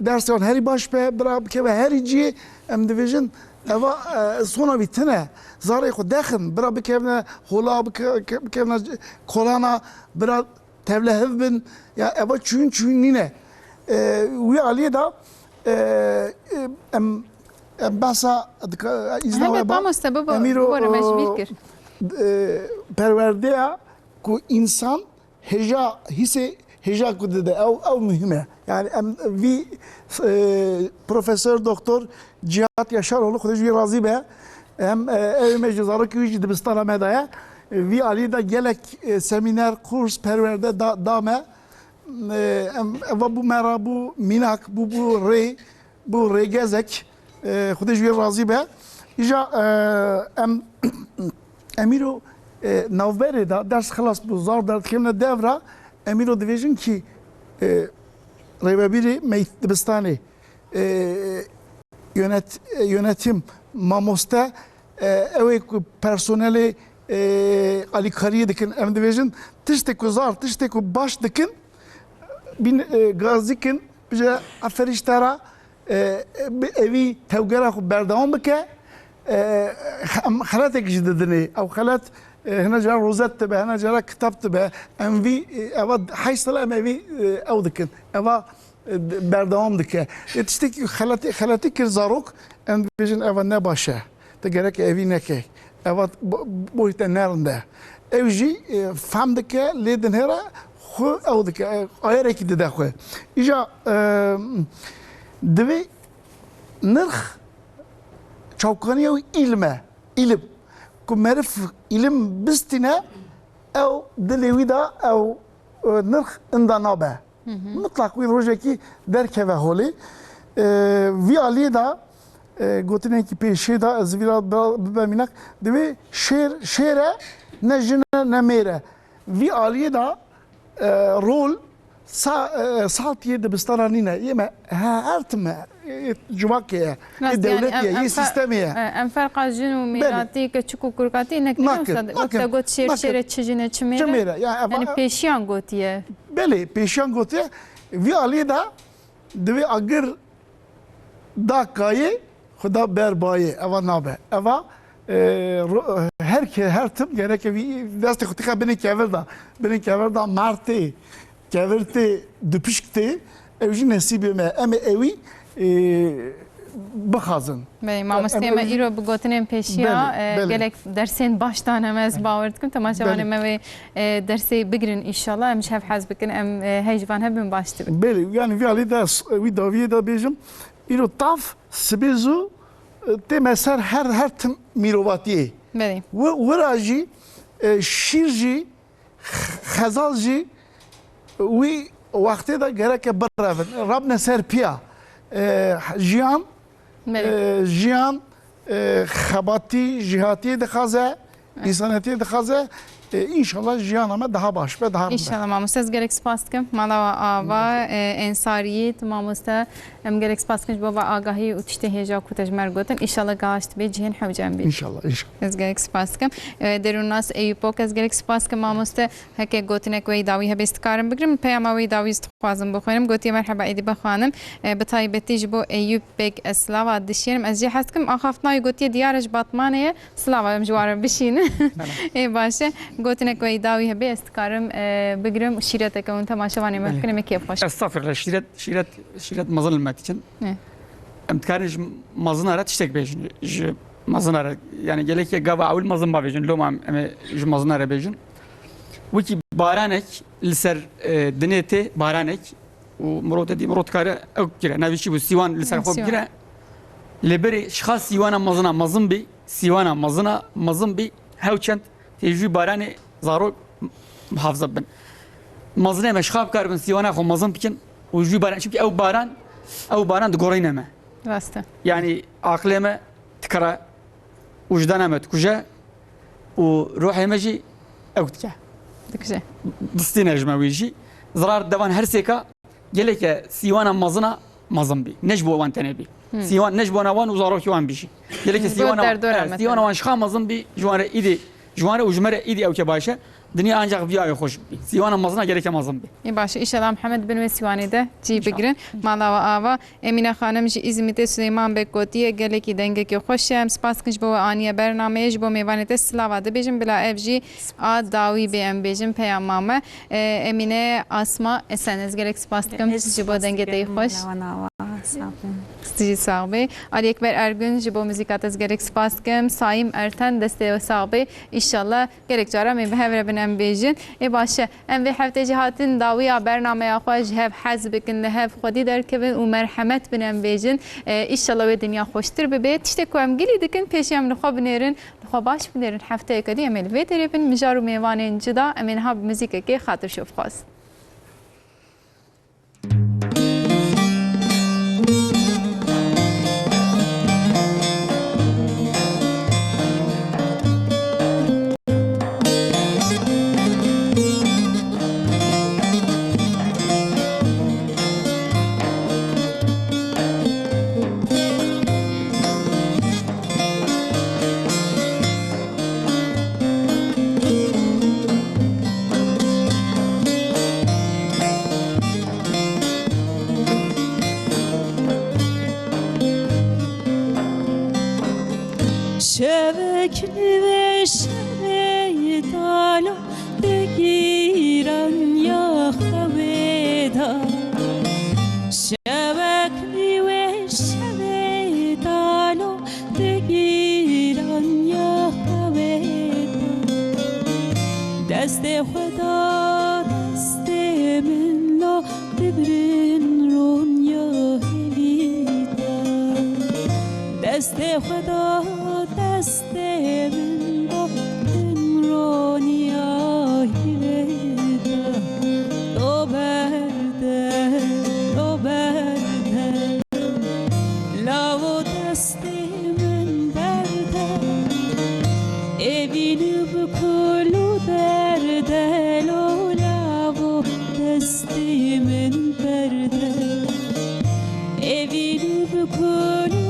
dersen heri baş be bira ke heri ci em de vejin eva sona bitene zare xo daxin bira bekevne hola bekevne kolana bira tevlehev bin ya eva çün nine وی علیه دا بحثا هذا باموس تبب بورا مجبور كر پرورده کو انسان هجا hisse هجا کده ده او mühime yani vi profesör doktor Cihat Yaşaroğlu Kudüs'ü razı be hem ev meclisarı ki dibistana medaya vi ali da gelek seminer kurs perverde dame و bu mera bu minak bu re gezek خودش وی راضی به ایجا امیرو نوبره دا درس خلاص bu zar dert kimle devra امیرو دیویژن کی ریبری میتبستانی yönetim mamosta ev personeli alikariye dikin em division tişte ku zar tişte ku baş dikin bin gazikin bize aferiştara evi tevgera xu berdavam bike xalatek jididini ev xalat هنا جرى روزات تبع هنا جرى كتاب تبع ام في اوا حيصل ام في او دكن اوا بردوام دكه تشتكي خلاتي كرزاروك ام فيجن اوا نباشه تجرك ايفي نكه اوا بويت نارنده اوجي فهم دكه ليدن هرا خو او دكه ايرك دده خو اجا دبي نرخ çavkanıya ilim كمعرف علم بستنا او دلويدا او نرخ اندانابه مطلق وی روجکی درکه و هولی وی علی دا گوتنه کی پیشه دا از ویرا ببینک دوی شیره نه جنه نه میره وی علی دا رول ساعتیه دبستانه نینه یه هرتمه جواكيه دولتيه سيستميه ام فرق جن وميراتي كتشكو كركاتي انك وقت قلت شير تشجنه تشميره يعني بيشيان قوتيه بله بيشيان قوتيه في علي دا دوي اگر دا كاي خدا بربايه اوا نابه اوا her tip gerek deste kutika beni keverda marti keverti dupişkti evji nesibime eme evi بخازن بله ما مستیم ایرو بگوتنیم پیشیا گلک درسین باشتان هم از باورد کم تماشا وانه موی درسی بگرن انشالله امش هف حز بکن ام هیجوان هم باشتی بکن بله yani vali da vi daviye da bejim iro taf sbezu te meser her tim mirovatiye بله ve raji şirji khazalji vi vakti da gerek barravin rabne serpiya jiyan jiyan xabati jihati dixaze insaniyeti dixaze İnşallah jiyanama daha baş ve daha İnşallah mamoste ez gelek spas dikim mala ve ava ensariyet mamoste em gelek spas dikim baba agahi u tişte heja ku tejmer gotin inşallah gaşt be cihen hevcem be İnşallah. ez gelek spas dikim derun nas eyüpok ez gelek spas dikim mamoste heke gotinek ve davi hebe istikarim bigrim peyama ve davi istixwazim bixwenim gotiye merhaba edi bixwanim bi taybeti ji bo Eyüp bek eslava dişyerim ez jî hez dikim axaftnayê gotiye diyar ji batmanê slava em ji ware bişînin ê baş e gotinek ve davi hebe istikarim بقرم شيرتك وانت ما شواني ما كلمة كيف خوش استغفر الله شيرت مظن الماتيشن امتكارج مظن رات تشتك بيجن مظن يعني جالك يا جابا اول مظن ما بيجن لو ما مظن را بيجن وكي بارانك لسر دنيتي بارانك ومروت دي مروت كاره او كره نبيشي بو سيوان لسر خوب كره لبري شخص سيوانا مظن بي سيوانا مظن بي هاوچند تيجي باراني زارو محافظه بن مزنه مشخاب كاربن سيوانا خو مزن بكن وجو باران çünkü او باران دغورينه ما راسته يعني عقلمه تكرا وجدانه تكجا وروحي مجي او تكا دكجه دستينا جماويجي زرار دوان هر سيكا جلك سيوانا مزنا مزن بي نجبو وان تنبي سيوان نجبو نوان وزارو كيوان بيجي جلك سيوانا وان شخا مزن بي جوانه ايدي جوانه وجمره ايدي او كباشه دنیا ancak bir ay hoş bir. Sivan mazına gereken mazın bir. İyi başı inşallah Muhammed bin Sivan'ı da cibigrin. Malava ava Emine Hanım ji İzmit'te Süleyman Bekkotiye geleki denge ki hoşem. Spaskınç bu aniye bernamej bu mevanete slava bejim bila evji a davi bem bejim peyamame Emine Asma esenez gerek spaskım ji bu denge te hoş. Stici sahibi Ali Ekber Ergün ji bu müzikatez gerek spaskım Saim Erten deste sahibi inşallah gerek cara me behevre ben bejin e başı em ve hafte cihatin dawiya bernameye xoş hev hazbikin hev xodi derkevin u merhamet bin bejin inşallah ve dünya hoştur bebe tişte ku em gili dikin peşem li xo binerin xo baş binerin hafte kadi emel ve terefin mijaru mevanin cida emin hab müzik ke xatir şof xas Şevekli ve şevdalo begiran ya haveda Şevekli ve şevdalo begiran ya haveda Deste xuda deste min lo bibrin ron ya helida Deste xuda دسته من باطن رونیا هیویدا دو برده لاو دسته من برده evini bukulu derde lo لاو دسته من برده evini bukulu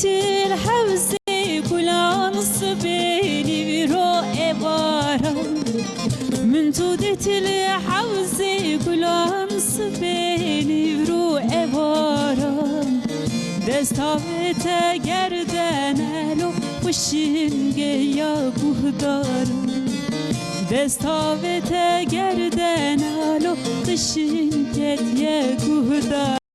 Til havzi kulan sbeli viro evaran Min tudetil havzi kulan sbeli viro evaran Destavete gerden elo kuşin geya guhdaran Destavete gerden elo kuşin get ye guhdaran